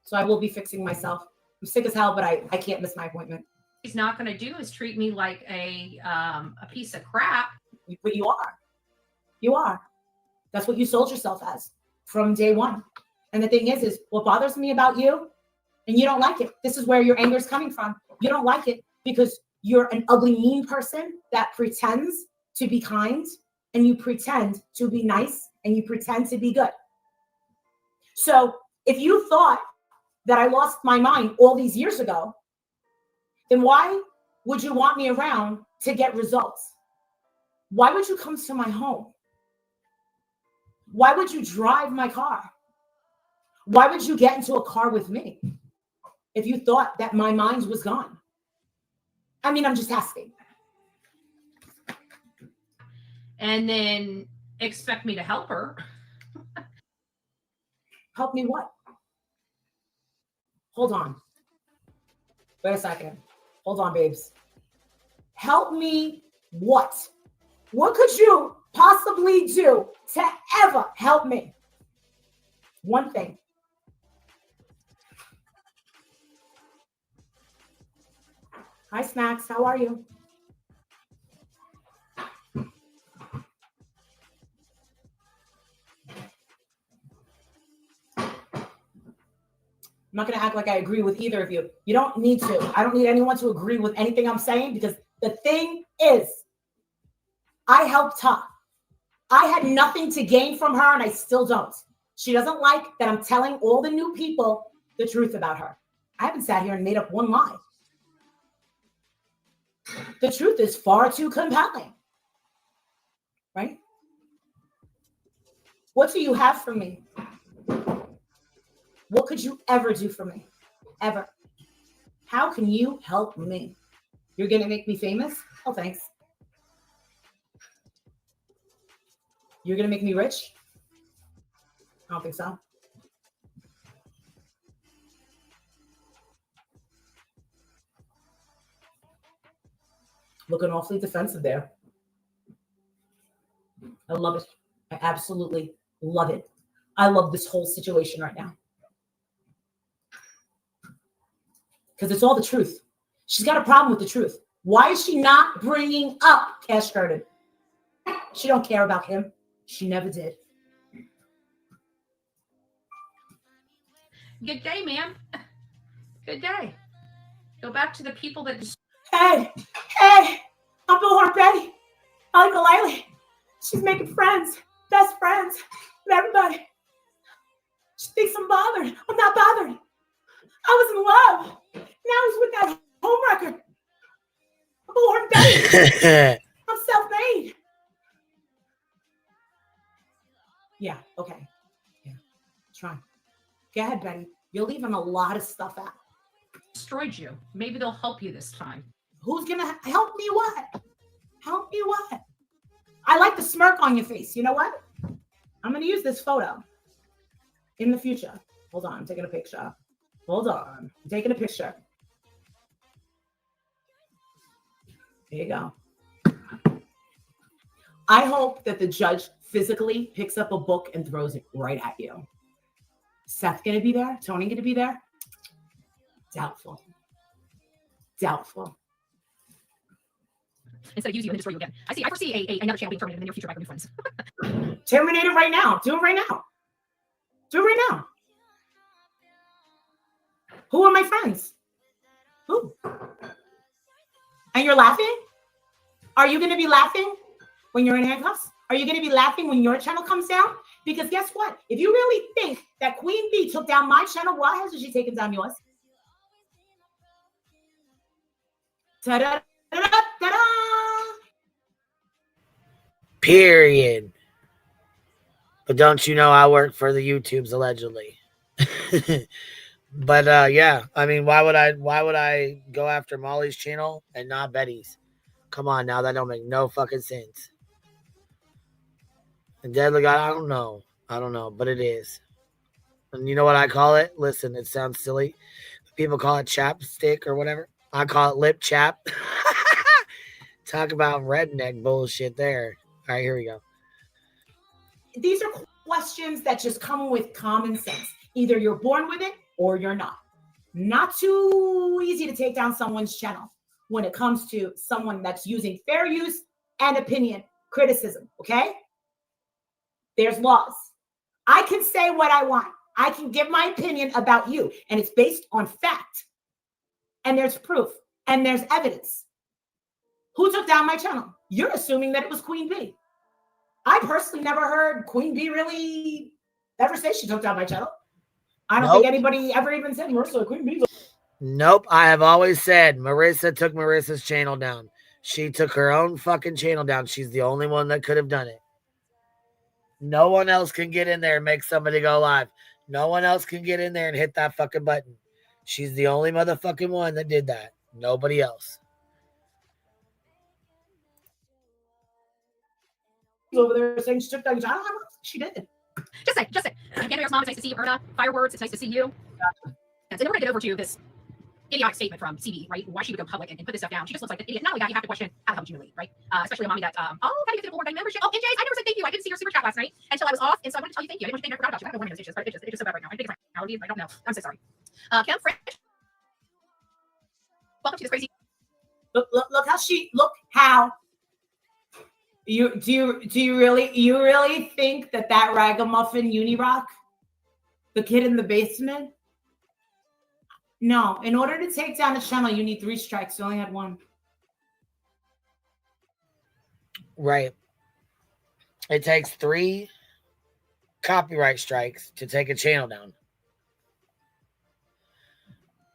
So I will be fixing myself. I'm sick as hell, but I can't miss my appointment. She's not going to do is treat me like a piece of crap. But you are. You are. That's what you sold yourself as from day one. And the thing is what bothers me about you, and you don't like it. This is where your anger is coming from. You don't like it because you're an ugly, mean person that pretends to be kind, and you pretend to be nice, and you pretend to be good. So if you thought that I lost my mind all these years ago, then why would you want me around to get results? Why would you come to my home? Why would you drive my car? Why would you get into a car with me if you thought that my mind was gone? I mean, I'm just asking. And then expect me to help her. Help me what? Hold on. Wait a second. Hold on, babes. Help me what? What could you possibly do to ever help me? One thing. Hi, Snacks. How are you? I'm not going to act like I agree with either of you. You don't need to. I don't need anyone to agree with anything I'm saying, because the thing is, I helped her. I had nothing to gain from her, and I still don't. She doesn't like that I'm telling all the new people the truth about her. I haven't sat here and made up one lie. The truth is far too compelling, right? What do you have for me? What could you ever do for me? Ever? How can you help me? You're going to make me famous? Oh, thanks. You're going to make me rich? I don't think so. Looking awfully defensive there. I love it. I absolutely love it. I love this whole situation right now. Because it's all the truth. She's got a problem with the truth. Why is she not bringing up Cash Garden? She don't care about him. She never did. Good day, ma'am. Good day. Go back to the people that... Hey, I'm Bullhorn Betty. I like Lily. She's making friends, best friends with everybody. She thinks I'm bothered. I'm not bothered. I was in love. Now he's with that homewrecker. Bullhorn Betty. I'm self-made. Yeah, okay. Yeah, try. Go ahead, Betty. You're leaving a lot of stuff out. Destroyed you. Maybe they'll help you this time. Who's gonna help me what? Help me what? I like the smirk on your face. You know what? I'm gonna use this photo in the future. Hold on, I'm taking a picture. Hold on, I'm taking a picture. There you go. I hope that the judge physically picks up a book and throws it right at you. Seth gonna be there? Tony gonna be there? Doubtful. Doubtful. Instead of use you and destroy you again. I foresee another channel being terminated in the near future by new friends. Terminate it right now. Do it right now. Do it right now. Who are my friends? Who? And you're laughing? Are you going to be laughing when you're in handcuffs? Are you going to be laughing when your channel comes down? Because guess what? If you really think that Queen Bee took down my channel, why hasn't she taken down yours? Ta-da, ta-da, ta-da. Period. But don't you know I work for the YouTubes allegedly? But yeah, I mean, why would I go after Molly's channel and not Betty's? Come on now, that don't make no fucking sense. And Deadly God, I don't know, but it is. And you know what I call it? Listen, it sounds silly. People call it chapstick or whatever. I call it lip chap. Talk about redneck bullshit there. All right, here we go. These are questions that just come with common sense. Either you're born with it or you're not. Not too easy to take down someone's channel when it comes to someone that's using fair use and opinion criticism, okay? There's laws. I can say what I want. I can give my opinion about you, and it's based on fact. And there's proof, and there's evidence. Who took down my channel? You're assuming that it was Queen Bee. I personally never heard Queen Bee really ever say she took down my channel. I don't think anybody ever even said Marissa Queen Bee. Nope. I have always said Marissa took Marissa's channel down. She took her own fucking channel down. She's the only one that could have done it. No one else can get in there and make somebody go live. No one else can get in there and hit that fucking button. She's the only motherfucking one that did that. Nobody else. Over there saying she took down your channel. She did. Just say. Canada's mom, it's nice to see you, Erna. Fireworks, it's nice to see you. And so then we're going to get over to this idiotic statement from CB, right? Why she would go public and put this stuff down. She just looks like an idiot. Not only that, you have to question how the hell did you leave, right? Especially a mommy that, how do you get the Bullhorn Betty membership? Oh, NJ's, I never said thank you. I didn't see your super chat last night until I was off, and so I wanted to tell you thank you. I didn't want to thank you. I forgot about you. I don't know when it is, but it's just so bad right now. I think it's my allergies. I don't know. I'm so sorry. Kim French. Welcome to this crazy. Look how you really think that ragamuffin Unirock, the kid in the basement? No, in order to take down a channel, you need 3 strikes. You only had 1. Right. It takes 3 copyright strikes to take a channel down.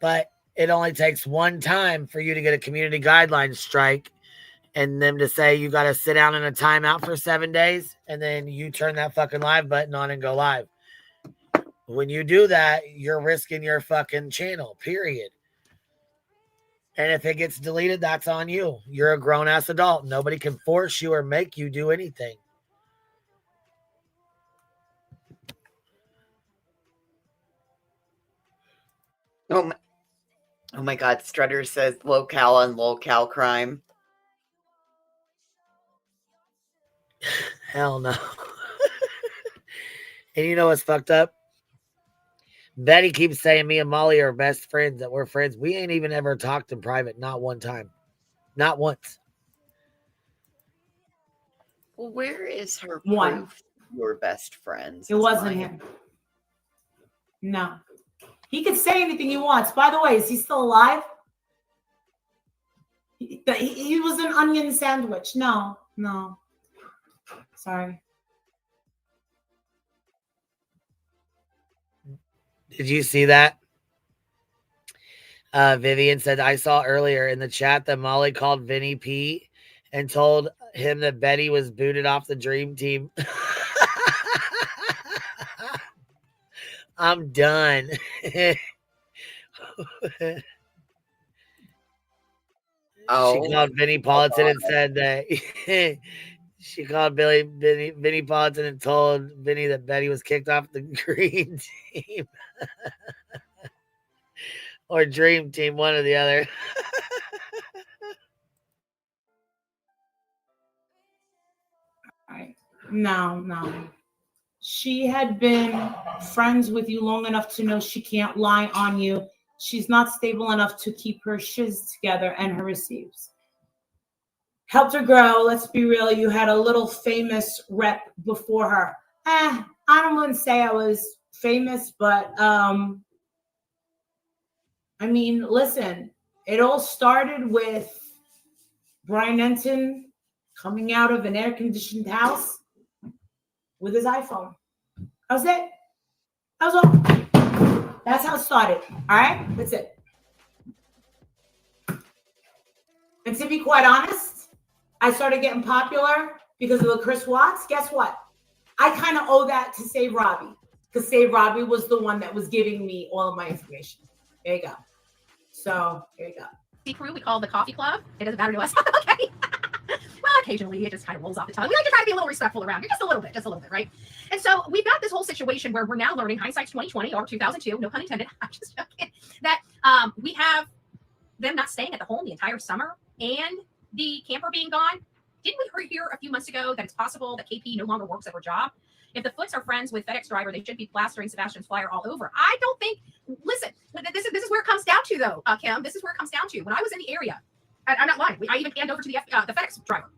But it only takes 1 time for you to get a community guidelines strike and them to say you got to sit down in a timeout for 7 days, and then you turn that fucking live button on and go live. When you do that, you're risking your fucking channel, period. And if it gets deleted, that's on you. You're a grown-ass adult. Nobody can force you or make you do anything. Oh my God. Strutter says locale on locale crime. Hell no. And you know what's fucked up? Betty keeps saying me and Molly are best friends, that we're friends. We ain't even ever talked in private, not one time. Not once. Well, where is her One. proof you're best friends? It wasn't him. No. He could say anything he wants. By the way, is he still alive? He was an onion sandwich. No. Sorry. Did you see that? Vivian said, I saw earlier in the chat that Molly called Vinny P and told him that Betty was booted off the dream team. I'm done. Oh, she called Vinny Politan and said that she called Vinny Politan and told Vinny that Betty was kicked off the green team. Or dream team, one or the other. No. She had been friends with you long enough to know she can't lie on you. She's not stable enough to keep her shiz together and her receives. Helped her grow. Let's be real. You had a little famous rep before her. I don't want to say I was famous, but I mean, listen, it all started with Brian Enton coming out of an air-conditioned house with his iPhone. That was it. That was all. That's how it started. All right? That's it. And to be quite honest, I started getting popular because of the Chris Watts. Guess what? I kind of owe that to Save Robbie, because Save Robbie was the one that was giving me all of my information. There you go. So, there you go. Crew, we call the coffee club. It doesn't matter to us. Okay. Well, occasionally it just kind of rolls off the tongue. We like to try to be a little respectful around here, just a little bit, right? And so we've got this whole situation where we're now learning, hindsight's 2020 or 2002, no pun intended. I'm just joking. That we have them not staying at the home the entire summer and the camper being gone. Didn't we hear a few months ago that it's possible that KP no longer works at her job? If the Foots are friends with FedEx driver, they should be plastering Sebastian's flyer all over. I don't think. Listen, this is where it comes down to, though, Kim. This is where it comes down to. When I was in the area, I'm not lying. I even panned over to the FedEx driver.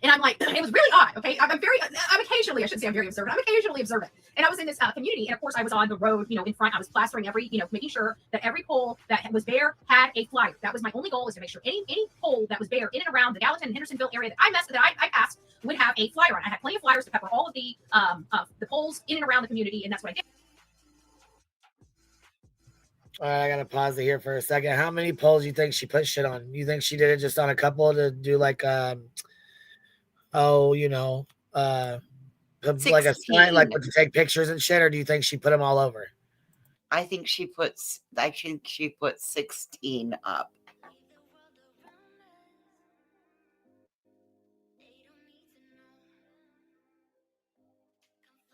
And I'm like, it was really odd, okay? I'm occasionally, I shouldn't say I'm very observant. I'm occasionally observant. And I was in this community, and of course I was on the road, in front. I was plastering making sure that every pole that was bare had a flyer. That was my only goal, is to make sure any pole that was bare in and around the Gallatin and Hendersonville area that I passed would have a flyer on. I had plenty of flyers to cover all of the poles in and around the community, and that's what I did. All right, I gotta pause it here for a second. How many polls do you think she put shit on? You think she did it just on a couple to do like like a sign, like to take pictures and shit, or do you think she put them all over? I think she put 16 up.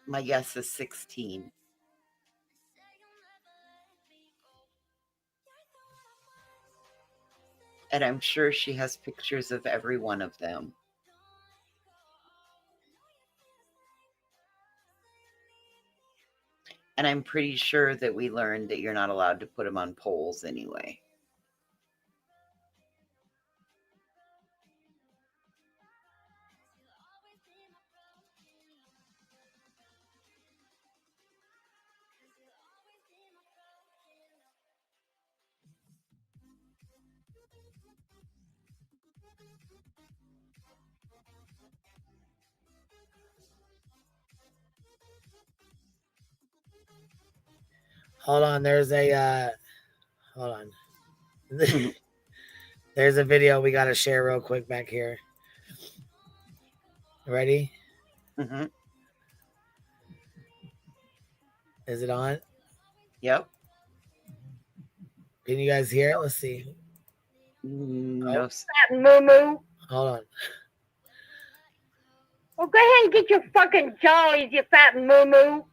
My guess is 16. And I'm sure she has pictures of every one of them. And I'm pretty sure that we learned that you're not allowed to put them on polls anyway. Hold on, there's a there's a video we gotta share real quick back here. Ready? Mm-hmm. Is it on? Yep. Can you guys hear it? Let's see. No. Moo-moo. Hold on. Well, go ahead and get your fucking jollies, you fat moo-moo.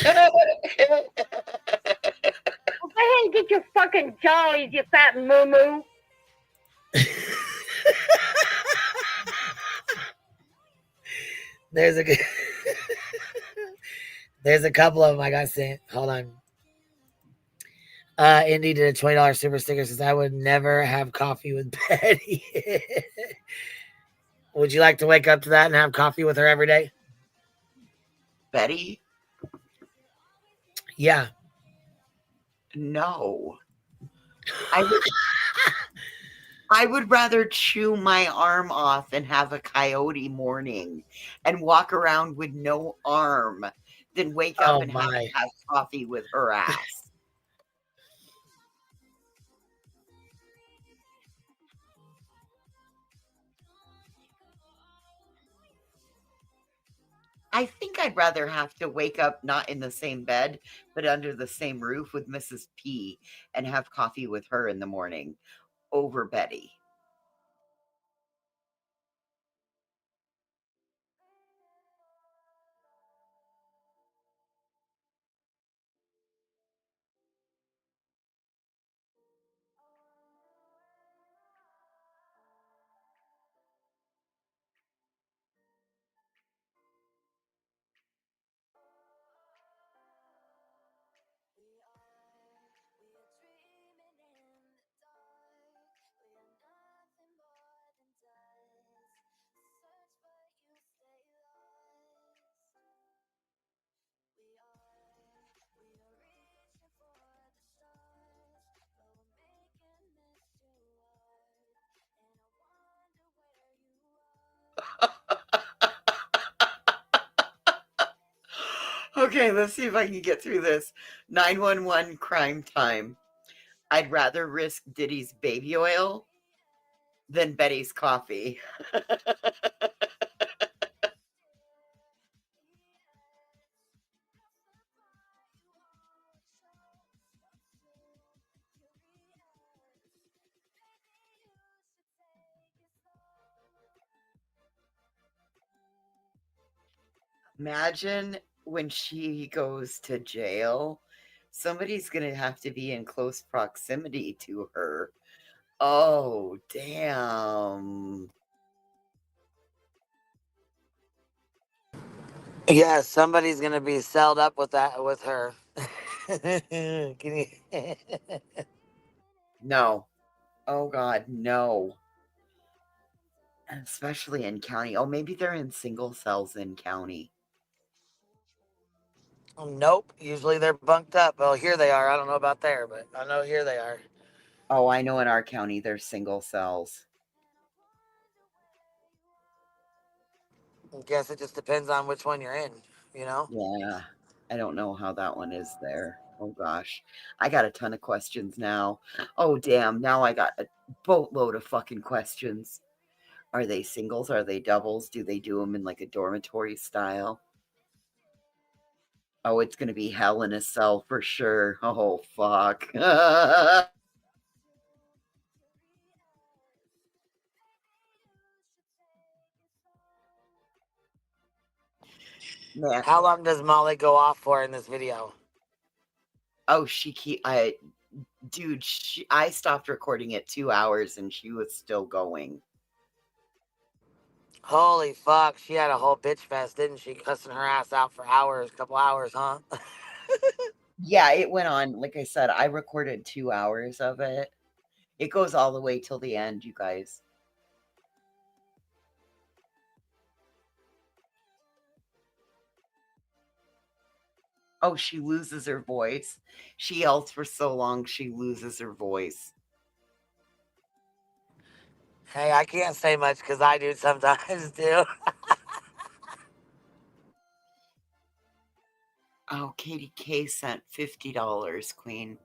Well, go ahead and get your fucking jollies, you fat moo-moo. There's a there's a couple of them I got sent. Hold on. Indy did a $20 super sticker. Says I would never have coffee with Betty. Would you like to wake up to that and have coffee with her every day? Betty? Yeah. No. I would rather chew my arm off and have a coyote morning and walk around with no arm than wake up and have to have coffee with her ass. I think I'd rather have to wake up not in the same bed, but under the same roof with Mrs. P and have coffee with her in the morning over Betty. Okay, let's see if I can get through this. 911 crime time. I'd rather risk Diddy's baby oil than Betty's coffee. Imagine when she goes to jail, somebody's going to have to be in close proximity to her. Oh, damn. Yeah, somebody's gonna be celled up with that with her. Can you... No. Oh, God, no. Especially in county. Oh, maybe they're in single cells in county. Nope. Usually they're bunked up. Well, here they are. I don't know about there, but I know here they are. Oh, I know in our county they're single cells. I guess it just depends on which one you're in, you know? Yeah. I don't know how that one is there. Oh, gosh. I got a ton of questions now. Oh, damn. Now I got a boatload of fucking questions. Are they singles? Are they doubles? Do they do them in like a dormitory style? Oh, it's going to be hell in a cell for sure. Oh, fuck. Man. How long does Molly go off for in this video? Oh, dude, I stopped recording at 2 hours and she was still going. Holy fuck, she had a whole bitch fest, didn't she? Cussing her ass out for hours, couple hours, huh? Yeah, it went on. Like I said, I recorded 2 hours of it. It goes all the way till the end, you guys. Oh, she loses her voice. She yells for so long, she loses her voice. Hey, I can't say much because I do sometimes too. Oh, Katie K sent $50, Queen.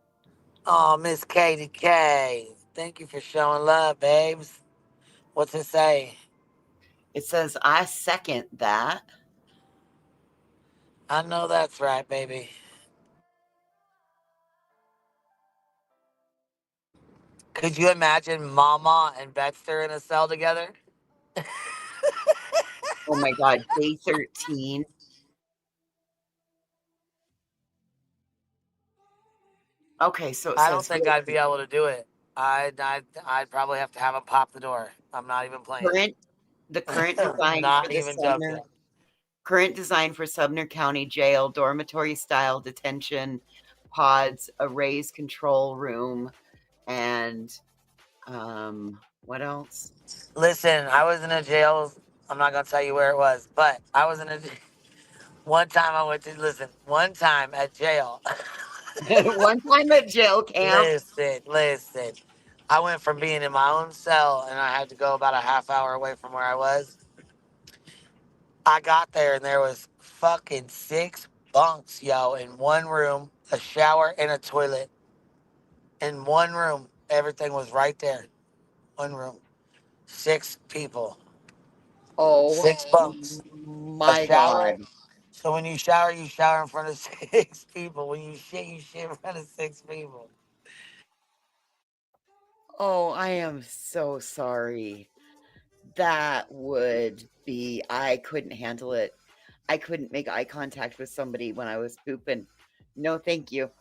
Oh, Miss Katie K. Thank you for showing love, babes. What's it say? It says, I second that. I know that's right, baby. Could you imagine Mama and Baxter in a cell together? Oh my God, day 13. Okay, so it I don't says think I'd be able to do it. I'd probably have to have him pop the door. I'm not even playing. the current design Not for the even center. joking. Current design for Sumner County Jail, dormitory-style detention pods, a raised control room, and what else? Listen, I was in a jail. I'm not gonna tell you where it was, but I was in a. One time I went to One time at jail. One time at jail camp. Listen. I went from being in my own cell and I had to go about a half hour away from where I was. I got there and there was fucking 6 bunks, yo, in one room, a shower and a toilet. In one room, everything was right there. One room, 6 people, Oh 6 bunks, a my shower. God. So when you shower in front of 6 people. When you shit in front of 6 people. Oh, I am so sorry. That would be, I couldn't handle it. I couldn't make eye contact with somebody when I was pooping. No, thank you.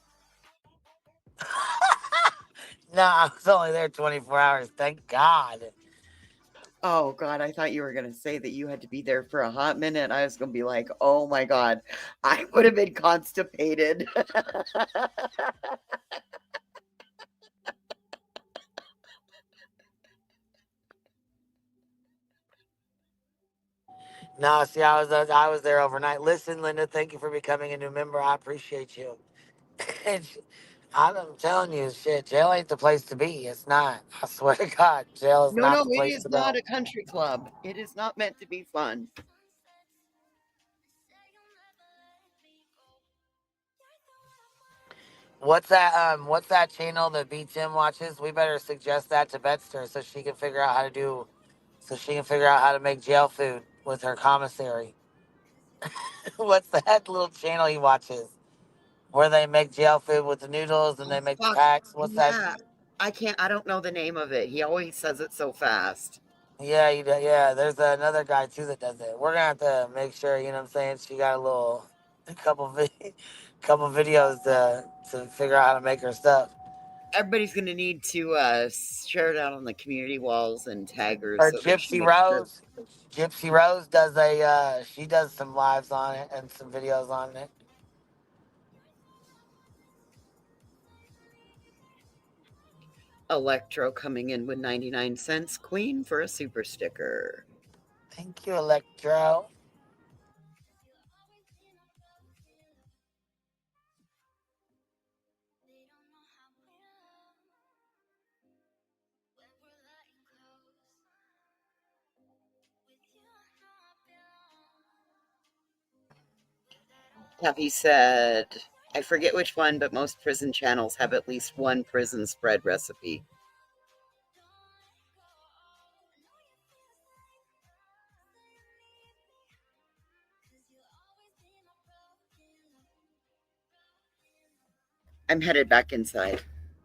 No, I was only there 24 hours. Thank God. Oh God, I thought you were going to say that you had to be there for a hot minute. I was going to be like, oh my God, I would have been constipated. No, see, I was there overnight. Listen, Linda, thank you for becoming a new member. I appreciate you. I'm telling you, shit, jail ain't the place to be. It's not. I swear to God, jail is No, not no, the it place is to not go. a country club. It is not meant to be fun. What's that channel that B Tim watches? We better suggest that to Betster so she can figure out how to make jail food with her commissary. What's that little channel he watches? Where they make jail food with the noodles and Oh, they make the fuck. packs. What's that? Yeah. I don't know the name of it. He always says it so fast. Yeah, yeah. There's another guy too that does it. We're gonna have to make sure. You know what I'm saying? She got a couple videos to figure out how to make her stuff. Everybody's going to need to share it out on the community walls and tag her Or so that she Gypsy makes sure. Rose. Gypsy Rose does she does some lives on it and some videos on it. Electro coming in with 99 cents. Queen for a super sticker. Thank you, Electro. Kathy said, I forget which one, but most prison channels have at least one prison spread recipe. I'm headed back inside.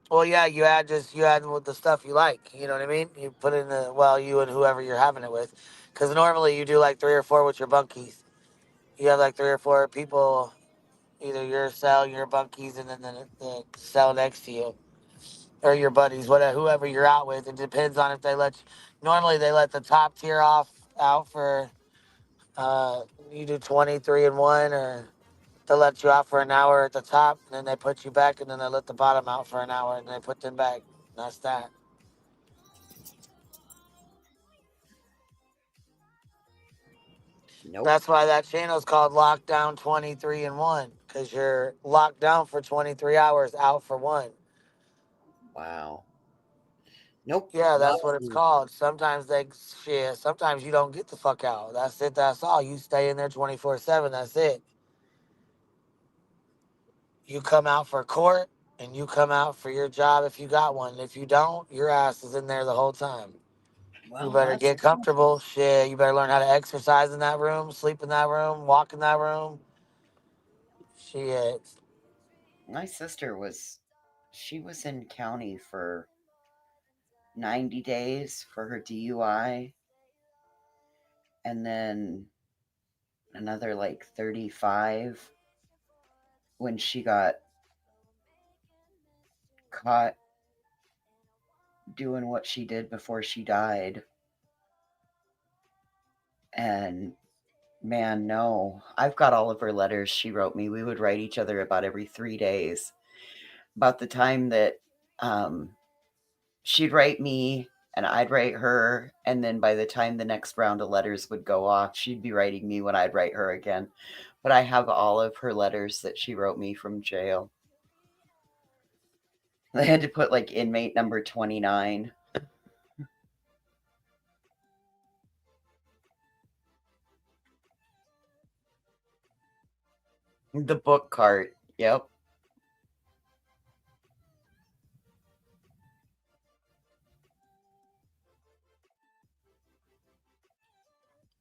Well, yeah, you add with the stuff you like. You know what I mean? You put in you and whoever you're having it with, because normally you do like 3 or 4 with your bunkies. You have like 3 or 4 people, either your cell, your bunkies, and then the cell next to you, or your buddies, whatever, whoever you're out with. It depends on if they let you. Normally they let the top tier out for you do 23 and 1, or they let you out for an hour at the top, and then they put you back, and then they let the bottom out for an hour, and they put them back. That's that. Nope. That's why that channel is called Lockdown 23 and 1, because you're locked down for 23 hours, out for 1. Wow. Nope. Yeah, that's what it's called. Sometimes sometimes you don't get the fuck out. That's it. That's all. You stay in there 24/7. That's it. You come out for court and you come out for your job if you got one. If you don't, your ass is in there the whole time. Well, You better get comfortable. Shit, you better learn how to exercise in that room, sleep in that room, walk in that room. Shit. My sister she was in county for 90 days for her DUI, and then another like 35 when she got caught doing what she did before she died. And Man, no. I've got all of her letters she wrote me. We would write each other about every 3 days. About the time that she'd write me and I'd write her, and then by the time the next round of letters would go off, she'd be writing me when I'd write her again. But I have all of her letters that she wrote me from jail. I had to put like inmate number 29. The book cart. Yep.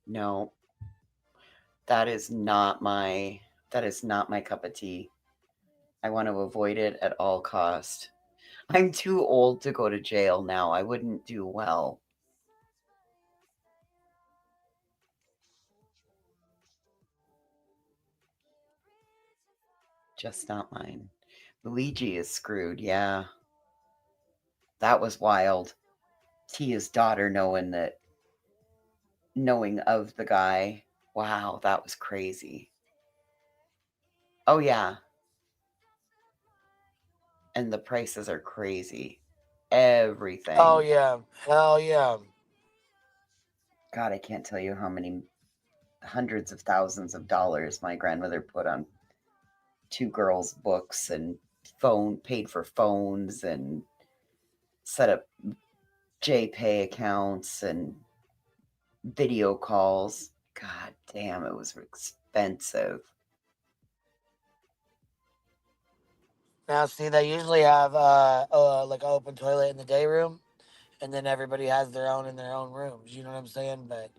No. That is not my cup of tea. I want to avoid it at all cost. I'm too old to go to jail now. I wouldn't do well. Just not mine. Luigi is screwed, yeah. That was wild. Tia's daughter knowing of the guy. Wow, that was crazy. Oh, yeah. And the prices are crazy. Everything. Oh, yeah. Hell yeah. God, I can't tell you how many hundreds of thousands of dollars my grandmother put on 2 girls' books and paid for phones and set up JPay accounts and video calls. God damn, it was expensive. Now, see, they usually have like an open toilet in the day room, and then everybody has their own in their own rooms. You know what I'm saying? But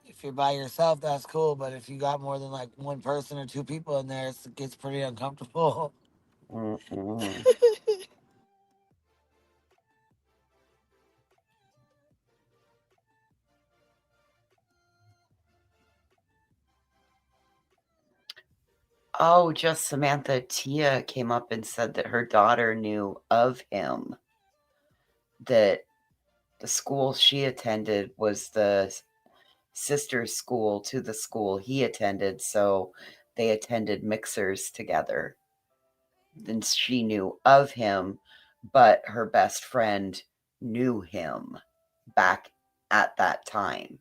if you're by yourself, that's cool. But if you got more than like one person or 2 people in there, it gets pretty uncomfortable. Oh, just Samantha. Tia came up and said that her daughter knew of him. That the school she attended was the sister school to the school he attended, so they attended mixers together. Then she knew of him, but her best friend knew him back at that time.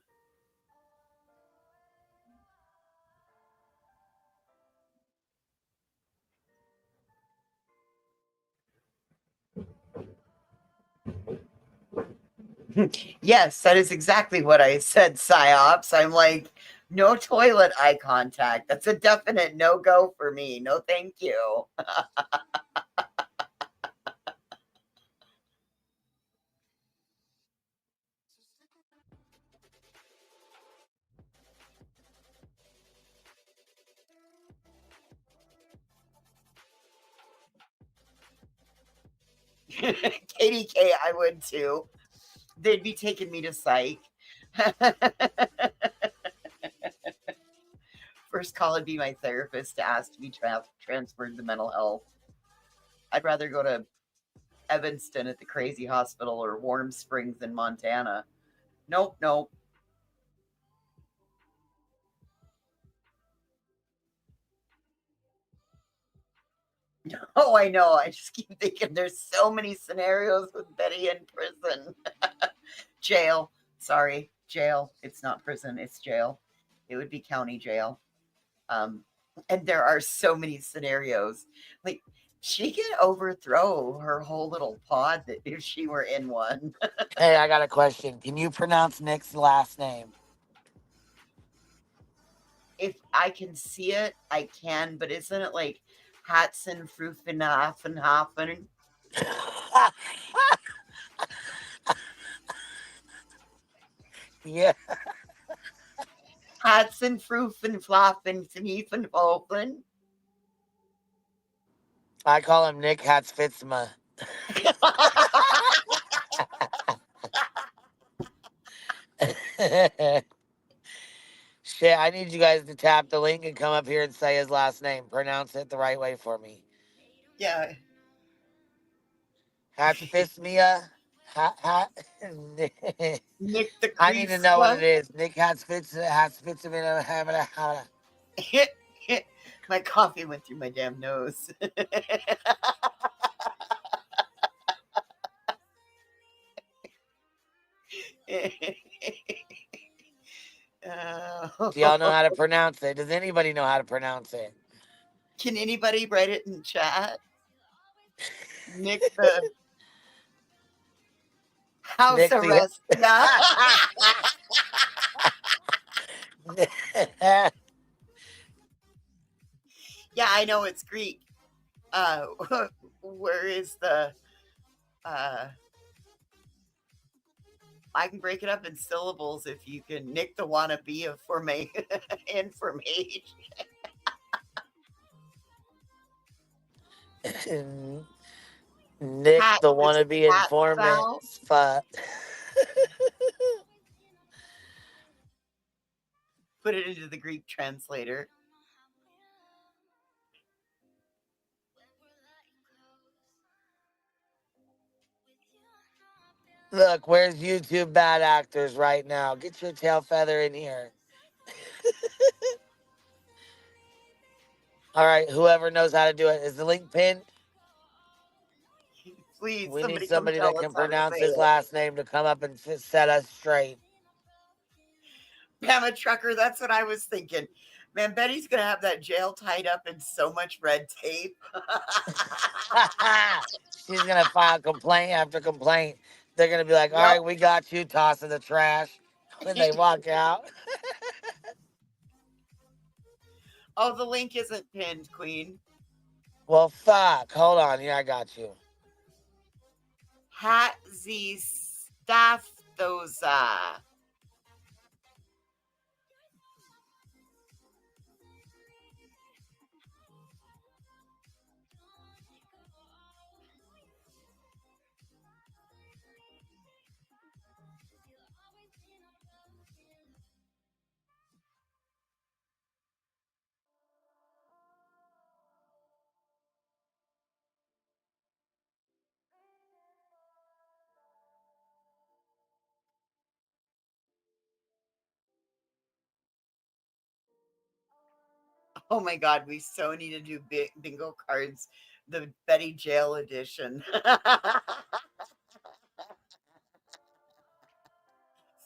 Yes, that is exactly what I said, PsyOps. I'm like, no toilet eye contact. That's a definite no-go for me. No, thank you. KDK, I would too. They'd be taking me to psych. First call would be my therapist to ask to be transferred to mental health. I'd rather go to Evanston at the crazy hospital or Warm Springs in Montana. Nope. Oh, I know. I just keep thinking there's so many scenarios with Betty in prison. Jail. Sorry, jail. It's not prison, it's jail. It would be county jail. And there are so many scenarios. Like, she could overthrow her whole little pod that if she were in one. Hey, I got a question. Can you pronounce Nick's last name? If I can see it, I can, but isn't it like Hatson Frufenhafen? Yeah. Hatson Frufenflaffen Sneefenhofen. I call him Nick Hatzfitzma. Shit, I need you guys to tap the link and come up here and say his last name. Pronounce it the right way for me. Yeah. Hatzfitzmia. Nick the I need to know what it Grief is. Nick has fits in a My coffee went through my damn nose. Do y'all know how to pronounce it? Does anybody know how to pronounce it? Can anybody write it in chat? Nick the house Nick arrest. Yeah. Yeah, I know it's Greek. Where is the I can break it up in syllables if you can. Nick the wannabe of information. Nick Hat the with wannabe hat informant. foul. Fuck. Put it into the Greek translator. Look, where's YouTube bad actors right now? Get your tail feather in here. All right, whoever knows how to do it. Is the link pinned? Please, We need come somebody tell that us can how to pronounce say his it. last name to come up and set us straight. Bama Trucker, that's what I was thinking. Man, Betty's going to have that jail tied up in so much red tape. She's going to file complaint after complaint. They're going to be like, all Yep. right, we got you, toss in the trash when they walk out. Oh, the link isn't pinned, Queen. Well, fuck. Hold on. Here, I got you. Hat the staff those Oh my God, we so need to do bingo cards, the Betty Jail edition.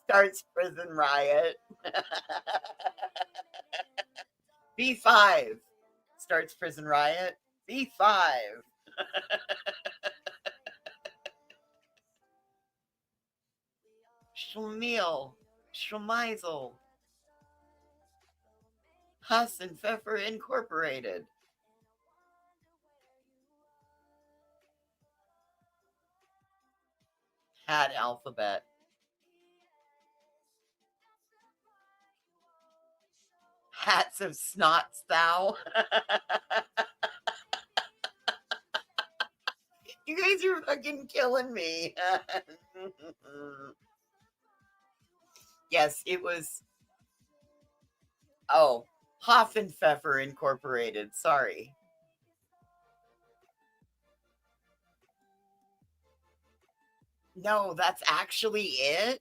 Starts prison riot. B5 starts prison riot. B5. Schlemiel. Schlemeisel. Huss and Pfeffer Incorporated. Hat alphabet. Hats of snots thou. You guys are fucking killing me. Yes, it was. Oh, Hoffenpfeffer Incorporated. Sorry. No, that's actually it.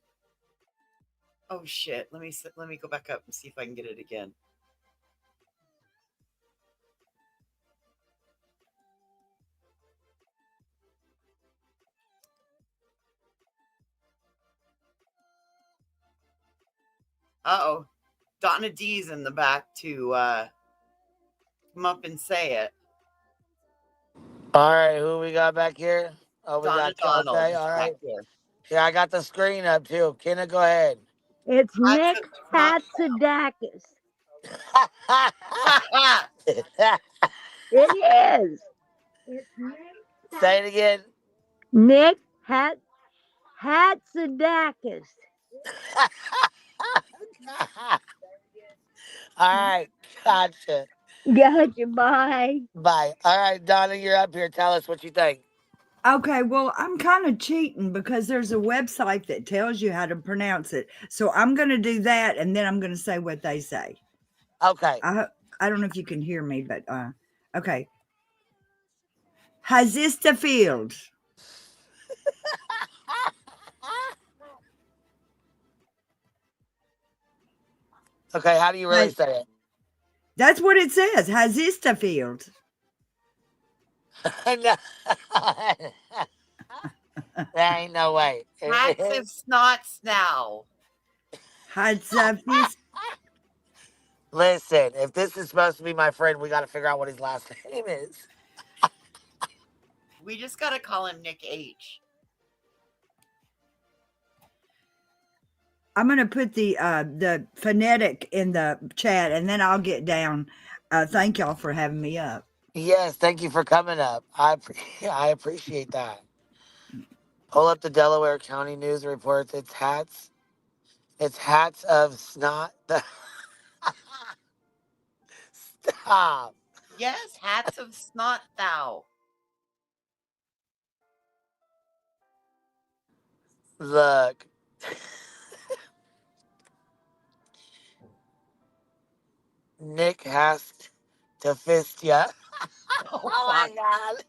Oh shit! Let me go back up and see if I can get it again. Uh-oh. Donna D's in the back to come up and say it. All right, who we got back here? Oh, we Donna got Donald. Kelce. All right. Yeah, I got the screen up too. Kenna, go ahead. It's Nick Hatzidakis. It is. It's Nick. Say it again. Nick Hatzidakis. All right, gotcha. Gotcha, bye. Bye. All right, Donna, you're up here. Tell us what you think. Okay, well, I'm kind of cheating because there's a website that tells you how to pronounce it. So I'm going to do that, and then I'm going to say what they say. Okay. I don't know if you can hear me, but okay. Hazista Field. Okay, how do you really say it? That's what it says. Hazistafield. No. There ain't no way. Hats of snots now. Hazistafield. Listen, if this is supposed to be my friend, we got to figure out what his last name is. We just got to call him Nick H. I'm gonna put the phonetic in the chat, and then I'll get down. Thank y'all for having me up. Yes, thank you for coming up. I appreciate that. Pull up the Delaware County News reports. It's hats. It's hats of snot. Stop. Yes, hats of snot thou. Look. Nick has to fist ya. Oh my God.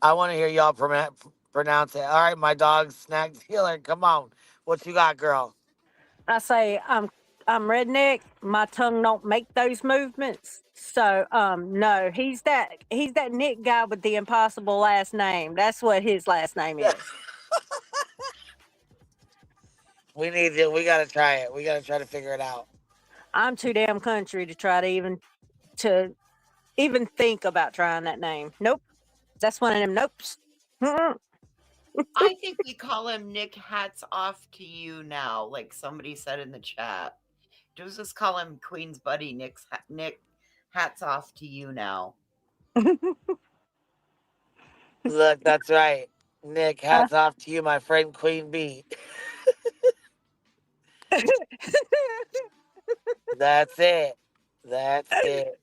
I want to hear y'all pronounce it. All right, my dog, snack dealer. Come on. What you got, girl? I say I'm redneck. My tongue don't make those movements. So no, he's that Nick guy with the impossible last name. That's what his last name is. We gotta try it. We gotta try to figure it out. I'm too damn country to try to even think about trying that name. Nope. That's one of them nopes. I think we call him Nick Hats Off to You now, like somebody said in the chat. Just call him Queen's buddy, Nick Hats Off to You now. Look, that's right. Nick, hats off to you, my friend Queen Bee. That's it. That's it.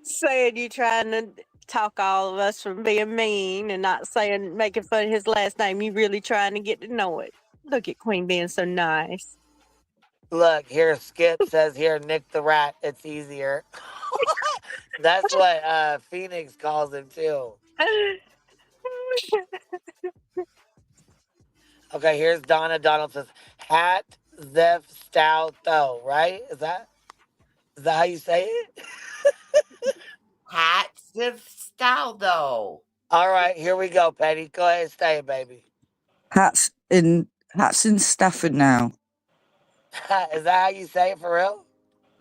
Saying you trying to talk all of us from being mean and not making fun of his last name. You really trying to get to know it. Look at Queen being so nice. Look, here Skip says here, Nick the Rat, it's easier. That's what Phoenix calls him too. Okay, here's Donna. Donald says, hat, zef, stout, though, right? Is that how you say it? Hat, zef, stout, though. All right, here we go, Petty. Go ahead and stay, baby. Hats in Stafford now. Is that how you say it for real?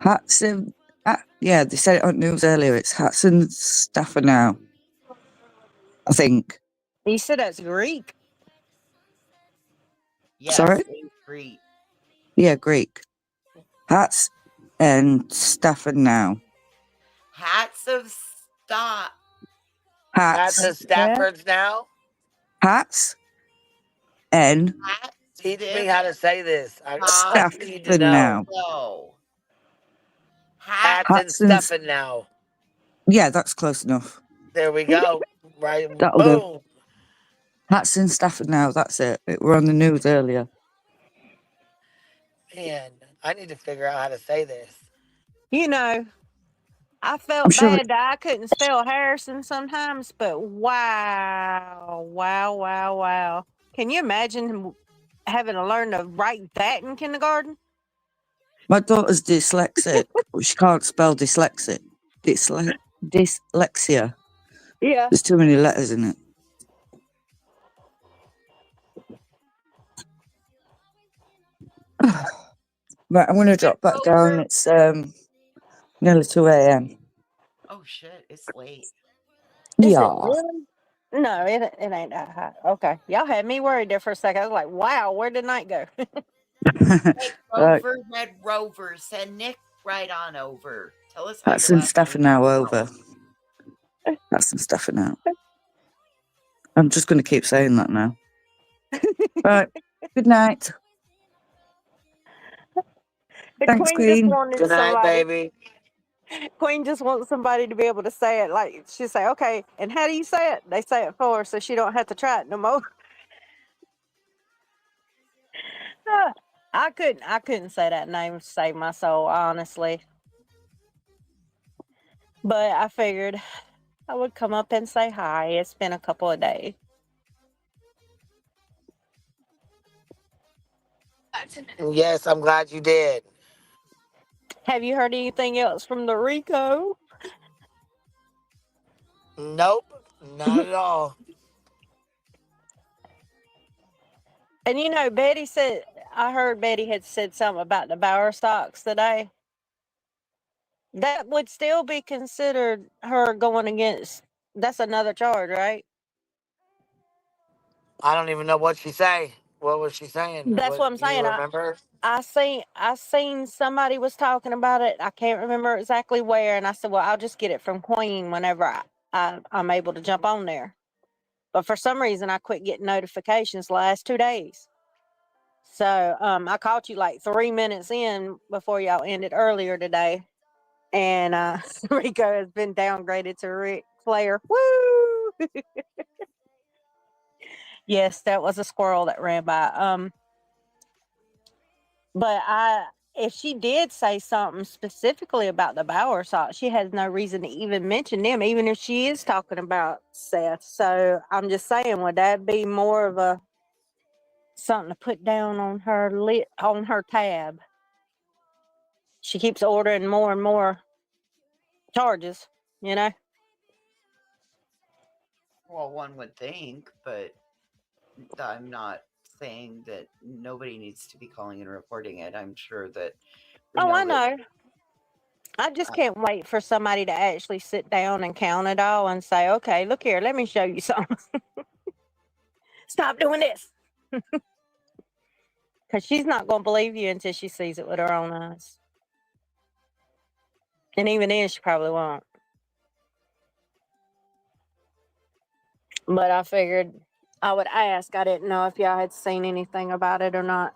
Hats in, yeah, they said it on news earlier. It's hats in Stafford now. I think. You said that's Greek. Yes, Sorry? Greek. Yeah, Greek. Hats and Stafford now. Hats of stop. Hats of Staffords now? Hats and Teach me how to say this. I need to Stafford now. No. Hats and Stafford now. Yeah, that's close enough. There we go. Right. That'll Boom. do. Hats in Stafford now. That's it. We're on the news earlier. Man, I need to figure out how to say this. You know, I felt bad that I couldn't spell Harrison sometimes, but wow. Can you imagine having to learn to write that in kindergarten? My daughter's dyslexic. She can't spell dyslexic. Dyslexia. Yeah. There's too many letters in it. Right, I'm going to drop back down. It's nearly 2 a.m. Oh, shit. It's late. Is Yeah. it really? No, it ain't that high. Okay. Y'all had me worried there for a second. I was like, wow, where did night go? Hey, Rover, Red Rover, send Nick right on over. Tell us how That's your some last stuff name now is over. That's some stuff now. I'm just going to keep saying that now. Right. Good night. Thanks, Queen just Queen. wanted Good night, somebody. baby. Queen just wants somebody to be able to say it. Like she say, okay, and how do you say it? They say it for her, so she don't have to try it no more. I couldn't say that name to save my soul, honestly. But I figured I would come up and say hi. It's been a couple of days. Yes, I'm glad you did. Have you heard anything else from the Rico? Nope, not at all. And you know, Betty said, I heard Betty had said something about the Bauer stocks today. That would still be considered her going against, that's another charge, right? I don't even know what she say. What was she saying? That's what I'm Do you saying. remember? I seen somebody was talking about it. I can't remember exactly where, and I said, well, I'll just get it from Queen whenever I'm able to jump on there. But for some reason, I quit getting notifications the last 2 days. So I caught you like 3 minutes in before y'all ended earlier today, and Rico has been downgraded to Ric Flair. Woo! Yes, that was a squirrel that ran by. But if she did say something specifically about the Bauer salt, she has no reason to even mention them, even if she is talking about Seth. So I'm just saying, would that be more of a something to put down on her tab? She keeps ordering more and more charges, you know. Well, one would think, but I'm not saying that nobody needs to be calling and reporting it. I'm sure that I know. I just can't wait for somebody to actually sit down and count it all and say, okay, look here, let me show you something. Stop doing this. Because she's not going to believe you until she sees it with her own eyes. And even then, she probably won't. But I figured I would ask. I didn't know if y'all had seen anything about it or not.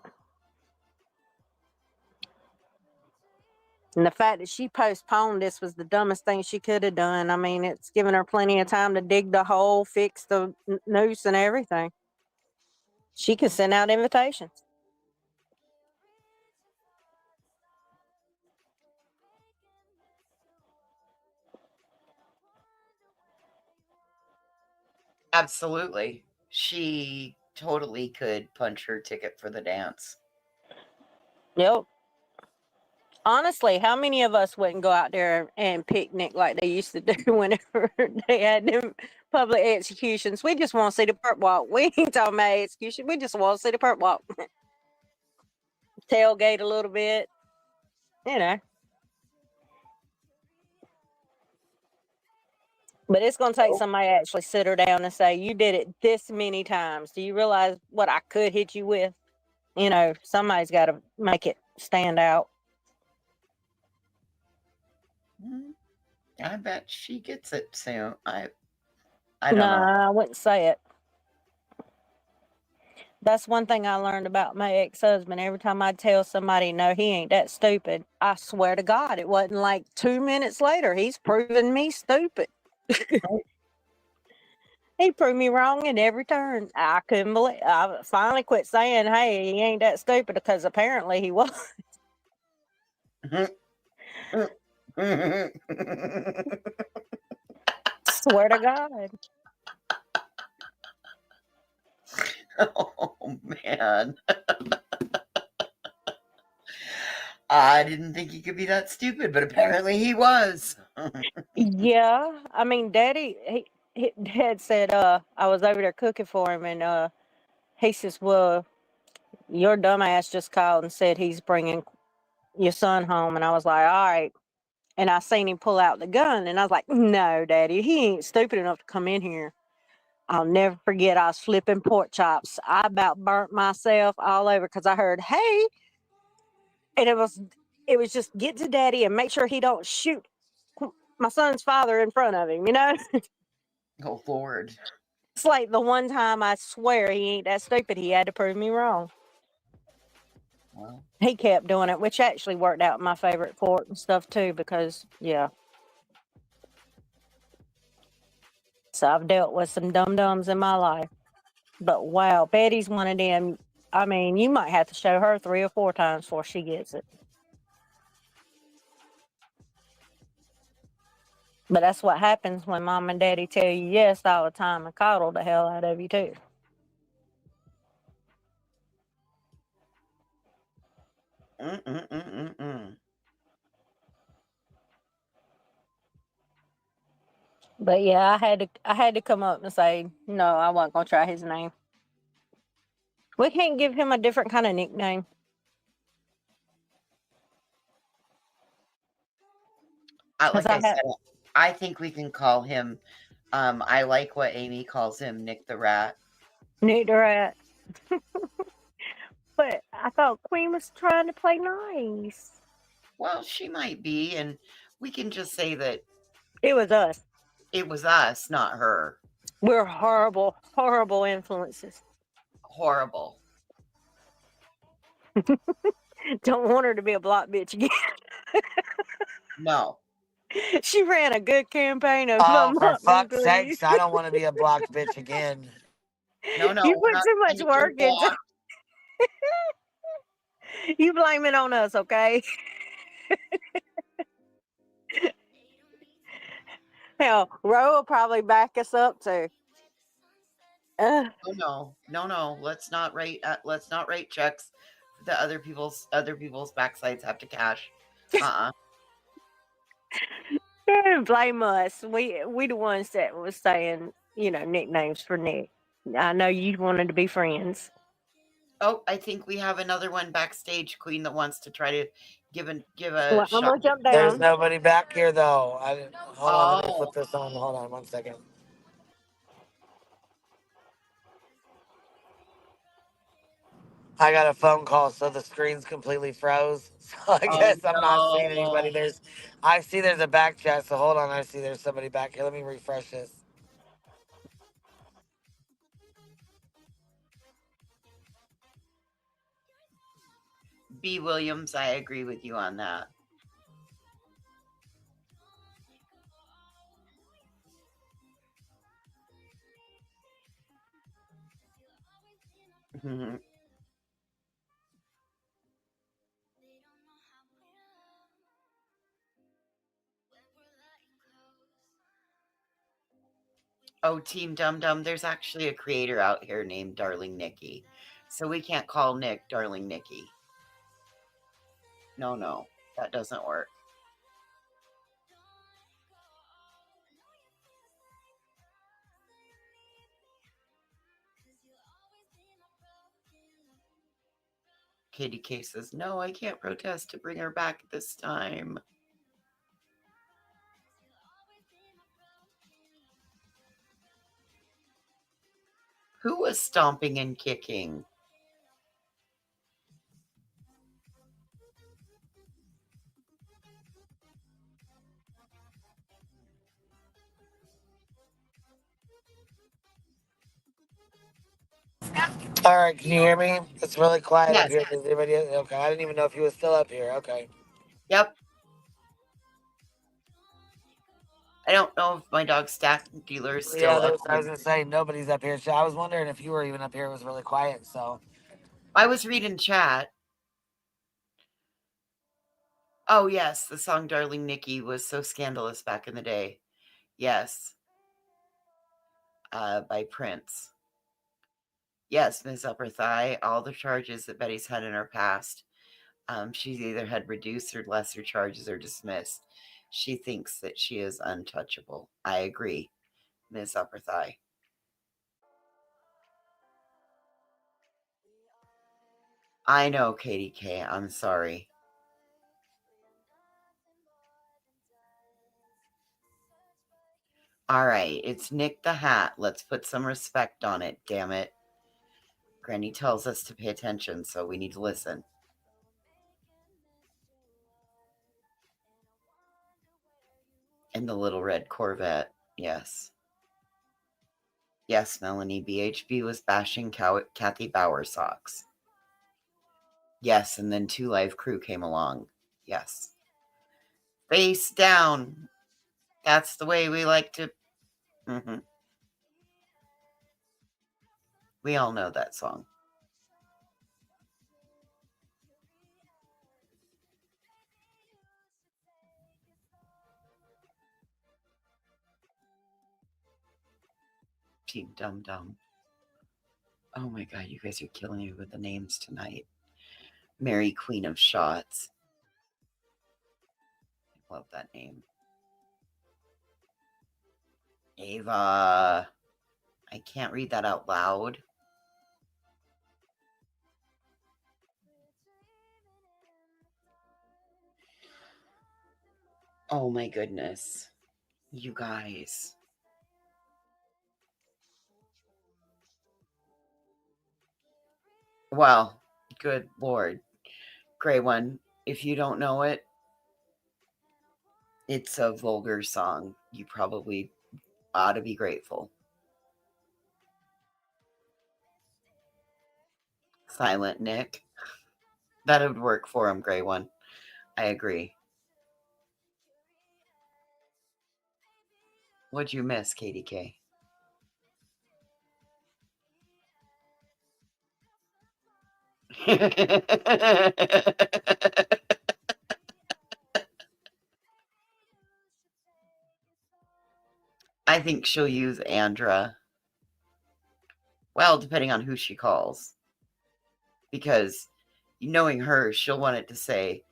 And the fact that she postponed this was the dumbest thing she could have done. I mean, it's given her plenty of time to dig the hole, fix the noose and everything. She could send out invitations. Absolutely. She totally could punch her ticket for the dance. Yep. Honestly, how many of us wouldn't go out there and picnic like they used to do whenever they had them public executions? We just want to see the perp walk. We ain't talking about execution. We just want to see the perp walk. Tailgate a little bit, you know. But it's going to take somebody to actually sit her down and say, you did it this many times. Do you realize what I could hit you with? You know, somebody's got to make it stand out. I bet she gets it soon. I don't know. I wouldn't say it. That's one thing I learned about my ex-husband. Every time I tell somebody, no, he ain't that stupid, I swear to God, it wasn't like 2 minutes later. He's proven me stupid. He proved me wrong in every turn. I couldn't believe. I finally quit saying, hey, he ain't that stupid, because apparently he was. Swear to God. Oh, man. I didn't think he could be that stupid, but apparently he was. Yeah. I mean, Daddy, Dad said, I was over there cooking for him, and he says, well, your dumbass just called and said he's bringing your son home. And I was like, all right. And I seen him pull out the gun, and I was like, no, Daddy, he ain't stupid enough to come in here. I'll never forget, I was flipping pork chops. I about burnt myself all over because I heard, hey. And it was just get to Daddy and make sure he don't shoot my son's father in front of him, you know? Oh, Lord. It's like the one time I swear he ain't that stupid. He had to prove me wrong. Well, he kept doing it, which actually worked out in my favorite court and stuff too, because, yeah. So I've dealt with some dum-dums in my life. But wow, Betty's one of them. I mean, you might have to show her 3 or 4 times before she gets it. But that's what happens when mom and daddy tell you yes all the time and coddle the hell out of you too. But yeah, I had to come up and say no, I wasn't gonna try his name. We can't give him a different kind of nickname. Like I said, I think we can call him. I like what Amy calls him, Nick the Rat. Nick the Rat. But I thought Queen was trying to play nice. Well, she might be, and we can just say that it was us. It was us, not her. We're horrible, horrible influences. Horrible. Don't want her to be a block bitch again. No. She ran a good campaign of for fuck's sakes, I don't want to be a blocked bitch again. No, You put too much work into You blame it on us, okay? Hell, Ro will probably back us up too. No. Let's not write checks that other people's backsides have to cash. Blame us. We the ones that was saying, nicknames for Nick. I know you wanted to be friends. Oh, I think we have another one backstage, Queen, that wants to try to give a Well, shot. I'm gonna jump down. There's nobody back here though. Hold on, let me put this on. Hold on 1 second. I got a phone call, so the screen's completely froze. So I guess I'm not seeing anybody. I see there's a back chat, so hold on. I see there's somebody back here. Let me refresh this. B. Williams, I agree with you on that. Oh, Team Dum Dum, there's actually a creator out here named Darling Nikki. So we can't call Nick Darling Nikki. No, that doesn't work. Katie K says, no, I can't protest to bring her back this time. Who was stomping and kicking? All right, can you hear me? It's really quiet Yes. up here. Does anybody? Okay, I didn't even know if you were still up here. Okay. Yep. I don't know if my dog Stack Dealer is still up. I was gonna say nobody's up here. So I was wondering if you were even up here. It was really quiet. So I was reading chat. Oh yes, the song "Darling Nikki" was so scandalous back in the day. Yes. By Prince. Yes, Ms. Upper Thigh, all the charges that Betty's had in her past, she's either had reduced or lesser charges or dismissed. She thinks that she is untouchable. I agree, Ms. Upper Thigh. I know, Katie K. I'm sorry. All right, it's Nick the Hat. Let's put some respect on it, damn it. Granny tells us to pay attention, so we need to listen. And the little red Corvette, yes. Yes, Melanie, BHB was bashing Kathy Bauer socks. Yes, and then 2 Live Crew came along. Yes. Face down. That's the way we like to... We all know that song. Team Dum Dum. Oh my God, you guys are killing me with the names tonight. Mary Queen of Shots. Love that name. Ava. I can't read that out loud. Oh my goodness. You guys. Well, good Lord. Gray One, if you don't know it, it's a vulgar song. You probably ought to be grateful. Silent Nick. That would work for him, Gray One. I agree. What'd you miss, KDK? I think she'll use Andra. Well, depending on who she calls. Because knowing her, she'll want it to say,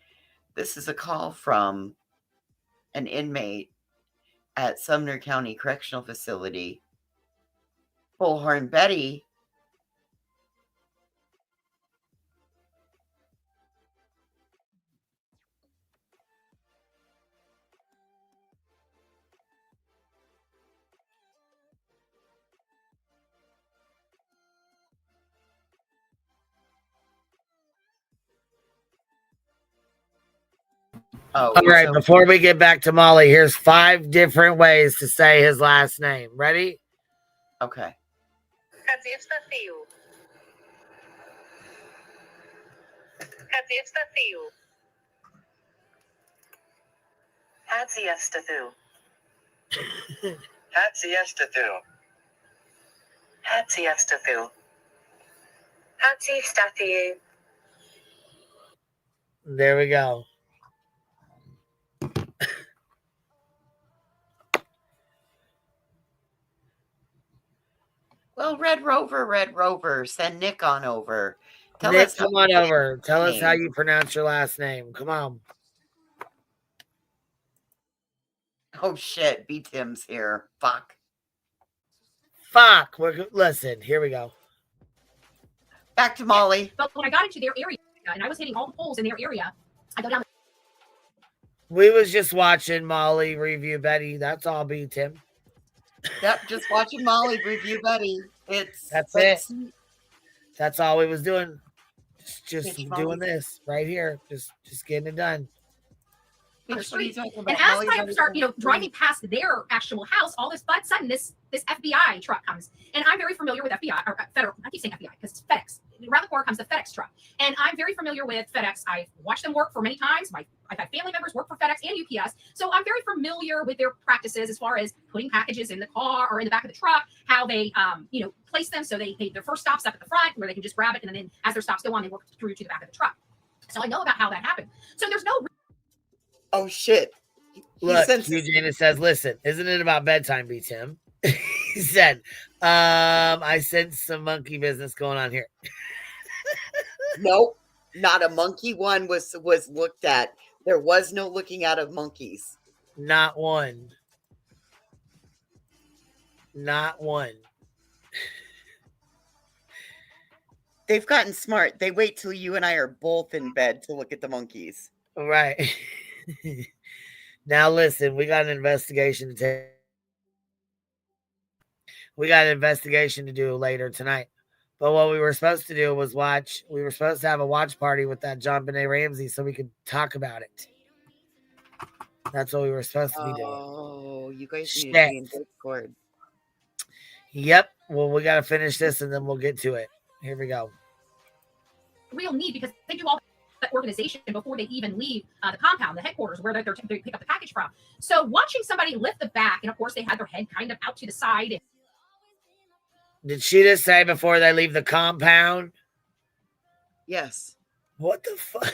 this is a call from an inmate at Sumner County Correctional Facility. Bullhorn Betty. Oh, all right. so Before we get back to Molly, here's 5 different ways to say his last name. Ready? Okay. There we go. Well, Red Rover, send Nick on over. Tell Nick, us come on over. Tell us how name. you pronounce your last name. Come on. Oh shit, B Tim's here. Fuck. Listen, here we go. Back to Molly. But when I got into their area and I was hitting all the poles in their area, I go down. We was just watching Molly review Betty. That's all, B Tim. Yep, just watching Molly review Betty. That's it. That's all we was doing. Just doing this right here. Just getting it done. On the street. And as I start, driving past their actual house, all this, but sudden this FBI truck comes, and I'm very familiar with FBI or federal. I keep saying FBI because it's FedEx. Around the corner comes the FedEx truck, and I'm very familiar with FedEx. I've watched them work for many times. I've had family members work for FedEx and UPS, so I'm very familiar with their practices as far as putting packages in the car or in the back of the truck. How they, place them so their first stop's up at the front where they can just grab it, and then as their stops go on, they work through to the back of the truck. So I know about how that happened. So there's no. Oh shit. Look, Eugene says, listen, isn't it about bedtime, B Tim? He said, I sense some monkey business going on here. Nope, not a monkey one was looked at. There was no looking out of monkeys. Not one. Not one. They've gotten smart. They wait till you and I are both in bed to look at the monkeys. Right. Now listen, we got an investigation to take. We got an investigation to do later tonight. But what we were supposed to do was we were supposed to have a watch party with that John Benet Ramsey so we could talk about it. That's what we were supposed to be doing. Oh, you guys need to be in Discord. Yep. Well, we got to finish this and then we'll get to it. Here we go. Real need because they do all that organization before they even leave the compound, the headquarters where they pick up the package from. So watching somebody lift the back, and of course they had their head kind of out to the side. Did she just say before they leave the compound? Yes. What the fuck?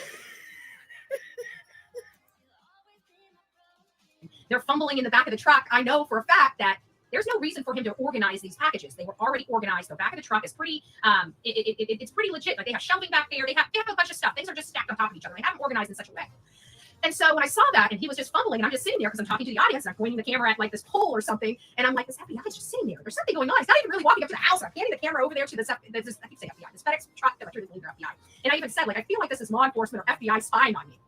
They're fumbling in the back of the truck. I know for a fact that There's no reason for him to organize these packages. They were already organized. The back of the truck is pretty, it's pretty legit. Like they have shelving back there. They have a bunch of stuff. Things are just stacked on top of each other. They have them organized in such a way. And so when I saw that and he was just fumbling and I'm just sitting there because I'm talking to the audience and I'm pointing the camera at like this pole or something. And I'm like, this FBI is just sitting there. There's something going on. He's not even really walking up to the house. I'm handing the camera over there to this I keep saying FBI, this FedEx truck that I truly believe they're FBI. And I even said, like, I feel like this is law enforcement or FBI spying on me.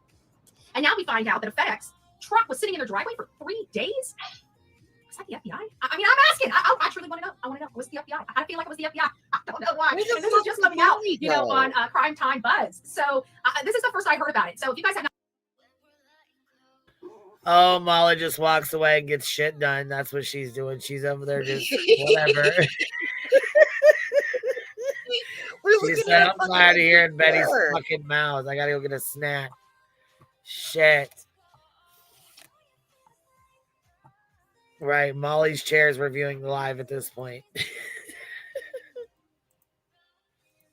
And now we find out that a FedEx truck was sitting in their driveway for 3 days. Was that the FBI? I mean, I'm asking. I truly want to know. I want to know. Was the FBI? I feel like it was the FBI. I don't know why. And this is just coming out, you know, on Crime Time Buzz. So this is the first I heard about it. So if you guys have not. Oh, Molly just walks away and gets shit done. That's what she's doing. She's over there just whatever. She's said, I'm tired of hearing Betty's fucking mouth. I gotta go get a snack. Shit. Right, Molly's chair is reviewing live at this point.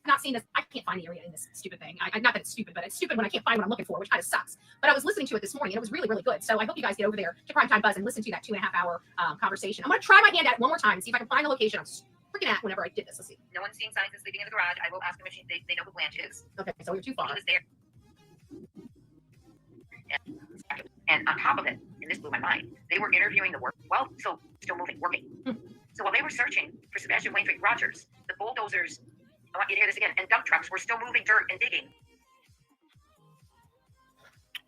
Not seen this. I can't find the area in this stupid thing. Not that it's stupid, but it's stupid when I can't find what I'm looking for, which kind of sucks. But I was listening to it this morning and it was really, really good. So I hope you guys get over there to Primetime Buzz and listen to that 2.5 hour conversation. I'm going to try my hand at it one more time and see if I can find the location I'm freaking at whenever I did this. Let's see. No one's seen signs of sleeping in the garage. I will ask them if they know who Blanche is. Okay, so you're too far. He was there. And on top of it, and this blew my mind, they were interviewing the work. Well, so still moving, working. So while they were searching for Sebastian Wainwright Rogers, the bulldozers, I want you to hear this again, and dump trucks were still moving dirt and digging.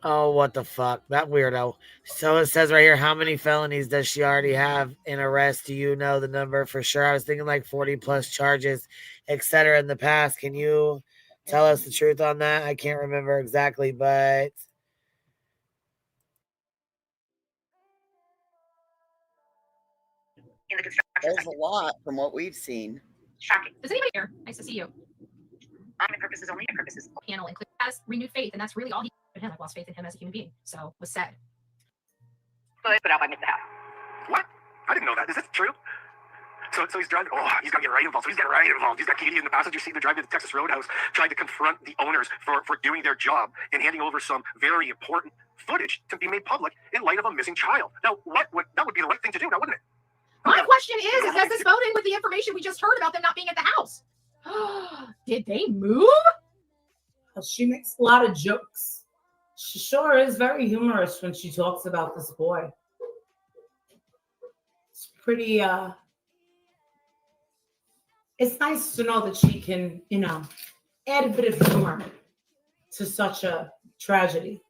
Oh, what the fuck? That weirdo. So it says right here, how many felonies does she already have in arrest? Do you know the number for sure? I was thinking like 40 plus charges, etc. in the past. Can you tell us the truth on that? I can't remember exactly, but... In the construction There's a lot from what we've seen. Shocking. Does anybody here? Nice to see you. My purposes only, my purposes. Panel includes has renewed faith, and that's really all he had. I lost faith in him as a human being. So was sad. But out by the house. What? I didn't know that. Is this true? So he's driving. Oh, he's got to get right involved. So he's got right involved. He's got Katie in the passenger seat. They're driving to the Texas Roadhouse, trying to confront the owners for doing their job and handing over some very important footage to be made public in light of a missing child. Now, that would be the right thing to do, now wouldn't it? My question is does this vote in with the information we just heard about them not being at the house? Did they move? She makes a lot of jokes. She sure is very humorous when she talks about this boy. It's pretty, it's nice to know that she can, you know, add a bit of humor to such a tragedy.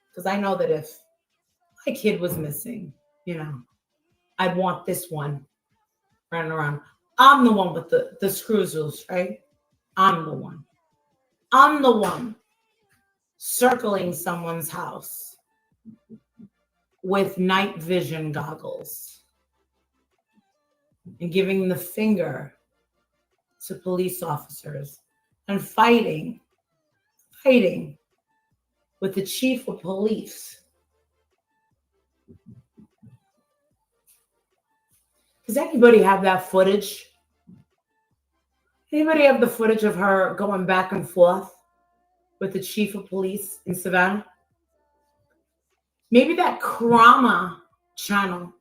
Because I know that if my kid was missing, you know, I'd want this one running around. I'm the one with the screws loose, right? I'm the one. I'm the one circling someone's house with night vision goggles and giving the finger to police officers and fighting with the chief of police. Does anybody have that footage? Anybody have the footage of her going back and forth with the chief of police in Savannah? Maybe that Krama channel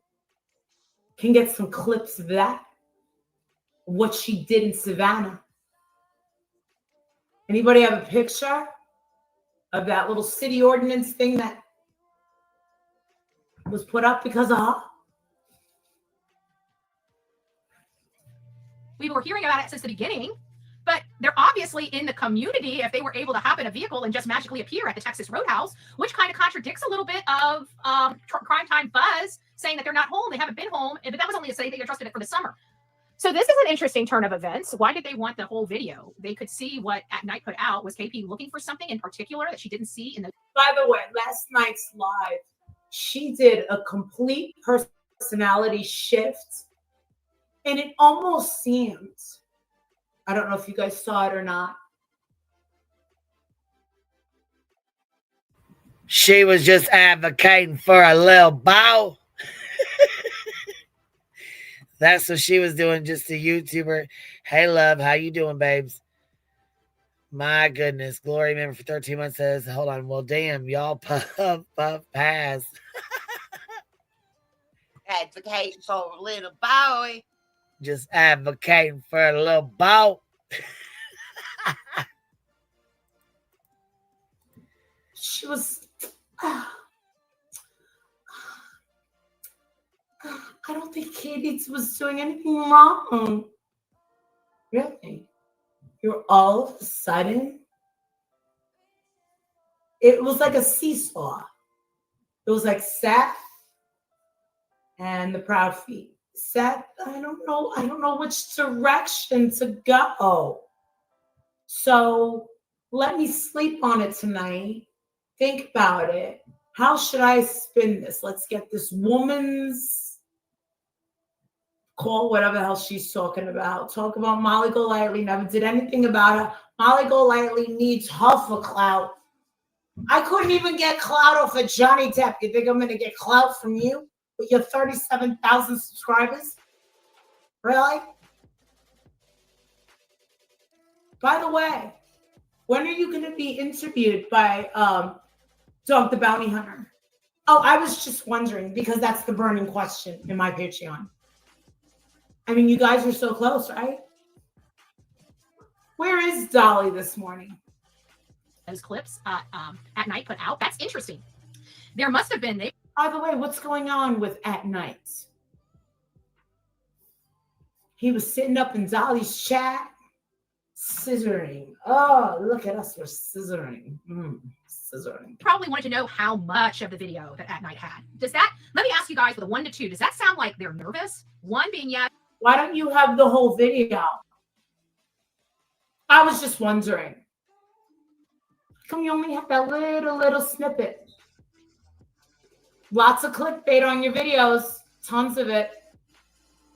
can get some clips of that, what she did in Savannah. Anybody have a picture of that little city ordinance thing that was put up because of her? We were hearing about it since the beginning, but they're obviously in the community if they were able to hop in a vehicle and just magically appear at the Texas Roadhouse, which kind of contradicts a little bit of Crime Time Buzz saying that they're not home, they haven't been home, but that was only to say they trusted it for the summer. So this is an interesting turn of events. Why did they want the whole video? They could see what At Night put out. Was KP looking for something in particular that she didn't see in the... By the way, last night's live, she did a complete personality shift. And it almost seemed, I don't know if you guys saw it or not. She was just advocating for a little bow. That's what she was doing, just a YouTuber. Hey, love, how you doing, babes? My goodness. Glory member for 13 months says, hold on. Well, damn, y'all puff, pass. Advocating for a little boy. Just advocating for a little boat. She was. I don't think Katie was doing anything wrong. Really? You're all of a sudden. It was like a seesaw. It was like Seth and the Proud Feet. Seth, I don't know which direction to go. So let me sleep on it tonight. Think about it. How should I spin this? Let's get this woman's call, whatever the hell she's talking about. Talk about Molly Golightly. Never did anything about her. Molly Golightly needs her for clout. I couldn't even get clout off of Johnny Depp. You think I'm going to get clout from you with your 37,000 subscribers? Really? By the way, when are you going to be interviewed by Dog the Bounty Hunter? Oh, I was just wondering because that's the burning question in my Patreon. I mean, you guys are so close, right? Where is Dolly this morning? Those clips at night put out. That's interesting. There must have been. By the way, what's going on with At Night? He was sitting up in Dolly's chat, scissoring. Oh, look at us, we're scissoring. Scissoring. Probably wanted to know how much of the video that At Night had. Does that, let me ask you guys with a 1 to 2, does that sound like they're nervous? 1 being yes. Why don't you have the whole video? I was just wondering. How come you only have that little snippet? Lots of clickbait on your videos. Tons of it.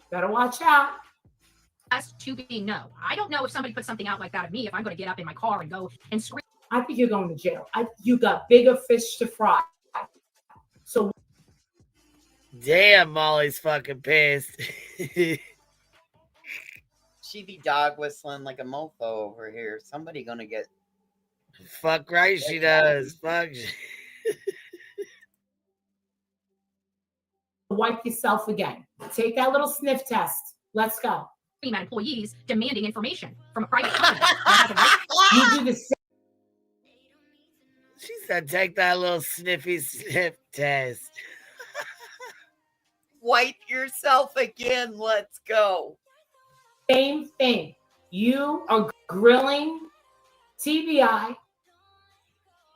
Better watch out. As 2 being no. I don't know if somebody put something out like that of me, if I'm going to get up in my car and go and scream. I think you're going to jail. You got bigger fish to fry. So. Damn, Molly's fucking pissed. She be dog whistling like a mofo over here. Somebody gonna get. Fuck right she does. Fuck. Wipe yourself again. Take that little sniff test. Let's go. Employees demanding information from a private company. You do the same. She said, take that little sniffy sniff test. Wipe yourself again. Let's go. Same thing. You are grilling TBI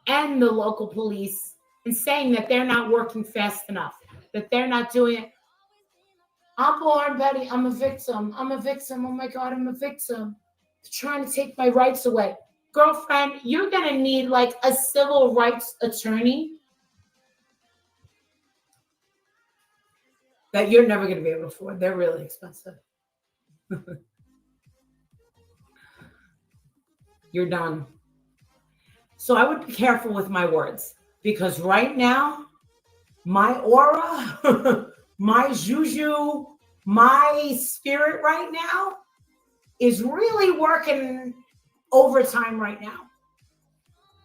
and the local police and saying that they're not working fast enough, that they're not doing it. I'm Bullhorn Betty. I'm a victim. I'm a victim. Oh my God, I'm a victim. They're trying to take my rights away. Girlfriend, you're going to need like a civil rights attorney that you're never going to be able to afford. They're really expensive. You're done. So I would be careful with my words because right now, my aura, my juju, my spirit right now is really working overtime right now.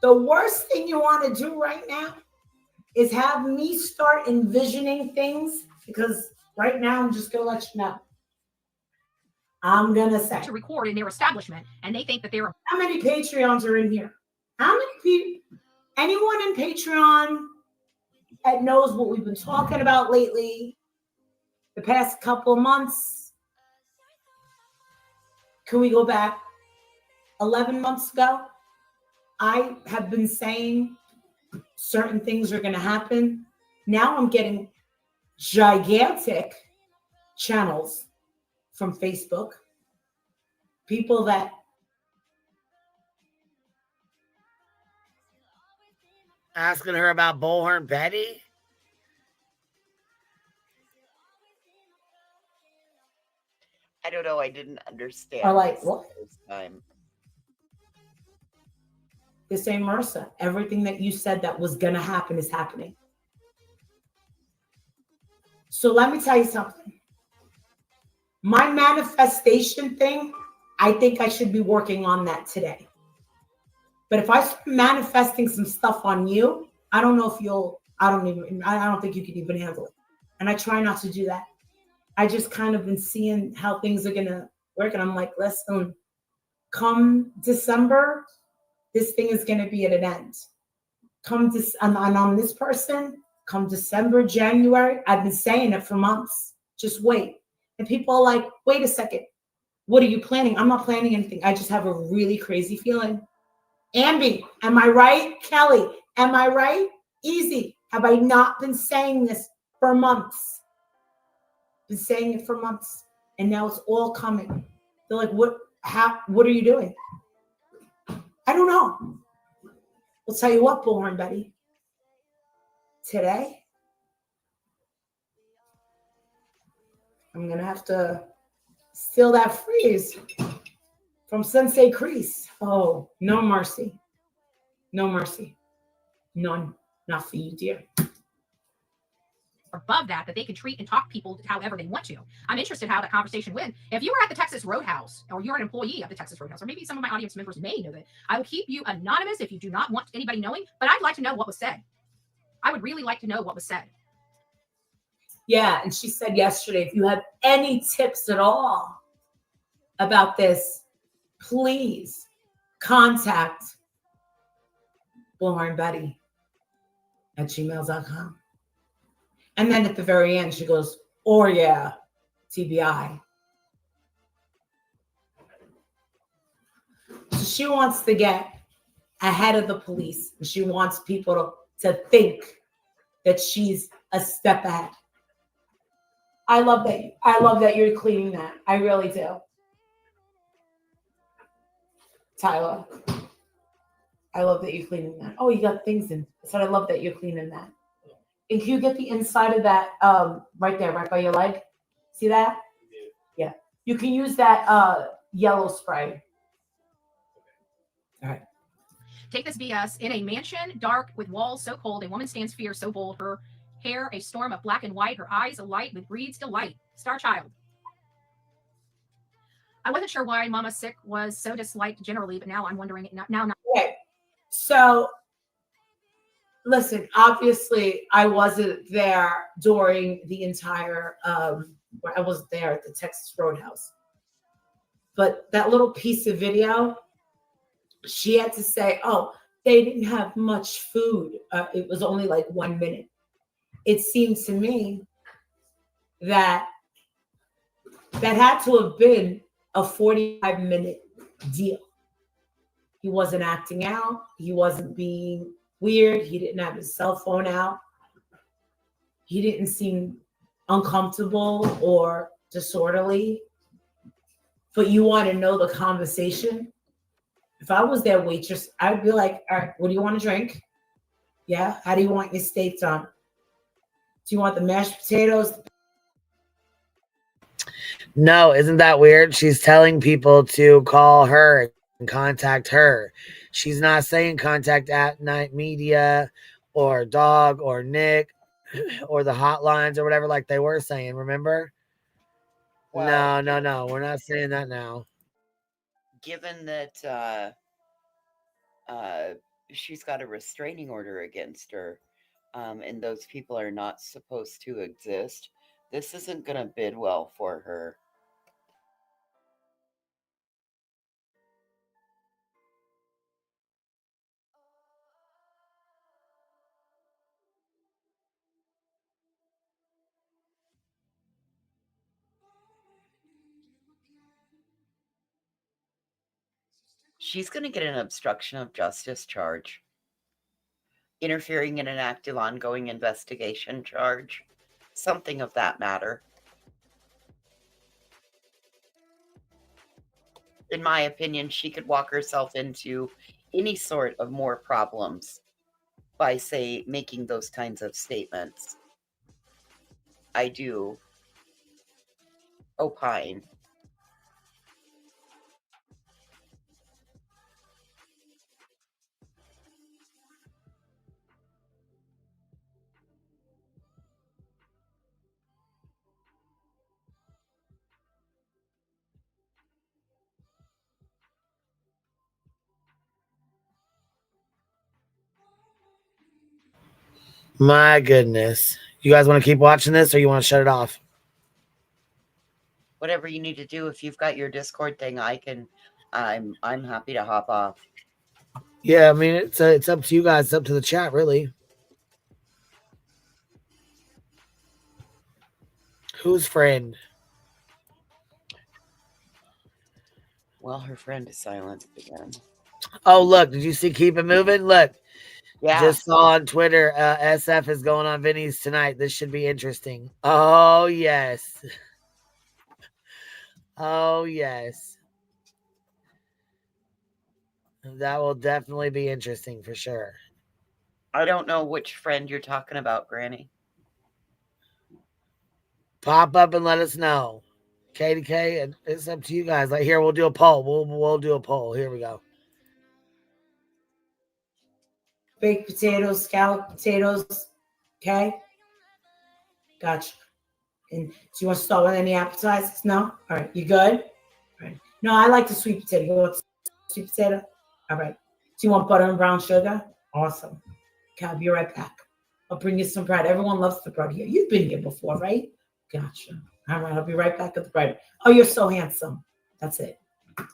The worst thing you want to do right now is have me start envisioning things because right now I'm just going to let you know. I'm going to say. To record in their establishment and they think that they're. How many Patreons are in here? How many people? Anyone in Patreon that knows what we've been talking about lately, the past couple of months? Can we go back 11 months ago? I have been saying certain things are going to happen. Now I'm getting gigantic channels from Facebook. People that asking her about Bullhorn Betty? I don't know. I didn't understand. are like, what? This time. This ain't MRSA. Everything that you said that was going to happen is happening. So let me tell you something. My manifestation thing, I think I should be working on that today. But if I start manifesting some stuff on you, I don't know if you'll, I don't think you can even handle it. And I try not to do that. I just kind of been seeing how things are gonna work. And I'm like, listen, come December, this thing is gonna be at an end. Come this and on this person, come December, January. I've been saying it for months. Just wait. And people are like, wait a second. What are you planning? I'm not planning anything. I just have a really crazy feeling. Ambi, am I right? Kelly, am I right? Easy. Have I not been saying this for months? Been saying it for months. And now it's all coming. They're like, what are you doing? I don't know. I'll tell you what, Bullhorn Betty. Today, I'm gonna have to steal that phrase from Sensei Crease. Oh, no mercy. No mercy. None. Not for you, dear. Above that they can treat and talk people however they want to. I'm interested how that conversation went. If you were at the Texas Roadhouse, or you're an employee of the Texas Roadhouse, or maybe some of my audience members may know that, I will keep you anonymous if you do not want anybody knowing, but I'd like to know what was said. I would really like to know what was said. Yeah, and she said yesterday, if you have any tips at all about this, please contact Bullhorn Betty at gmail.com. And then at the very end, she goes, or yeah, TBI. So she wants to get ahead of the police. And she wants people to think that she's a step ahead. I love that you're cleaning that. I really do. Tyler, I love that you're cleaning that. Oh, you got things in. So I love that you're cleaning that. And can you get the inside of that right there, right by your leg? See that? Yeah. You can use that yellow spray. All right. Take this BS. In a mansion, dark, with walls so cold, a woman stands fierce, so bold, her hair a storm of black and white, her eyes alight with breed's delight. Star Child. I wasn't sure why Mama Sick was so disliked generally, but now I'm wondering. Now. Okay. So, listen, obviously, I wasn't there during the entire, I wasn't there at the Texas Roadhouse. But that little piece of video, she had to say, oh, they didn't have much food. It was only like 1 minute. It seemed to me that had to have been a 45-minute deal. He wasn't acting out. He wasn't being weird. He didn't have his cell phone out. He didn't seem uncomfortable or disorderly. But you want to know the conversation? If I was their waitress, I'd be like, all right, what do you want to drink? Yeah? How do you want your steak done? Do you want the mashed potatoes? No, isn't that weird? She's telling people to call her and contact her. She's not saying contact at Night Media or Dog or Nick or the hotlines or whatever like they were saying, remember? Well, no. We're not saying that now. Given that she's got a restraining order against her, and those people are not supposed to exist, this isn't going to bid well for her. She's going to get an obstruction of justice charge, interfering in an active ongoing investigation charge, something of that matter. In my opinion, she could walk herself into any sort of more problems by, say, making those kinds of statements. I do opine. My goodness. You guys want to keep watching this, or you want to shut it off? Whatever you need to do. If you've got your Discord thing, I'm happy to hop off. Yeah, I mean it's up to you guys. It's up to the chat, really. Whose friend? Well, her friend is silent again. Oh, look! Did you see? Keep it moving. Look, Yeah. Just saw on Twitter. SF is going on Vinny's tonight. This should be interesting. Oh yes. Oh yes. That will definitely be interesting for sure. I don't know which friend you're talking about, Granny. Pop up and let us know. KDK, and it's up to you guys. Like here, we'll do a poll. We'll do a poll. Here we go. Baked potatoes, scalloped potatoes. Okay. Gotcha. And do you want to start with any appetizers? No? All right. You good? All right. No, I like the sweet potato. You want sweet potato? All right. Do you want butter and brown sugar? Awesome. Okay, I'll be right back. I'll bring you some bread. Everyone loves the bread here. You've been here before, right? Gotcha. All right. I'll be right back with the bread. Oh, you're so handsome. That's it.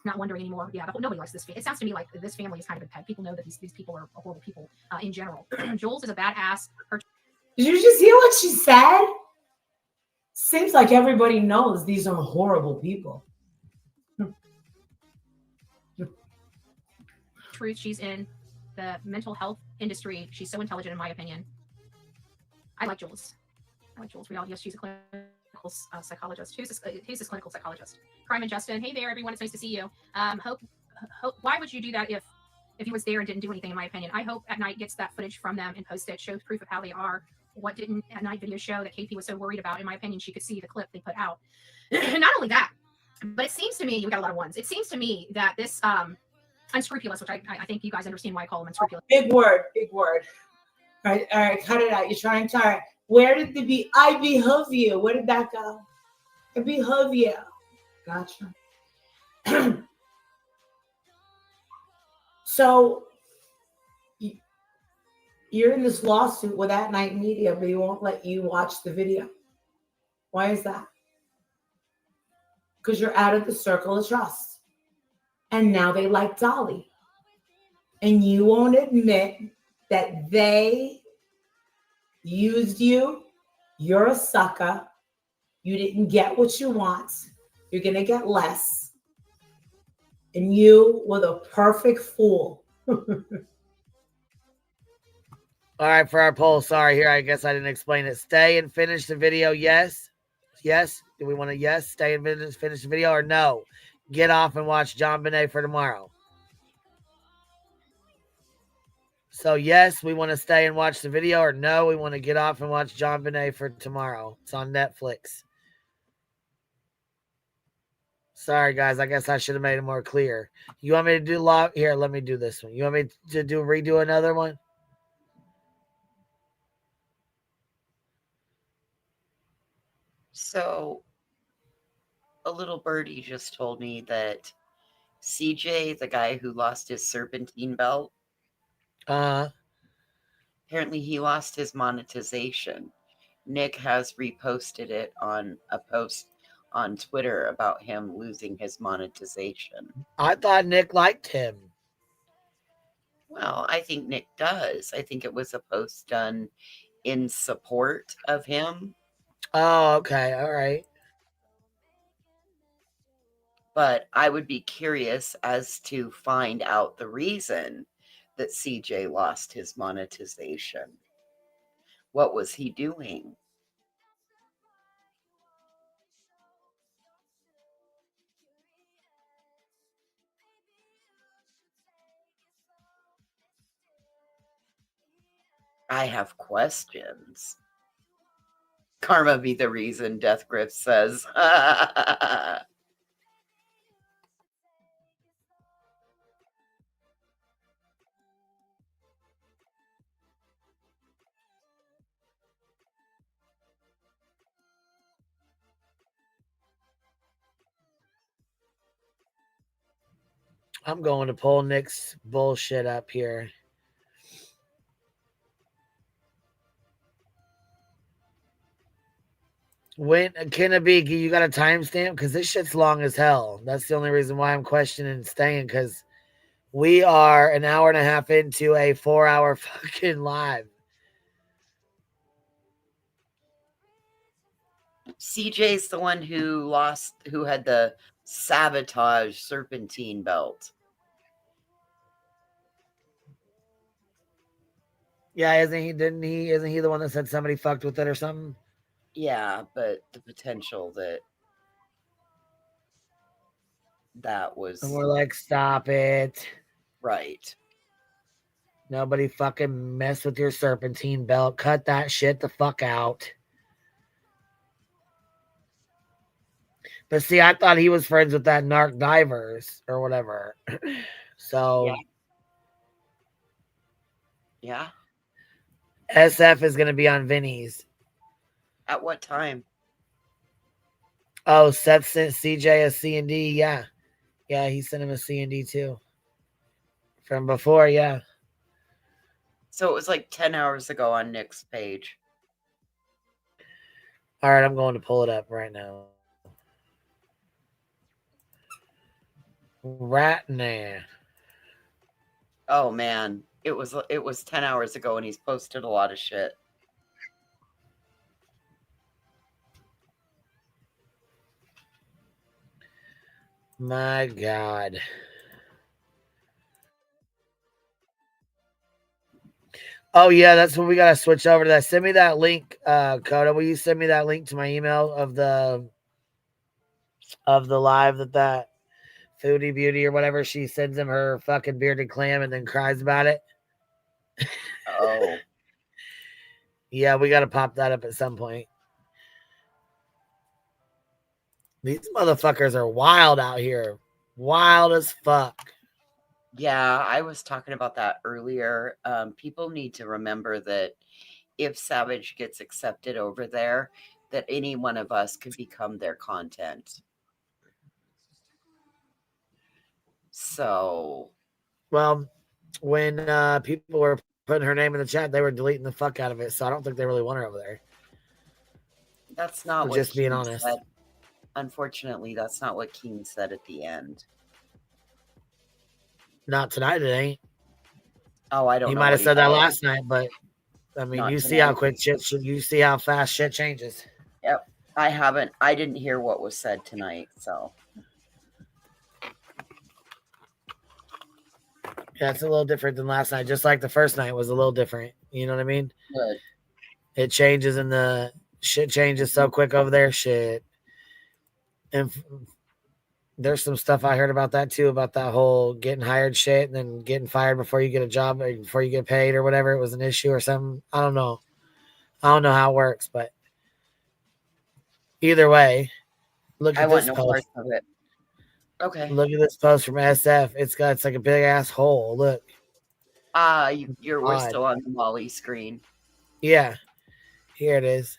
Not wondering anymore. Yeah, but nobody likes this. It sounds to me like this family is kind of a pet. People know that these people are horrible people in general. Jules is a badass. Did you just hear what she said? Seems like everybody knows these are horrible people. Truth, she's in the mental health industry. She's so intelligent, in my opinion. I like Jules. Yes, she's a clinical psychologist. Who's this clinical psychologist? Crime and Justin. Hey there, everyone. It's nice to see you. Hope. Why would you do that if he was there and didn't do anything? In my opinion, I hope At Night gets that footage from them and post it. Shows proof of how they are. What didn't At Night video show that KP was so worried about? In my opinion, she could see the clip they put out. Not only that, but it seems to me, we got a lot of ones. It seems to me that this unscrupulous, which I think you guys understand why I call them unscrupulous. Big word. All right, cut it out. You're trying to tire. Where did the I behove you? Where did that go? I behove you. Gotcha. So you're in this lawsuit with At Night Media, but he won't let you watch the video. Why is that? Because you're out of the circle of trust. And now they like Dolly. And you won't admit that they used you. You're a sucker. You didn't get what you want. You're going to get less. And you were the perfect fool. All right, for our poll. Sorry, here, I guess I didn't explain it. Stay and finish the video. Yes. Yes. Do we want to yes? Stay and finish the video, or no? Get off and watch John Bonet for tomorrow. So yes, we want to stay and watch the video, or no, we want to get off and watch John Bonet for tomorrow. It's on Netflix. Sorry, guys. I guess I should have made it more clear. You want me to do log? Here, let me do this one. You want me to redo another one? So, a little birdie just told me that CJ, the guy who lost his serpentine belt, apparently he lost his monetization. Nick has reposted it on a post on Twitter about him losing his monetization. I thought Nick liked him. Well, I think Nick does. I think it was a post done in support of him. Oh, okay. All right. But I would be curious as to find out the reason that CJ lost his monetization. What was he doing? I have questions. Karma be the reason, Death Griff says. I'm going to pull Nick's bullshit up here. When can it be? You got a timestamp? Because this shit's long as hell. That's the only reason why I'm questioning staying. Because we are an hour and a half into a 4-hour fucking live. CJ's the one who had the sabotage serpentine belt. Yeah, isn't he the one that said somebody fucked with it or something? Yeah, but the potential that was. And we're like, stop it. Right. Nobody fucking mess with your serpentine belt. Cut that shit the fuck out. But see, I thought he was friends with that narc divers or whatever. So yeah. SF is going to be on Vinny's. At what time? Oh, Seth sent CJ a C&D. Yeah. Yeah, he sent him a C&D too. From before, yeah. So it was like 10 hours ago on Nick's page. All right, I'm going to pull it up right now. Right now. Oh man, it was 10 hours ago and he's posted a lot of shit. My God. Oh yeah, that's when we gotta switch over to that. Send me that link, Coda. Will you send me that link to my email of the live that Foodie Beauty or whatever, she sends him her fucking bearded clam and then cries about it? Oh. Yeah, we gotta pop that up at some point. These motherfuckers are wild out here. Wild as fuck. Yeah, I was talking about that earlier. People need to remember that if Savage gets accepted over there, that any one of us could become their content. So, well, when people were putting her name in the chat, they were deleting the fuck out of it. So I don't think they really want her over there. That's not what just being honest. Said. Unfortunately, that's not what Keem said at the end. Not tonight, it ain't. Oh, I don't know. He might have said that last night, but I mean, you see how quick you see how fast shit changes. Yep. I didn't hear what was said tonight, so. Yeah, it's a little different than last night. Just like the first night was a little different. You know what I mean? Good. It changes and the shit changes so quick over there. Shit. And there's some stuff I heard about that too, about that whole getting hired shit and then getting fired before you get a job or before you get paid or whatever. It was an issue or something. I don't know how it works, but either way, look at this post. Of it. Okay. Look at this post from SF. It's like a big ass hole. Look. We're still on the Molly screen. Yeah. Here it is.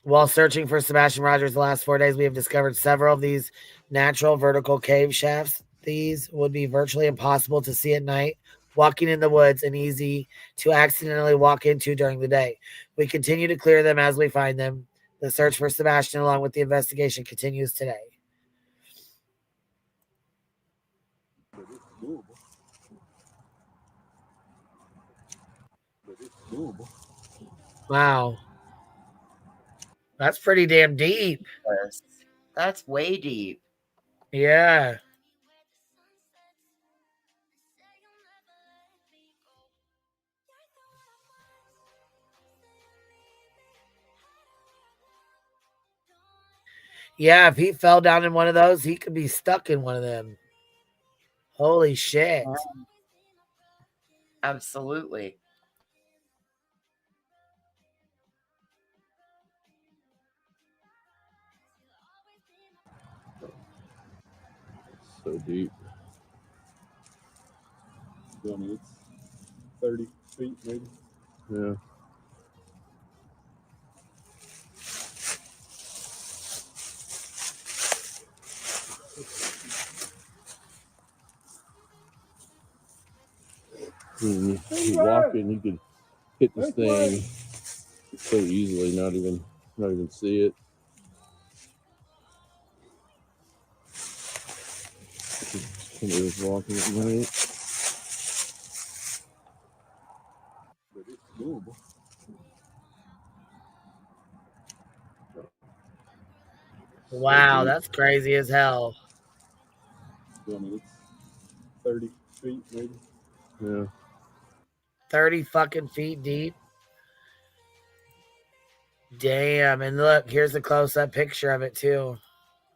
While searching for Sebastian Rogers the last 4 days, we have discovered several of these natural vertical cave shafts. These would be virtually impossible to see at night, walking in the woods, and easy to accidentally walk into during the day. We continue to clear them as we find them. The search for Sebastian, along with the investigation, continues today. Wow. That's pretty damn deep. That's way deep. Yeah. Yeah, if he fell down in one of those, he could be stuck in one of them. Holy shit. Absolutely. So deep. I mean, it's 30 feet maybe. Yeah. You walk in, you could hit this thing so easily, not even see it. Somebody was walking at night. But it's doable. Wow, that's crazy as hell. I mean, it's 30 feet maybe. Yeah. 30 fucking feet deep. Damn. And look, here's a close-up picture of it too.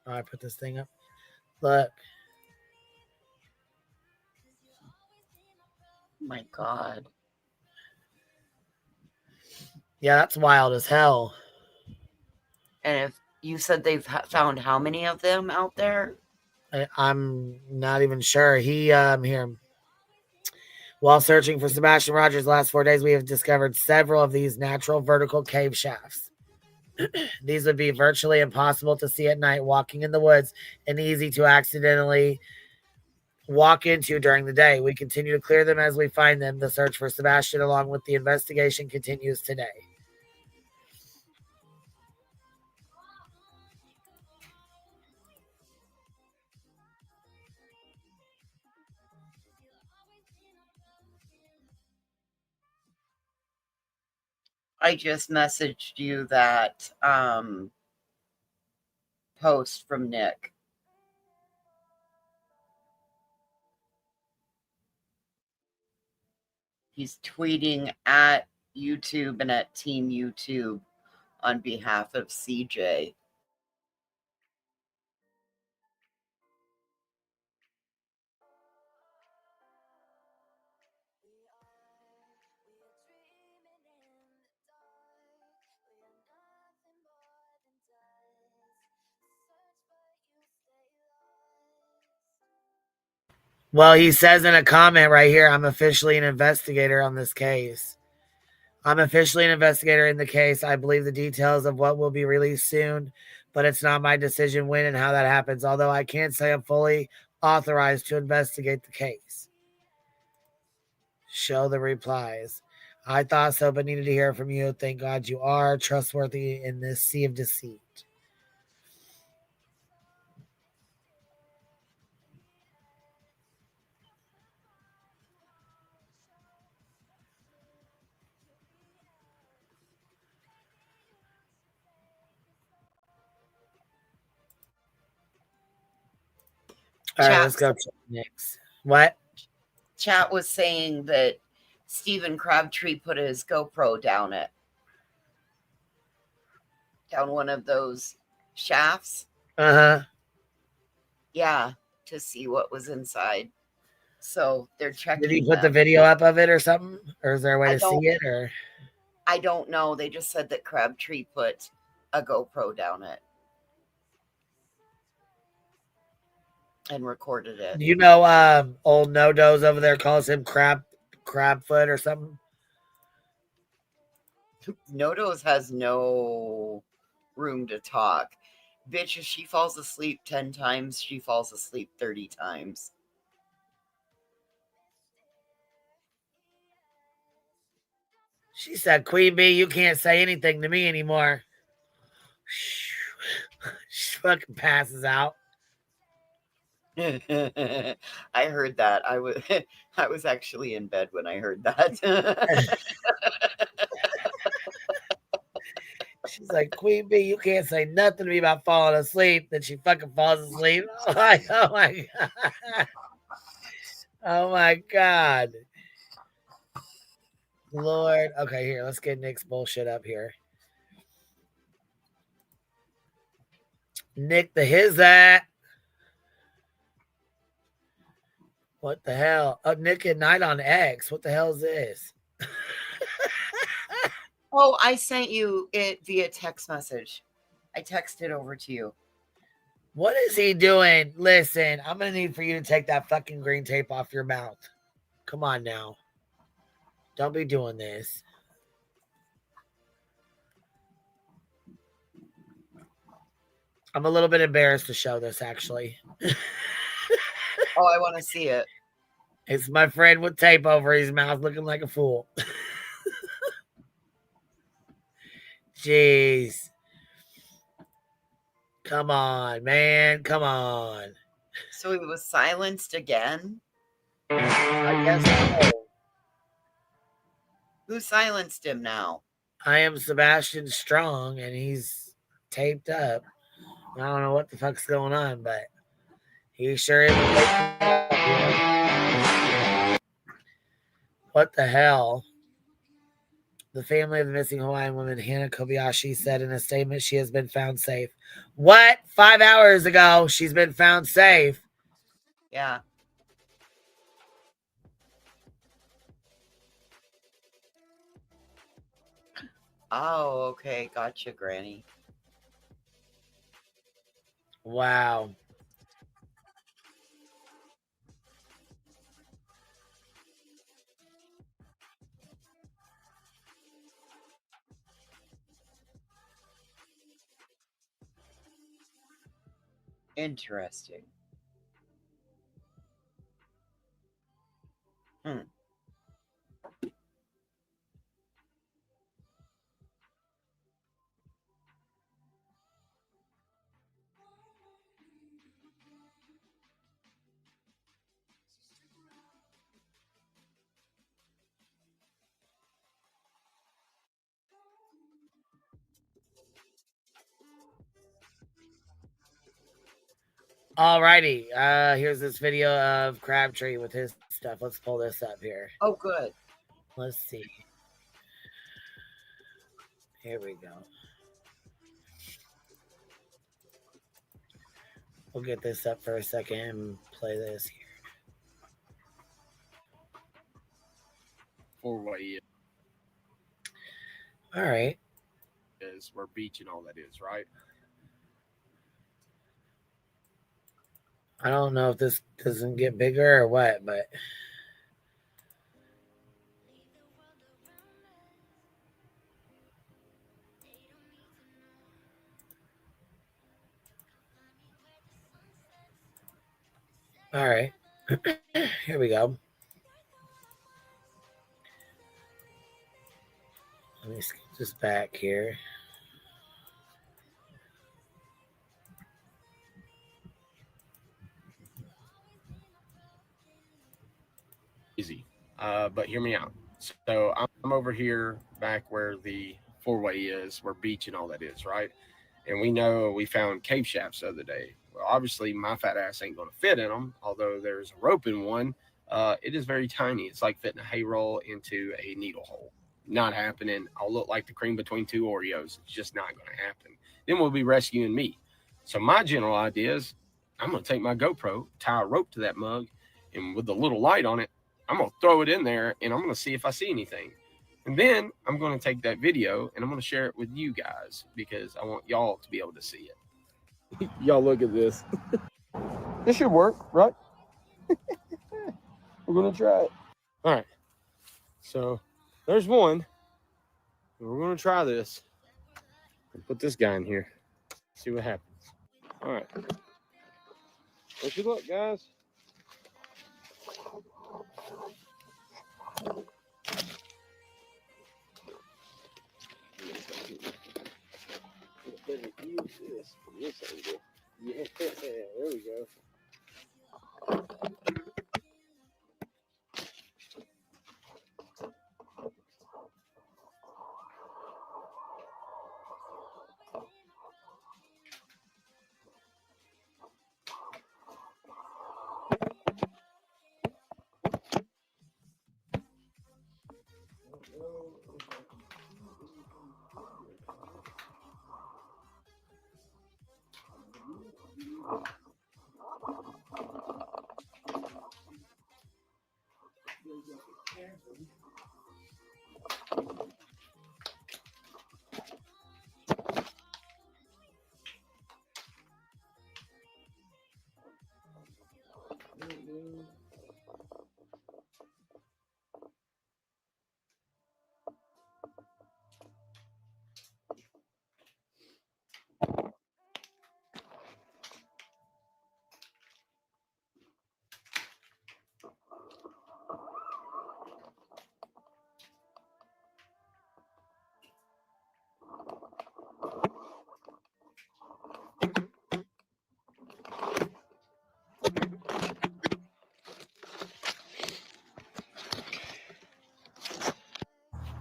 Oh, I put this thing up. Look. My God. Yeah, that's wild as hell. And if you said they've found how many of them out there? I'm not even sure. Here. While searching for Sebastian Rogers the last 4 days, we have discovered several of these natural vertical cave shafts. These would be virtually impossible to see at night walking in the woods and easy to accidentally walk into during the day. We continue to clear them as we find them. The search for Sebastian along with the investigation continues today. I just messaged you that post from Nick. He's tweeting at YouTube and at Team YouTube on behalf of CJ. Well, he says in a comment right here, I'm officially an investigator on this case. I'm officially an investigator in the case. I believe the details of what will be released soon, but it's not my decision when and how that happens, although I can't say I'm fully authorized to investigate the case. Show the replies. I thought so, but needed to hear from you. Thank God you are trustworthy in this sea of deceit. All right, let's go check next. What? Chat was saying that Stephen Crabtree put his GoPro down one of those shafts. Uh-huh. Yeah, to see what was inside. So they're checking. Did he put the video up of it or something? Or is there a way to see it? Or I don't know. They just said that Crabtree put a GoPro down it and recorded it. you know, old No Doze over there calls him Crabfoot or something. Nodos has no room to talk. Bitch, if she falls asleep 10 times, she falls asleep 30 times. She said, Queen Bee, you can't say anything to me anymore. She fucking passes out. I heard that. I was actually in bed when I heard that. She's like, Queen Bee, you can't say nothing to me about falling asleep. Then she fucking falls asleep. Oh my God. Oh my God. Lord. Okay, here, let's get Nick's bullshit up here. Nick the Hizat. What the hell? Oh, Nick at Night on X. What the hell is this? Oh, I sent you it via text message. I texted over to you. What is he doing? Listen, I'm going to need for you to take that fucking green tape off your mouth. Come on now. Don't be doing this. I'm a little bit embarrassed to show this, actually. Oh, I want to see it. It's my friend with tape over his mouth looking like a fool. Jeez. Come on, man. Come on. So he was silenced again? I guess so. Who silenced him now? I am Sebastian Strong, and he's taped up. I don't know what the fuck's going on, but he sure is taped up. What the hell? The family of the missing Hawaiian woman, Hannah Kobayashi, said in a statement she has been found safe. What? 5 hours ago, she's been found safe. Yeah. Oh, okay. Gotcha, Granny. Wow. Interesting. Alrighty. Here's this video of Crabtree with his stuff. Let's pull this up here. Oh, good. Let's see. Here we go. We'll get this up for a second and play this here. Four-way All right. is where beach and all that is, right? I don't know if this doesn't get bigger or what, but all right. Here we go. Let me skip this back here. Easy. But hear me out. So I'm over here back where the four-way is, where beach and all that is, right? And we found cave shafts the other day. Well, obviously my fat ass ain't going to fit in them, although there's a rope in one. It is very tiny. It's like fitting a hay roll into a needle hole. Not happening. I'll look like the cream between two Oreos. It's just not going to happen. Then we'll be rescuing me. So my general idea is I'm going to take my GoPro, tie a rope to that mug, and with the little light on it, I'm going to throw it in there, and I'm going to see if I see anything. And then I'm going to take that video, and I'm going to share it with you guys because I want y'all to be able to see it. Y'all look at this. This should work, right? We're going to try it. All right. So there's one. We're going to try this. Put this guy in here. See what happens. All right. Wish you luck, guys. Yeah, there we go.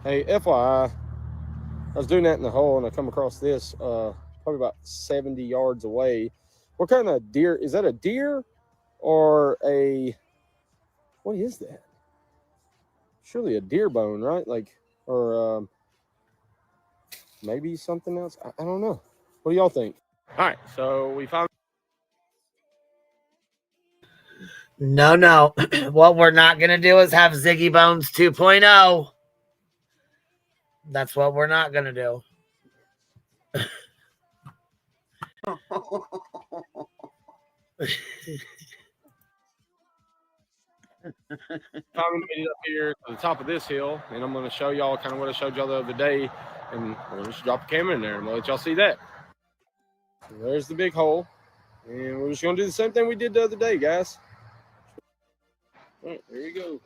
Hey, FYI, I was doing that in the hole and I come across this probably about 70 yards away. What kind of deer? Is that a deer or a, what is that? Surely a deer bone, right? Like, or maybe something else. I don't know. What do y'all think? All right, so we found. No. What we're not going to do is have Ziggy Bones 2.0. That's what we're not going to do. Finally made it up here to the top of this hill, and I'm going to show y'all kind of what I showed y'all the other day, and we'll just drop the camera in there and we'll let y'all see that. So there's the big hole, and we're just going to do the same thing we did the other day, guys. All right, there you go.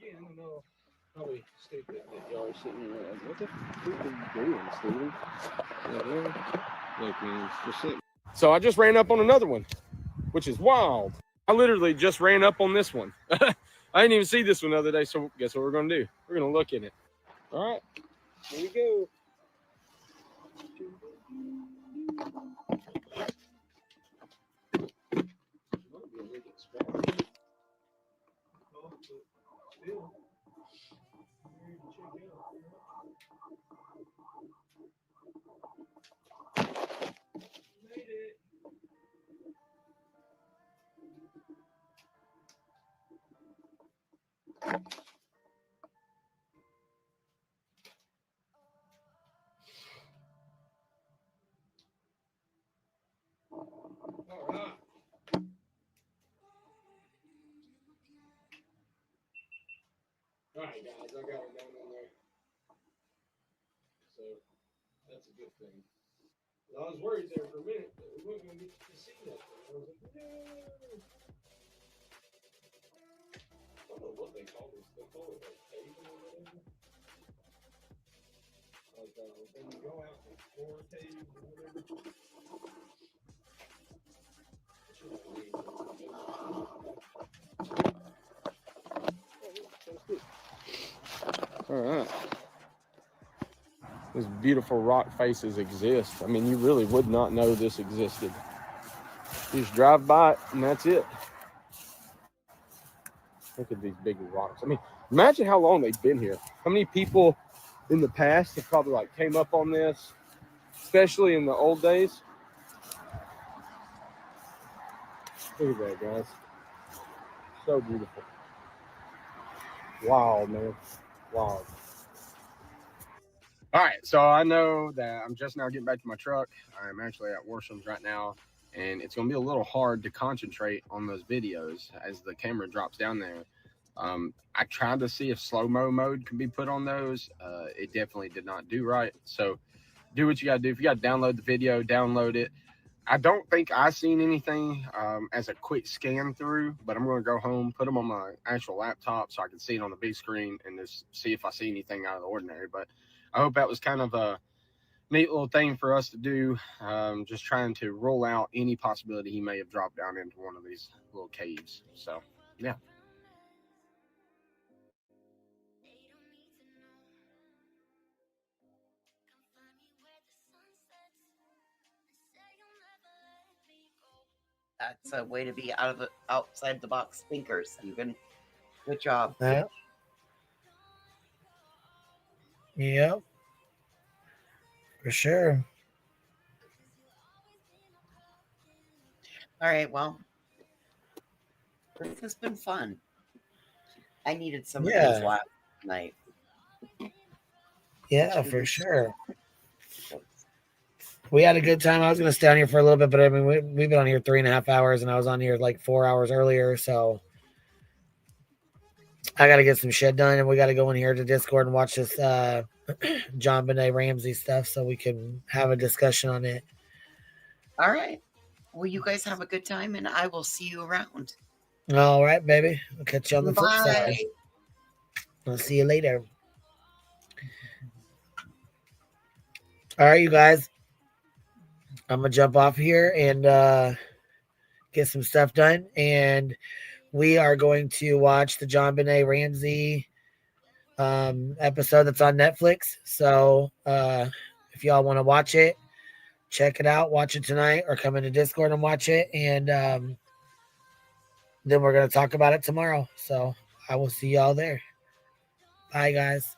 Again, I know probably stupid that y'all are sitting here like, what the fuck are you doing, Steven? Look, man, just sit. So I just ran up on another one, which is wild. I literally just ran up on this one. I didn't even see this one the other day, so guess what we're going to do? We're going to look in it. All right, here we go. All right, guys, I got it down in there. So that's a good thing. I was worried there for a minute that we weren't going to get to see that. I was like, no. I don't know what they call this. They call it like caving or whatever. Like when you go out and explore caves or whatever. All right. These beautiful rock faces exist. I mean, you really would not know this existed. You just drive by it, and that's it. Look at these big rocks. I mean, imagine how long they've been here. How many people in the past have probably like came up on this, especially in the old days. Look at that, guys. So beautiful. Wow, man. Wow. All right, so I know that I'm just now getting back to my truck. I'm actually at Worsham's right now, and it's going to be a little hard to concentrate on those videos as the camera drops down there. I tried to see if slow-mo mode can be put on those. It definitely did not do right. So do what you got to do. If you got to download the video, download it. I don't think I seen anything as a quick scan through, but I'm going to go home, put them on my actual laptop so I can see it on the big screen and just see if I see anything out of the ordinary. But I hope that was kind of a neat little thing for us to do, just trying to rule out any possibility he may have dropped down into one of these little caves. So, yeah. That's a way to be outside the box thinkers. Even good job. Yeah. Yep. For sure. All right. Well, this has been fun. I needed some of these last night. Yeah, for sure. We had a good time. I was going to stay on here for a little bit, but I mean, we've been on here 3.5 hours, and I was on here like 4 hours earlier. So I got to get some shit done, and we got to go in here to Discord and watch this John Benet Ramsey stuff so we can have a discussion on it. All right. Well, you guys have a good time, and I will see you around. All right, baby. I'll catch you on the flip side. Bye. I'll see you later. All right, you guys. I'm going to jump off here and get some stuff done. And we are going to watch the John Benet Ramsey episode that's on Netflix. So if y'all want to watch it, check it out. Watch it tonight or come into Discord and watch it. And then we're going to talk about it tomorrow. So I will see y'all there. Bye, guys.